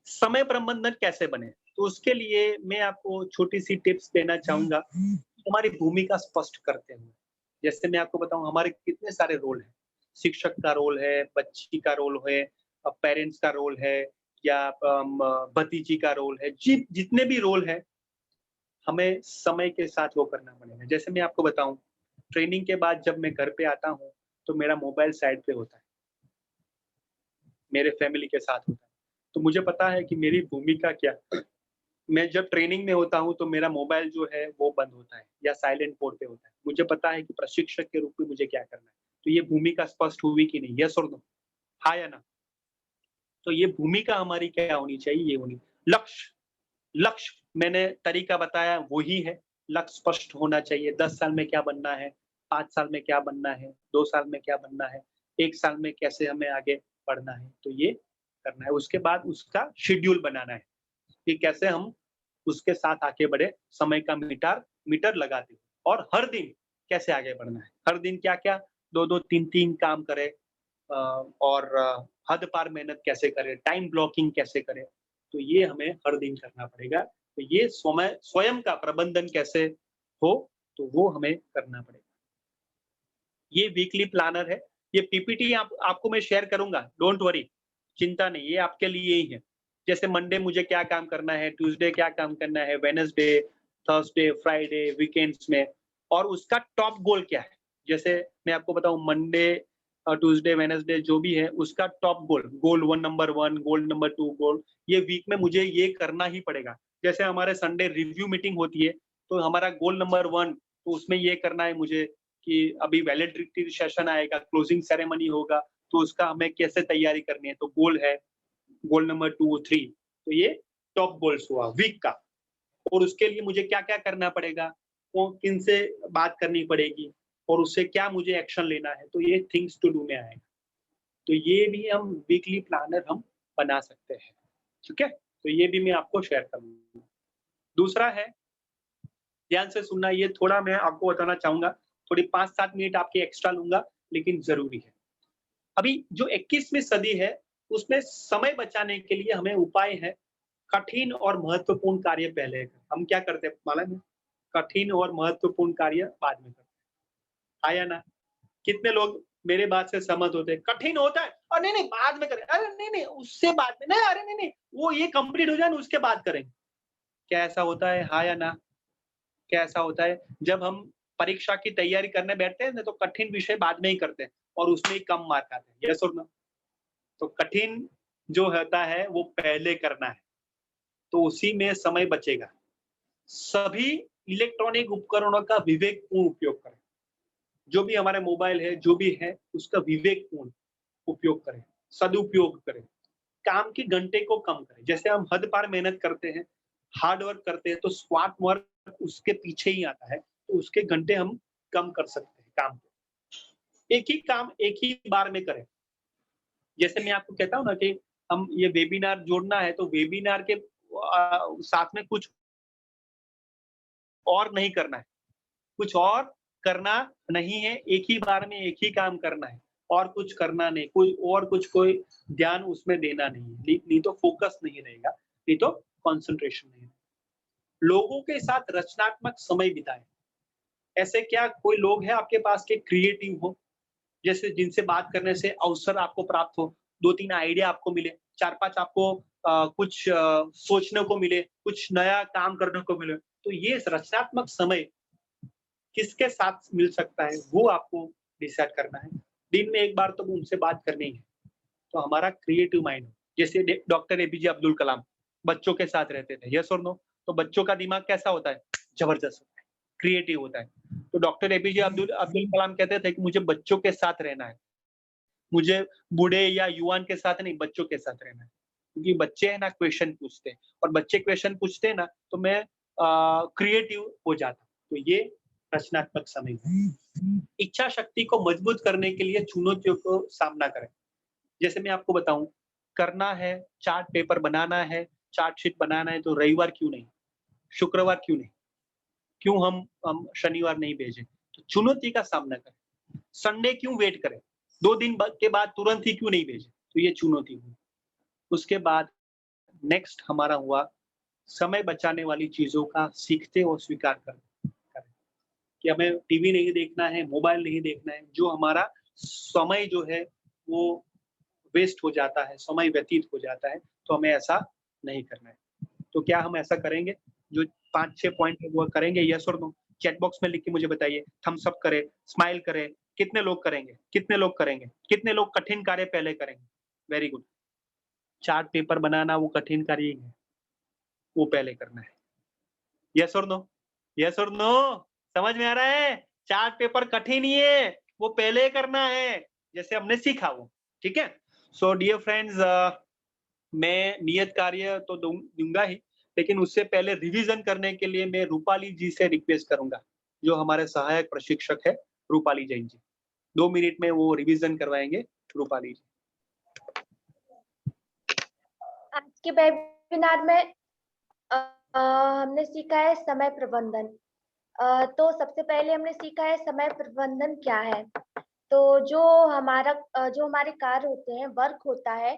समय प्रबंधन कैसे बने, तो उसके लिए मैं आपको छोटी सी टिप्स देना चाहूंगा। हमारी भूमिका स्पष्ट करते हुए, जैसे मैं आपको बताऊं हमारे कितने सारे रोल हैं। शिक्षक का रोल है, बच्ची का रोल है, पेरेंट्स का रोल है, या भतीजी का रोल है। जितने भी रोल है हमें समय के साथ वो करना पड़ेगा। जैसे मैं आपको बताऊं, ट्रेनिंग के बाद जब मैं घर पे आता हूँ तो मेरा मोबाइल साइड पे होता है, मेरे फैमिली के साथ होता है। तो मुझे पता है कि मेरी भूमिका क्या। मैं जब ट्रेनिंग में होता हूँ तो मेरा मोबाइल जो है वो बंद होता है या साइलेंट मोड पे होता है। मुझे पता है कि प्रशिक्षक के रूप में मुझे क्या करना है। तो ये भूमिका स्पष्ट हुई कि नहीं, यस और नो, हाँ या ना? तो ये भूमिका हमारी क्या होनी चाहिए, ये होनी। लक्ष्य मैंने तरीका बताया वही है। लक्ष्य स्पष्ट होना चाहिए। 10 साल में क्या बनना है, 5 साल में क्या बनना है, 2 साल में क्या बनना है, 1 साल में कैसे हमें आगे बढ़ना है, तो ये करना है। उसके बाद उसका शेड्यूल बनाना है कि कैसे हम उसके साथ आगे बढ़े, समय का मीटर लगाते हुए। और हर दिन कैसे आगे बढ़ना है, हर दिन क्या-क्या 2-2 3-3 काम करें, और हद पार मेहनत कैसे करें, टाइम ब्लॉकिंग कैसे करें, तो ये हमें हर दिन करना पड़ेगा। तो ये स्वयं का प्रबंधन कैसे हो, तो वो हमें करना पड़ेगा। ये वीकली प्लानर है। ये पीपीटी आपको मैं शेयर करूंगा, डोंट वरी, चिंता नहीं, ये आपके लिए ही है। जैसे मंडे मुझे क्या काम करना है, ट्यूसडे क्या काम करना है, वेडनेसडे, थर्सडे, फ्राइडे, वीकेंड्स में, और उसका टॉप गोल क्या है। जैसे मैं आपको बताऊं, मंडे, ट्यूसडे, वेडनेसडे जो भी है उसका top goal 1 number 1, goal number 2, गोल, ये वीक में मुझे ये करना ही पड़ेगा। जैसे हमारे संडे रिव्यू मीटिंग होती है, तो हमारा गोल नंबर 1, तो उसमें ये करना है मुझे कि अभी वैलिडिटी सेशन आएगा, क्लोजिंग सेरेमनी होगा, तो उसका हमें कैसे तैयारी करनी है, तो गोल है गोल नंबर 2, 3। तो ये टॉप गोल्स हुआ वीक का। और उसके लिए मुझे क्या-क्या करना पड़ेगा, वो किन से बात करनी पड़ेगी, और उससे क्या मुझे एक्शन लेना है, तो ये थिंग्स टू डू में आएगा। तो ये भी हम वीकली प्लानर हम बना सकते हैं, ठीक है? तो ये भी मैं आपको शेयर करूंगा। दूसरा है, ध्यान से सुनना, ये थोड़ा मैं आपको बताना चाहूंगा, थोड़ी 5-7 मिनट आपके एक्स्ट्रा लूंगा, लेकिन जरूरी है। अभी जो 21वीं सदी है, उसमें समय बचाने के लिए हमें उपाय है, कठिन और महत्वपूर्ण कार्य पहले करें। हम क्या करते हैं मालूम है? कठिन और महत्वपूर्ण कार्य बाद में करते हैं, हाँ या ना? कितने लोग मेरे बात से सहमत होते हैं? कठिन होता है, अरे नहीं नहीं बाद में करें, अरे नहीं नहीं उससे बाद में नहीं, अरे नहीं नहीं वो ये कंप्लीट हो जाए ना उसके बाद करेंगे। क्या ऐसा होता है, हाँ या ना? क्या ऐसा होता है? जब हम परीक्षा की तैयारी करने बैठते हैं ना, तो कठिन विषय बाद में ही करते हैं और उसमें ही कम मार्क आते हैं, यस और नो? तो कठिन जो होता है वो पहले करना है, तो उसी में समय बचेगा। सभी इलेक्ट्रॉनिक उपकरणों का विवेकपूर्ण उपयोग करें। जो भी हमारे मोबाइल है, जो भी है, उसका विवेकपूर्ण उपयोग करें, सदुपयोग करें। काम के घंटे को कम करें। जैसे हम हद पार मेहनत करते हैं, हार्ड वर्क करते हैं, तो स्मार्ट वर्क उसके पीछे ही आता है, तो उसके घंटे हम कम कर सकते हैं काम को। एक ही काम एक ही बार में करें। जैसे मैं आपको कहता हूँ ना कि हम ये वेबिनार जोड़ना है, तो वेबिनार के साथ में कुछ और नहीं करना है, कुछ और करना नहीं है, एक ही बार में एक ही काम करना है, और कुछ करना नहीं, कोई ध्यान उसमें देना नहीं है, नहीं तो फोकस नहीं रहेगा, नहीं तो कंसंट्रेशन नहीं रहेगा। लोगों के साथ रचनात्मक समय बिताएं। ऐसे क्या कोई लोग हैं आपके पास के क्रिएटिव हो, जैसे जिनसे बात करने से अवसर आपको प्राप्त हो, 2-3 आइडिया आपको मिले, 4-5 आपको कुछ सोचने को मिले, कुछ नया काम करने को मिले, तो ये रचनात्मक समय किसके साथ मिल सकता है, वो आपको डिसाइड करना है। दिन में एक बार तो उनसे बात करनी है, तो हमारा क्रिएटिव माइंड, जैसे डॉक्टर एपीजे अब्दुल कलाम बच्चों के साथ रहते थे, यस और नो? तो बच्चों का दिमाग कैसा होता है? जबरदस्त होता है, क्रिएटिव होता है। तो डॉक्टर एपीजे अब्दुल कलाम कहते थे कि मुझे बच्चों के साथ रहना है, मुझे बूढ़े या युवान के साथ नहीं, बच्चों के साथ रहना है, क्योंकि बच्चे है ना क्वेश्चन पूछते हैं, और बच्चे क्वेश्चन पूछते हैं ना, तो मैं क्रिएटिव हो जाता हूँ। तो ये रचनात्मक समय। इच्छा शक्ति को मजबूत करने के लिए चुनौतियों को सामना करें। जैसे मैं आपको बताऊं, करना है, चार्ट पेपर बनाना है, चार्ट शीट बनाना है, तो रविवार क्यों नहीं, शुक्रवार क्यों नहीं, क्यों हम शनिवार नहीं भेजें? तो चुनौती का सामना करें। संडे क्यों वेट करें, 2 दिन के बाद तुरंत ही क्यों नहीं भेजें? तो ये चुनौती हुई। उसके बाद नेक्स्ट हमारा हुआ समय बचाने वाली चीजों का सीखते और स्वीकार करें कि हमें टीवी नहीं देखना है, मोबाइल नहीं देखना है। जो हमारा समय जो है वो वेस्ट हो जाता है, समय व्यतीत हो जाता है, तो हमें ऐसा नहीं करना है। तो क्या हम ऐसा करेंगे? जो 5-6 पॉइंट है वो करेंगे, यस और नो? चैट बॉक्स में लिख के मुझे बताइए। थम्स अप करें, स्माइल करें। कितने लोग करेंगे? कितने लोग करेंगे? कितने लोग कठिन कार्य पहले करेंगे? Very good. चार्ट पेपर बनाना वो कठिन कार्य ही है, वो पहले करना है। यस और नो? यस और नो? समझ में आ रहा है? चार्ट पेपर कठिन ही है, वो पहले करना है, जैसे हमने सीखा वो। ठीक है? सो डियर फ्रेंड्स, मैं नियत कार्य तो दूंगा ही, लेकिन उससे पहले रिवीजन करने के लिए मैं रूपाली जी से रिक्वेस्ट करूंगा, जो हमारे सहायक प्रशिक्षक है रूपाली जैन जी। 2 मिनट में वो रिवीजन करवाएंगे। रूपाली जी। आज के वेबिनार में हमने सीखा है समय प्रबंधन। तो सबसे पहले हमने सीखा है समय प्रबंधन क्या है। तो जो हमारे कार्य होते हैं, वर्क होता है,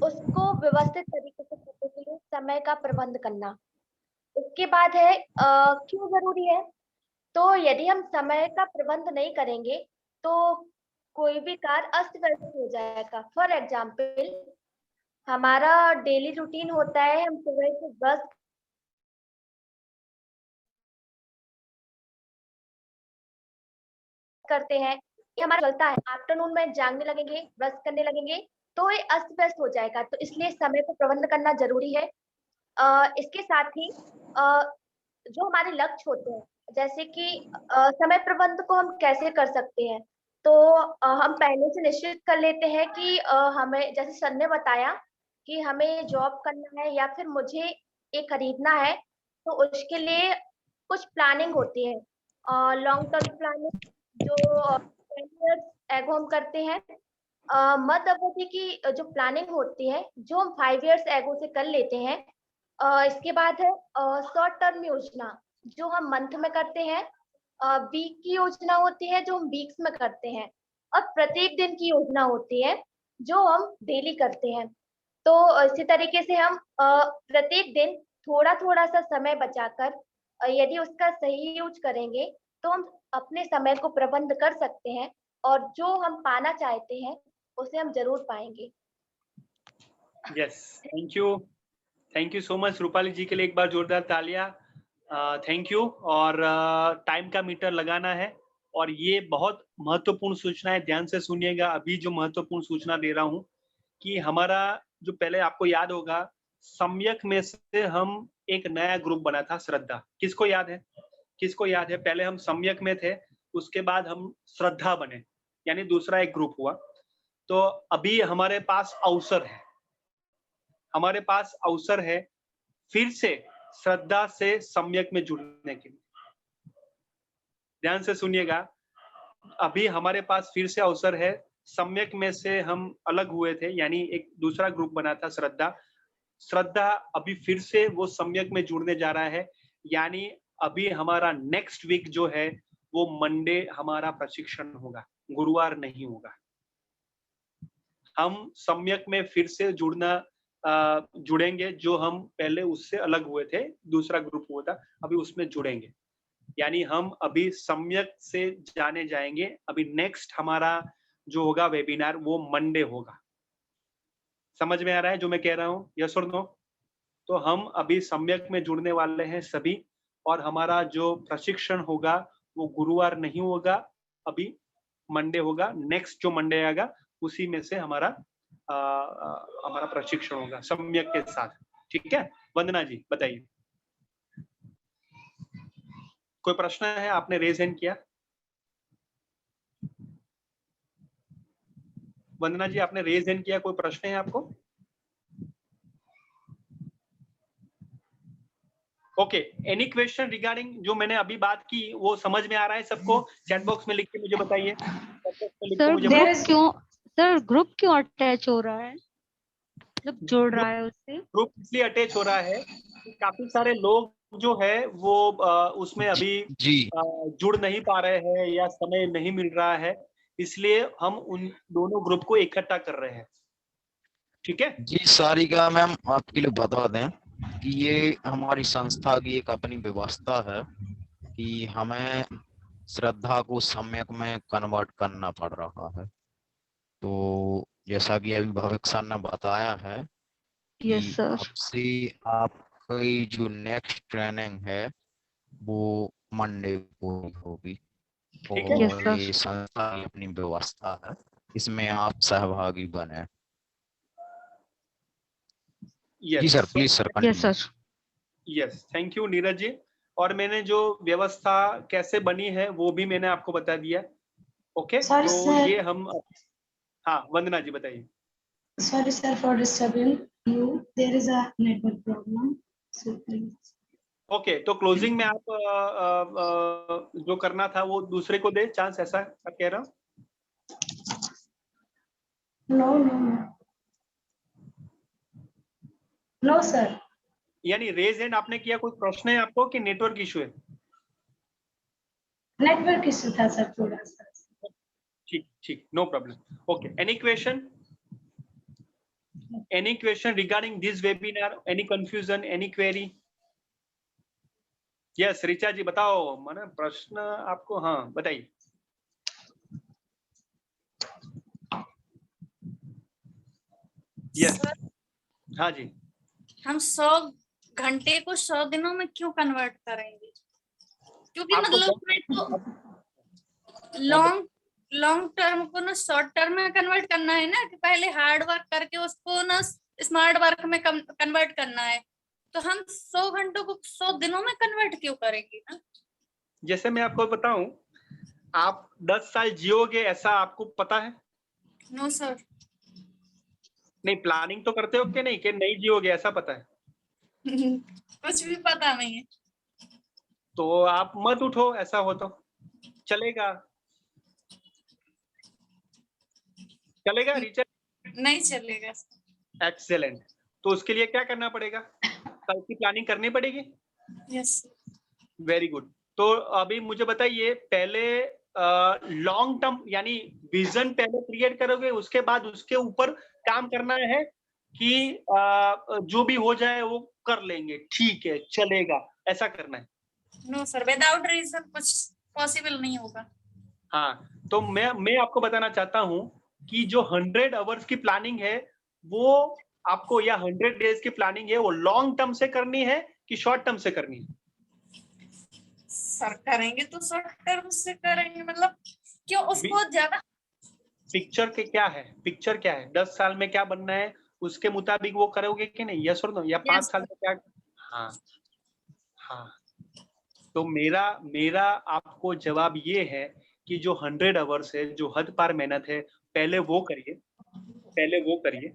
उसको व्यवस्थित तरीके से करने के लिए समय का प्रबंध करना। उसके बाद है क्यों जरूरी है। तो यदि हम समय का प्रबंध नहीं करेंगे तो कोई भी कार्य अस्त व्यस्त हो जाएगा। फॉर एग्जाम्पल, हमारा डेली रूटीन होता है, हम सुबह से ब्रश करते हैं, ये हमारा चलता है, आफ्टरनून में जागने लगेंगे, ब्रश करने लगेंगे, तो ये अस्त व्यस्त हो जाएगा। तो इसलिए समय को प्रबंध करना जरूरी है। इसके साथ ही जो हमारे लक्ष्य होते हैं, जैसे कि समय प्रबंध को हम कैसे कर सकते हैं, तो हम पहले से निश्चित कर लेते हैं कि हमें, जैसे सर ने बताया कि हमें जॉब करना है या फिर मुझे ये खरीदना है, तो उसके लिए कुछ प्लानिंग होती है। लॉन्ग टर्म प्लानिंग जो 10 years एगो हम करते हैं। मध्य अवधि की जो प्लानिंग होती है, जो हम 5 years एगो से कर लेते हैं। इसके बाद है शॉर्ट टर्म योजना, जो हम मंथ में करते हैं। वीक की योजना होती है, जो हम वीक्स में करते हैं। और प्रत्येक दिन की योजना होती है, जो हम डेली करते हैं। तो इसी तरीके से हम प्रत्येक दिन थोड़ा थोड़ा सा समय बचाकर यदि उसका सही यूज करेंगे, तो हम अपने समय को प्रबंध कर सकते हैं, और जो हम पाना चाहते हैं उसे हम जरूर पाएंगे। Yes, thank you so much Rupali ji के लिए एक बार जोरदार तालियां। Thank you. और टाइम का मीटर लगाना है, और ये बहुत महत्वपूर्ण सूचना है, ध्यान से सुनिएगा। अभी जो महत्वपूर्ण सूचना दे रहा हूँ कि हमारा जो, पहले आपको याद होगा, सम्यक में से हम एक नया ग्रुप बना था, श्रद्धा। किसको याद है? किसको याद है? पहले हम सम्यक में थे, उसके बाद हम श्रद्धा बने, यानी दूसरा एक ग्रुप हुआ। तो अभी हमारे पास अवसर है, हमारे पास अवसर है फिर से श्रद्धा से सम्यक में जुड़ने के लिए। ध्यान से सुनिएगा, अभी हमारे पास फिर से अवसर है। सम्यक में से हम अलग हुए थे, यानी एक दूसरा ग्रुप बना था, श्रद्धा अभी फिर से वो सम्यक में जुड़ने जा रहा है। यानी अभी हमारा नेक्स्ट वीक जो है वो मंडे हमारा प्रशिक्षण होगा, गुरुवार नहीं होगा। हम सम्यक में फिर से जुड़ेंगे, जो हम पहले उससे अलग हुए थे, दूसरा ग्रुप हुआ था, अभी उसमें जुड़ेंगे। यानी हम अभी सम्यक से जाने जाएंगे। अभी नेक्स्ट हमारा जो होगा वेबिनार वो मंडे होगा। समझ में आ रहा है जो मैं कह रहा हूँ? यस और नो? तो हम अभी सम्यक में जुड़ने वाले हैं सभी, और हमारा जो प्रशिक्षण होगा वो गुरुवार नहीं होगा, अभी मंडे होगा। नेक्स्ट जो मंडे आएगा उसी में से हमारा प्रशिक्षण होगा सम्यक के साथ। ठीक है? वंदना जी बताइए, कोई प्रश्न है? आपने रेज हैंड किया। वंदना जी आपने रेज हैंड किया, कोई प्रश्न है आपको? ओके, एनी क्वेश्चन रिगार्डिंग जो मैंने अभी बात की, वो समझ में आ रहा है सबको? चैट बॉक्स में लिख के मुझे बताइए। सर ग्रुप क्यों अटैच हो रहा है, मतलब जोड़ रहा है उससे? ग्रुप इसलिए अटैच हो रहा है कि काफी सारे लोग जो है वो उसमें अभी जुड़ नहीं पा रहे हैं या समय नहीं मिल रहा है, इसलिए हम उन दोनों ग्रुप को इकट्ठा कर रहे हैं। ठीक है जी सारिका मैम, आपके लिए बता दें कि ये हमारी संस्था की एक अपनी व्यवस्था है कि हमें श्रद्धा को सम्यक में कन्वर्ट करना पड़ रहा है। तो जैसा कि अभी भविक सर ने बताया है कि आपसे आपकी जो नेक्स्ट ट्रेनिंग है वो मंडे को होगी, और ये संस्था की अपनी व्यवस्था है, इसमें आप सहभागी बने। Yes. जी sir, please sir. Yes sir. Yes, thank you Neeraj ji. और मैंने जो व्यवस्था कैसे बनी है वो भी मैंने आपको बता दिया। ओके, तो ये हम, हाँ वंदना जी बताइए। Sorry sir for disturbing you. There is a network problem. So please. Okay, तो क्लोजिंग में आप जो करना था वो दूसरे को दे चांस, ऐसा आप कह रहा हूँ? No sir. यानी रेज हैंड आपने किया, कोई प्रश्न है आपको कि नेटवर्क इशू है? नेटवर्क इशू था सर थोड़ा सा। ठीक ठीक, no problem. Okay, any question? Any question regarding this webinar? Any confusion, any query? Yes Richa ji बताओ, माने प्रश्न आपको, हाँ बताइए। यस हाँ जी। हम 100 घंटे को 100 दिनों में क्यों कन्वर्ट करेंगे? क्योंकि मतलब लॉन्ग टर्म को ना शॉर्ट टर्म में कन्वर्ट करना है ना, कि पहले हार्ड वर्क करके उसको ना स्मार्ट वर्क में कन्वर्ट करना है, तो हम 100 घंटों को 100 दिनों में कन्वर्ट क्यों करेंगे ना? जैसे मैं आपको बताऊं, आप 10 साल जियोगे ऐसा आपको पता है? No sir. नहीं, प्लानिंग तो करते हो कि नहीं जियोगे ऐसा पता है? कुछ भी पता नहीं है। तो आप मत उठो, ऐसा हो तो चलेगा? चलेगा रिचा? नहीं चलेगा। एक्सेलेंट। तो उसके लिए क्या करना पड़ेगा? कल की प्लानिंग करनी पड़ेगी। यस। Very good. तो अभी मुझे बताइए, पहले लॉन्ग टर्म यानी विजन पहले क्रिएट करोगे, उसके बाद उसके ऊपर काम करना है कि जो भी हो जाए वो कर लेंगे, ठीक है चलेगा, ऐसा करना है? नो सर, विदाउट रीजन कुछ पॉसिबल नहीं होगा। हाँ, तो मैं आपको बताना चाहता हूँ कि जो 100 आवर्स की प्लानिंग है वो आपको, या 100 डेज की प्लानिंग है, वो लॉन्ग टर्म से करनी है कि शॉर्ट टर्म से करनी है? सर करेंगे तो शॉर्ट टर्म से करेंगे, मतलब क्यों उसको ज्यादा। पिक्चर के क्या है, पिक्चर क्या है, 10 साल में क्या बनना है उसके मुताबिक वो करोगे कि नहीं? यस और नो? या 5 साल में क्या? हाँ हाँ। तो मेरा आपको जवाब ये है कि जो 100 आवर्स है, जो हद पार मेहनत है, पहले वो करिए,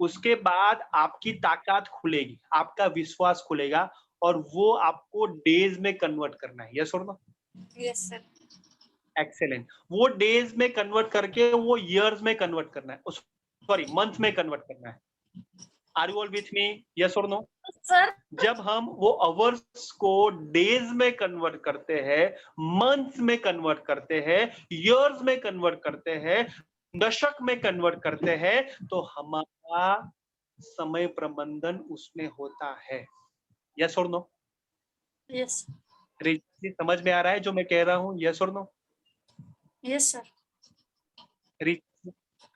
उसके बाद आपकी ताकत खुलेगी, आपका विश्वास खुलेगा, और वो आपको डेज में कन्वर्ट करना है। यस और नो? Yes sir. एक्सेलेंट। वो डेज में कन्वर्ट करके वो ईयर्स में कन्वर्ट करना है, सॉरी मंथ में कन्वर्ट करना है। Are you all with me? Yes और नो? सर जब हम वो आवर्स को डेज में कन्वर्ट करते हैं, मंथ में कन्वर्ट करते हैं, ईयर्स में कन्वर्ट करते हैं, दशक में कन्वर्ट करते हैं, तो हमारा समय प्रबंधन उसमें होता है। यस और नो? यस। समझ में आ रहा है जो मैं कह रहा हूँ? यस और नो? Yes sir.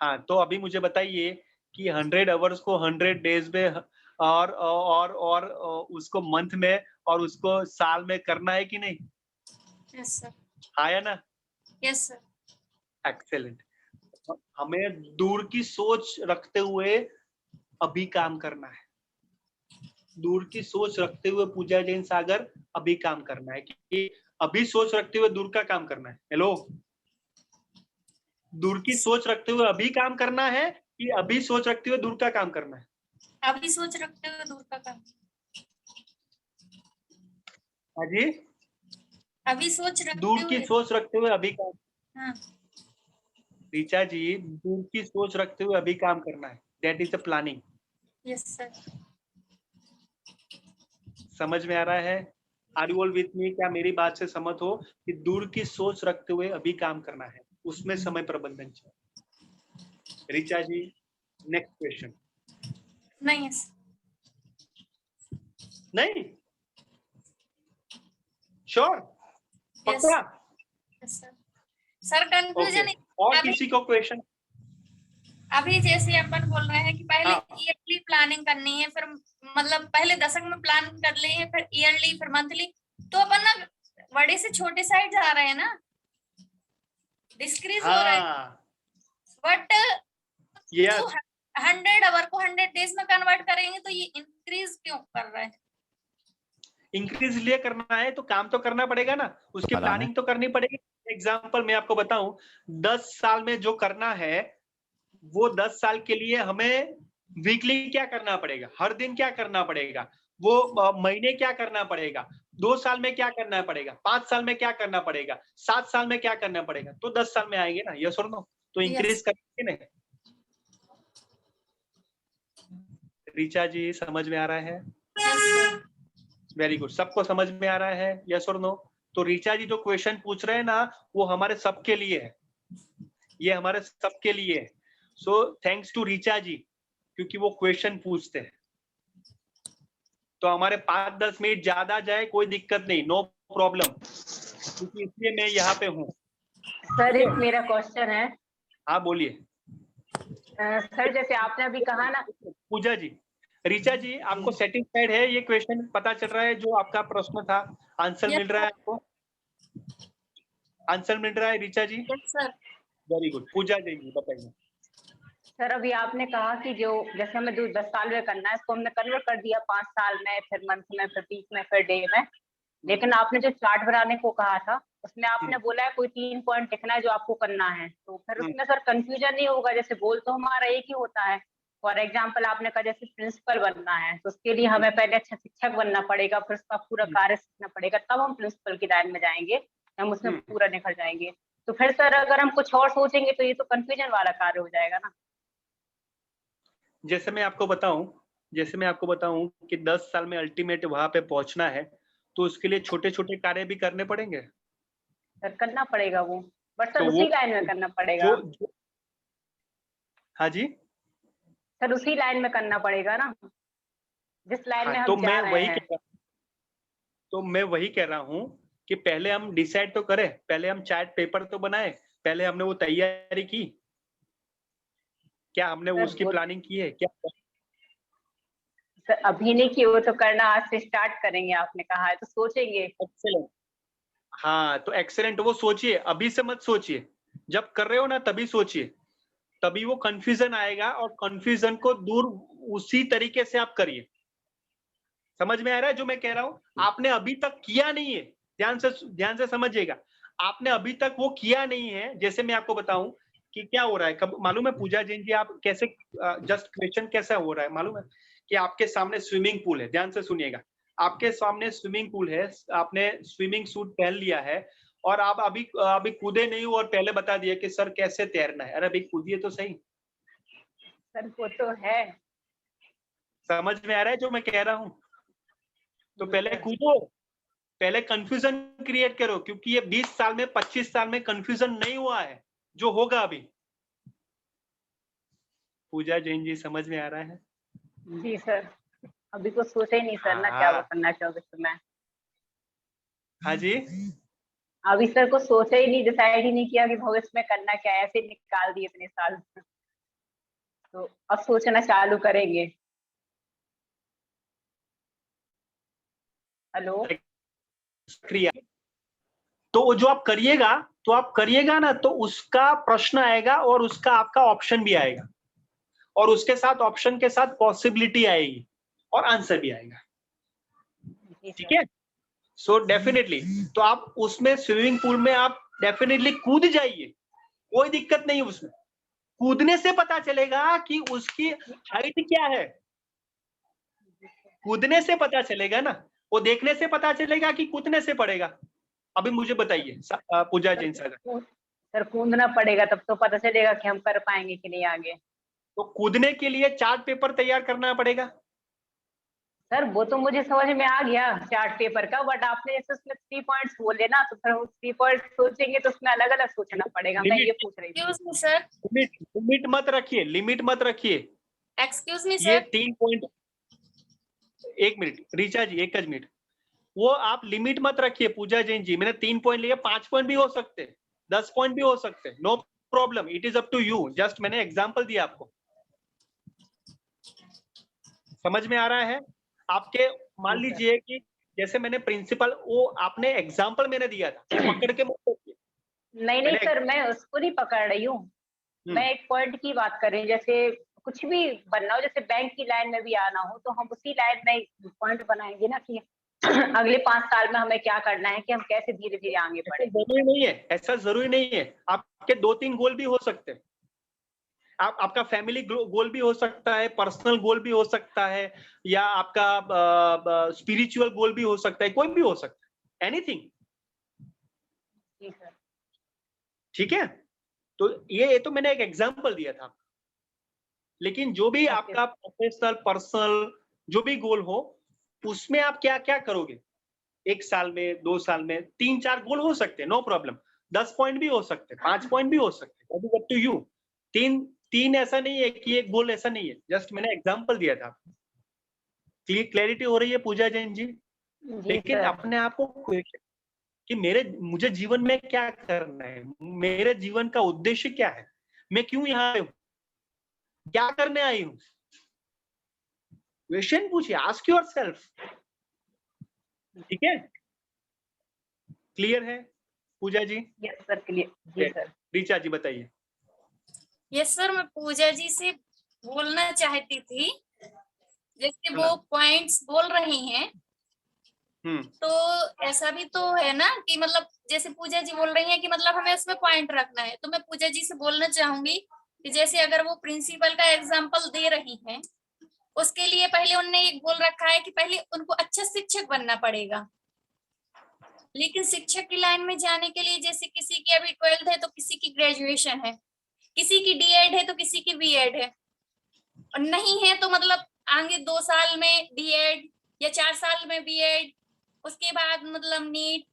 हाँ, तो अभी मुझे बताइए कि 100 आवर्स को 100 डेज में और उसको मंथ में और उसको साल में करना है कि नहीं? Yes sir. हाँ या ना? Yes sir. एक्सेलेंट। हमें दूर की सोच रखते हुए अभी काम करना है, दूर की सोच रखते हुए पूजा जैन सागर अभी काम करना है, कि अभी सोच रखते हुए दूर का काम करना है। हेलो, दूर की सोच रखते हुए अभी काम करना है कि अभी सोच रखते हुए दूर का काम करना है? अभी सोच रखते हुए दूर का काम। हाँ जी, अभी सोच रखते दूर की हुए। सोच रखते हुए अभी काम। हाँ ऋचा जी, दूर की सोच रखते हुए अभी काम करना है, that is the planning. Yes sir. समझ में आ रहा है? Are you all with me? क्या मेरी बात से सहमत हो कि दूर की सोच रखते हुए अभी काम करना है, उसमें समय प्रबंधन चाहिए। ऋचा जी, नेक्स्ट क्वेश्चन। नहीं yes. नहीं श्योर? Yes. पक्का? Yes, sir. Sir confusion okay, और किसी को क्वेश्चन? अभी जैसे अपन बोल रहे हैं कि पहले ईयरली प्लानिंग करनी है, फिर मतलब पहले दशक में प्लान कर लिए, फिर ईयरली, फिर मंथली, तो अपन ना बड़े से छोटे साइड जा रहे हैं ना, डिस्क्रीज हो रहा है। बट 100 आवर को 100 डेज में कन्वर्ट करेंगे तो ये इंक्रीज क्यों कर रहा है? इंक्रीज लिए करना है तो काम तो करना पड़ेगा ना, उसकी प्लानिंग तो करनी पड़ेगी। एग्जांपल मैं आपको बताऊं, 10 साल में जो करना है वो 10 साल के लिए हमें वीकली क्या करना पड़ेगा, हर दिन क्या करना पड़ेगा, वो महीने क्या करना पड़ेगा, 2 साल में क्या करना पड़ेगा, 5 साल में क्या करना पड़ेगा, 7 साल में क्या करना पड़ेगा, तो 10 साल में आएंगे ना, यस और नो? तो इंक्रीज करेंगे ना। ऋचा जी समझ में आ रहा है? वेरी गुड, सबको समझ में आ रहा है, यस और नो? तो ऋचा जी जो क्वेश्चन पूछ रहे हैं ना, वो हमारे सबके लिए है, ये हमारे सबके लिए है। सो थैंक्स टू ऋचा जी, क्योंकि वो क्वेश्चन पूछते हैं। तो हमारे 5-10 मिनट ज्यादा जाए कोई दिक्कत नहीं, नो प्रॉब्लम, क्योंकि इसलिए मैं यहाँ पे हूँ। सर एक मेरा क्वेश्चन है। हाँ बोलिए। सर जैसे आपने अभी कहा ना। पूजा जी, ऋचा जी आपको सेटिस्फाइड है ये क्वेश्चन? पता चल रहा है जो आपका प्रश्न था, आंसर मिल रहा है आपको? आंसर मिल रहा है Richa ji? Sir very good. Pooja ji बताइए। सर अभी आपने कहा कि जो जैसे हमें 10 साल में करना है, इसको हमने कन्वर्ट कर दिया 5 साल में, फिर मंथ में, फिर वीक में, फिर डे में। लेकिन आपने जो चार्ट बनाने को कहा था, उसमें आपने बोला है कोई 3 पॉइंट लिखना है जो आपको करना है, तो फिर उसमें सर कंफ्यूजन नहीं होगा? जैसे गोल तो हमारा एक ही होता है। फॉर एग्जाम्पल आपने कहा जैसे प्रिंसिपल बनना है, तो उसके लिए हमें पहले अच्छा शिक्षक बनना पड़ेगा, फिर उसका पूरा कार्य सीखना पड़ेगा, तब हम प्रिंसिपल की लाइन में जाएंगे, हम उसमें पूरा निखर जाएंगे। तो फिर सर अगर हम कुछ और सोचेंगे तो ये तो कंफ्यूजन वाला कार्य हो जाएगा ना। जैसे मैं आपको बताऊं कि 10 साल में अल्टीमेट वहां पे पहुंचना है, तो उसके लिए छोटे छोटे कार्य भी करने पड़ेंगे सर। करना पड़ेगा वो, बट सर तो उसी लाइन में करना पड़ेगा। हाँ जी सर उसी लाइन में करना पड़ेगा ना, जिस लाइन में हम तो जा रहे हैं। तो मैं वही कह रहा हूँ कि पहले हम डिसाइड तो करें, पहले हम चार्ट पेपर तो बनाए, पहले हमने वो तैयारी की, क्या हमने उसकी प्लानिंग की है क्या? सर अभी नहीं की, वो तो करना आज से स्टार्ट करेंगे, आपने कहा है तो सोचेंगे। एक्सेलेंट, हाँ तो एक्सेलेंट, वो सोचिए, अभी से मत सोचिए, जब कर रहे हो ना तभी सोचिए, तभी वो कंफ्यूजन आएगा, और कंफ्यूजन को दूर उसी तरीके से आप करिए। समझ में आ रहा है जो मैं कह रहा हूँ? आपने अभी तक किया नहीं है, ध्यान से समझिएगा, आपने अभी तक वो किया नहीं है। जैसे मैं आपको बताऊं कि क्या हो रहा है, कब मालूम है पूजा जैन जी, आप कैसे जस्ट क्वेश्चन कैसा हो रहा है मालूम है? कि आपके सामने स्विमिंग पूल है, ध्यान से सुनिएगा, आपके सामने स्विमिंग पूल है, आपने स्विमिंग सूट पहन लिया है, और आप अभी कूदे नहीं हो और पहले बता दिया कि सर कैसे तैरना है। अरे अभी कूदिए तो सही। सर वो तो है। समझ में आ रहा है जो मैं कह रहा हूँ? तो पहले कूदो, पहले कंफ्यूजन क्रिएट करो, क्योंकि ये 20 साल में 25 साल में कंफ्यूजन नहीं हुआ है जो होगा अभी। पूजा जैन जी समझ में आ रहा है? जी सर, अभी तो सोचा ही नहीं सर ना क्या वो करना चाहोगे तो मैं। हाँ जी, अभी सर को सोचा ही नहीं, डिसाइड ही नहीं किया कि भविष्य में करना क्या है, ऐसे निकाल दिए इतने साल। तो अब सोचना चालू करेंगे। हेलो, क्रिया तो जो आप करिएगा ना, तो उसका प्रश्न आएगा और उसका आपका ऑप्शन भी आएगा, और उसके साथ ऑप्शन के साथ पॉसिबिलिटी आएगी और आंसर भी आएगा। ठीक है? सो डेफिनेटली, तो आप उसमें स्विमिंग पूल में आप डेफिनेटली कूद जाइए, कोई दिक्कत नहीं है उसमें। कूदने से पता चलेगा कि उसकी हाइट क्या है, कूदने से पता चलेगा ना। वो देखने से पता चलेगा कि कूदने से पड़ेगा? अभी मुझे बताइए पूजा जैन सागर। सर कूदना पड़ेगा तब तो पता चलेगा कि हम कर पाएंगे कि नहीं आगे। तो कूदने के लिए चार्ट पेपर तैयार करना पड़ेगा। सर वो तो मुझे समझ में आ गया चार्ट पेपर का, बट आपने जैसे उसमें 3 पॉइंट्स बोले ना, तो फिर 3 पॉइंट्स सोचेंगे तो उसमें अलग अलग सोचना पड़ेगा। मैं ये पूछ रही थी सर। लिमिट मत रखिए, लिमिट मत रखिए। एक्सक्यूज मी ये सर। 3 पॉइंट, 1 मिनट रीचा जी, 1 मिनट। वो आप लिमिट मत रखिए पूजा जैन जी। मैंने 3 पॉइंट लिए, 5 पॉइंट भी हो सकते, 10 पॉइंट भी हो सकते, no problem, it is up to you. Just मैंने एग्जांपल दिया आपको, समझ में आ रहा है आपके? मान लीजिए कि जैसे मैंने प्रिंसिपल, वो आपने एग्जांपल मैंने दिया था, पकड़ के मत रखिए। नहीं सर, मैं उसको नहीं पकड़ रही हूँ। मैं एक पॉइंट की बात कर रही हूँ, जैसे कुछ भी बनना हो, जैसे बैंक की लाइन में भी आना हो, तो हम उसी लाइन में पॉइंट बनाएंगे ना कि अगले 5 साल में हमें क्या करना है, कि हम कैसे धीरे धीरे आगे बढ़े। जरूरी नहीं है, ऐसा जरूरी नहीं है। आपके 2-3 गोल भी हो सकते हैं। आपका फैमिली गोल भी हो सकता है, पर्सनल गोल भी हो सकता है, या आपका स्पिरिचुअल गोल भी हो सकता है, कोई भी हो सकता है, एनीथिंग। ठीक है? तो ये तो मैंने एक एग्जांपल दिया था, लेकिन जो भी आपका प्रोफेशनल पर्सनल जो भी गोल हो, उसमें आप क्या क्या करोगे? 1 साल में, 2 साल में 3-4 गोल हो सकते हैं, नो प्रॉब्लम। 10 पॉइंट भी हो सकते हैं, 5 पॉइंट भी हो सकते हैं, अप टू यू। 3 ऐसा नहीं है कि एक गोल ऐसा नहीं है, जस्ट मैंने एग्जांपल दिया था। क्लैरिटी हो रही है पूजा जैन जी? लेकिन अपने आप को कि मुझे जीवन में क्या करना है, मेरे जीवन का उद्देश्य क्या है, मैं क्यों यहाँ पे हूँ, क्या करने आई हूँ? क्वेश्चन पूछिए, आस्क योरसेल्फ। ठीक है? क्लियर है Pooja ji? Yes sir, clear. जी सर। रीचा जी बताइए। यस सर, मैं पूजा जी से बोलना चाहती थी, जैसे वो पॉइंट्स बोल रही हैं, तो ऐसा भी तो है ना कि मतलब जैसे पूजा जी बोल रही हैं कि मतलब हमें उसमें पॉइंट रखना है, तो मैं पूजा जी से बोलना चाहूंगी कि जैसे अगर वो प्रिंसिपल का एग्जांपल दे रही हैं, उसके लिए पहले उन्होंने एक बोल रखा है कि पहले उनको अच्छा शिक्षक बनना पड़ेगा। लेकिन शिक्षक की लाइन में जाने के लिए जैसे किसी की अभी 12th है तो किसी की ग्रेजुएशन है, किसी की D.Ed है तो किसी की B.Ed है, और नहीं है तो मतलब आगे 2 साल में D.Ed या 4 साल में B.Ed, उसके बाद मतलब NEET,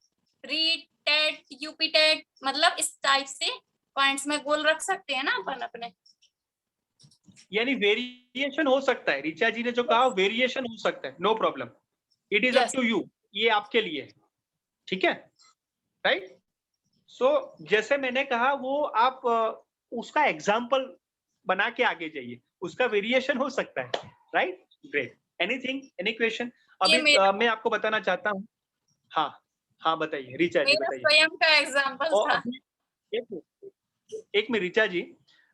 REET, TET, UP TET, मतलब इस टाइप से पॉइंट्स में गोल रख सकते हैं ना अपन अपने। यानी वेरिएशन हो सकता है, रीचा जी ने जो कहा वेरिएशन हो सकता है, no problem, it is up to you. ये आपके लिए है, ठीक है? राइट? सो जैसे मैंने कहा, वो आप उसका एग्जाम्पल बना के आगे जाइए, उसका वेरिएशन हो सकता है। Right? Great. Anything, any question? अभी मैं आपको बताना चाहता हूँ। हाँ बताइए रीचा जी, बताइए। स्वयं का एग्जाम्पल था। एक में रीचा जी,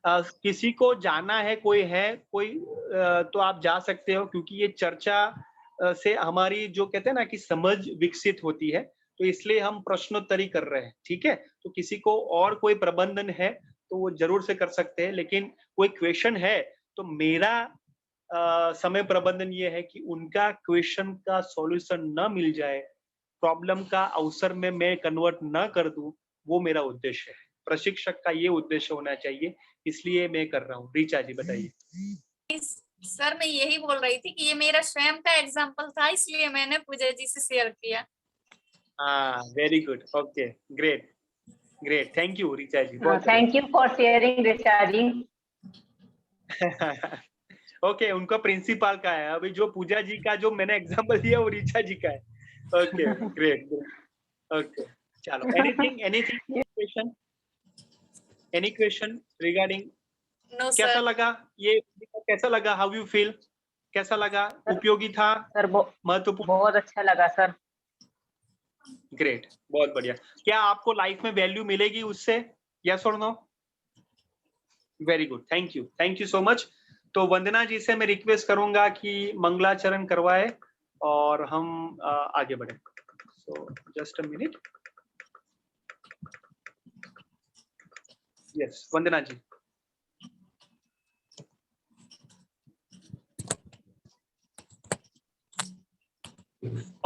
किसी को जाना है, कोई तो आप जा सकते हो, क्योंकि ये चर्चा से हमारी जो कहते हैं ना कि समझ विकसित होती है, तो इसलिए हम प्रश्नोत्तरी कर रहे हैं। ठीक है? तो किसी को और कोई प्रबंधन है तो वो जरूर से कर सकते हैं, लेकिन कोई क्वेश्चन है तो मेरा समय प्रबंधन ये है कि उनका क्वेश्चन का सॉल्यूशन न मिल जाए, प्रॉब्लम का अवसर में मैं कन्वर्ट न कर दूं, वो मेरा उद्देश्य है। प्रशिक्षक का ये उद्देश्य होना चाहिए, इसलिए मैं कर रहा हूँ। रीचा जी बताइए। सर मैं यही बोल रही थी कि ये मेरा स्वयं का एग्जाम्पल था, इसलिए मैंने पूजा जी से शेयर किया। हाँ, very good, okay, great great, thank you Richa ji. Thank you for sharing Richa ji. Okay, उनका प्रिंसिपल का है, अभी जो पूजा जी का जो मैंने एग्जांपल दिया वो रीचा जी का है। ओके, ग्रेट, ओके, चलो, anything question, any question regarding? No कैसा सर। लगा ये, कैसा लगा, हाउ यू फील, कैसा लगा? उपयोगी था सर? महत्वपूर्ण? बहुत अच्छा लगा सर। ग्रेट, बहुत बढ़िया। क्या आपको लाइफ में वैल्यू मिलेगी उससे, यस और no? Very good, thank you so much. तो वंदना जी से मैं रिक्वेस्ट करूंगा कि मंगलाचरण करवाए और हम आगे बढ़े। So just a minute. Yes, Vandana ji.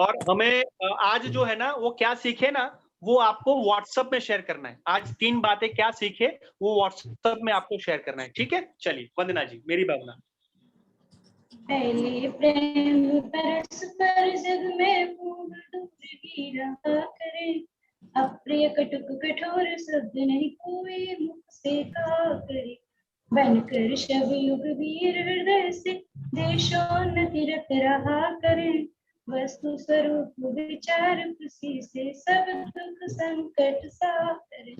और हमें आज जो है ना वो क्या सीखे ना वो आपको व्हाट्सएप में शेयर करना है। आज 3 बातें क्या सीखे वो व्हाट्सएप में आपको शेयर करना है, ठीक है? चलिए वंदना जी, मेरी भावना। पहले प्रेम परस्पर जग में फूल दूर ही रहा करे, अप्रिय कटुक कठोर शब्द नहीं कोई मुख से कहा करे, बनकर शब युग वीर हृदय से देशोन्नति रत रहा करे, वस्तु स्वरूप विचार खुशी से सब दुख संकट सा करे।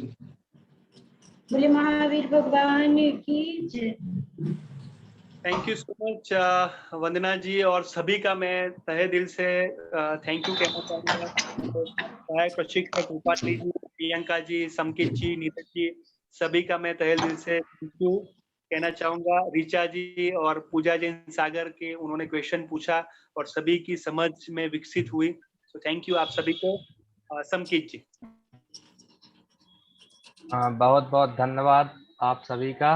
बोले महावीर भगवान की जय। थैंक यू सो मच वंदना जी, और सभी का मैं तहे दिल से थैंक यू कहना चाहूँगा। सहायक प्रशिक्षक रूपाली जी, प्रियंका जी, समकित जी, नीरज जी, सभी का मैं तहे दिल से थैंक यू कहना चाहूँगा। ऋचा जी और पूजा जैन सागर के उन्होंने क्वेश्चन पूछा और सभी की समझ में विकसित हुई, तो थैंक यू आप सभी को। समकित जी। बहुत बहुत धन्यवाद आप सभी का,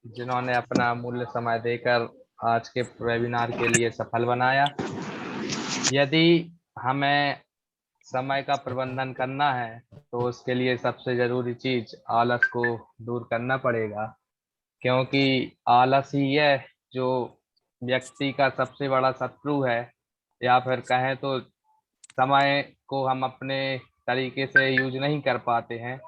जिन्होंने अपना मूल्य समय देकर आज के वेबिनार के लिए सफल बनाया। यदि हमें समय का प्रबंधन करना है तो उसके लिए सबसे जरूरी चीज आलस को दूर करना पड़ेगा, क्योंकि आलस ही है जो व्यक्ति का सबसे बड़ा शत्रु है, या फिर कहें तो समय को हम अपने तरीके से यूज नहीं कर पाते हैं।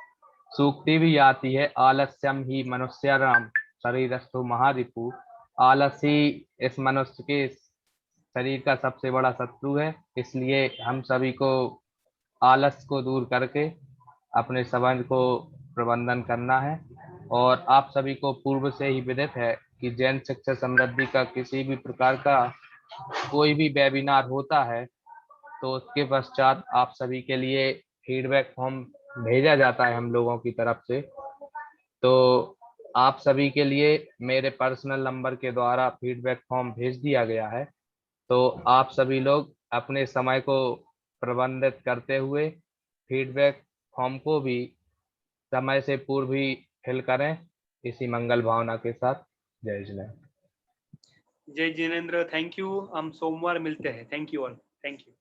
सूक्ति भी आती है, आलस्यम ही मनुष्याणाम शरीरस्थो महारिपु। आलस ही इस मनुष्य के शरीर का सबसे बड़ा शत्रु है, इसलिए हम सभी को आलस को दूर करके अपने समय को प्रबंधन करना है। और आप सभी को पूर्व से ही विदित है कि जैन शिक्षा समृद्धि का किसी भी प्रकार का कोई भी वेबिनार होता है तो उसके पश्चात आप सभी के लिए फीडबैक फॉर्म भेजा जाता है हम लोगों की तरफ से। तो आप सभी के लिए मेरे पर्सनल नंबर के द्वारा फीडबैक फॉर्म भेज दिया गया है, तो आप सभी लोग अपने समय को प्रबंधित करते हुए फीडबैक फॉर्म को भी समय से पूर्व ही फिल करें, इसी मंगल भावना के साथ। जय जिनेंद्र। जय जिनेंद्र, थैंक यू। हम सोमवार मिलते हैं। Thank you all, thank you.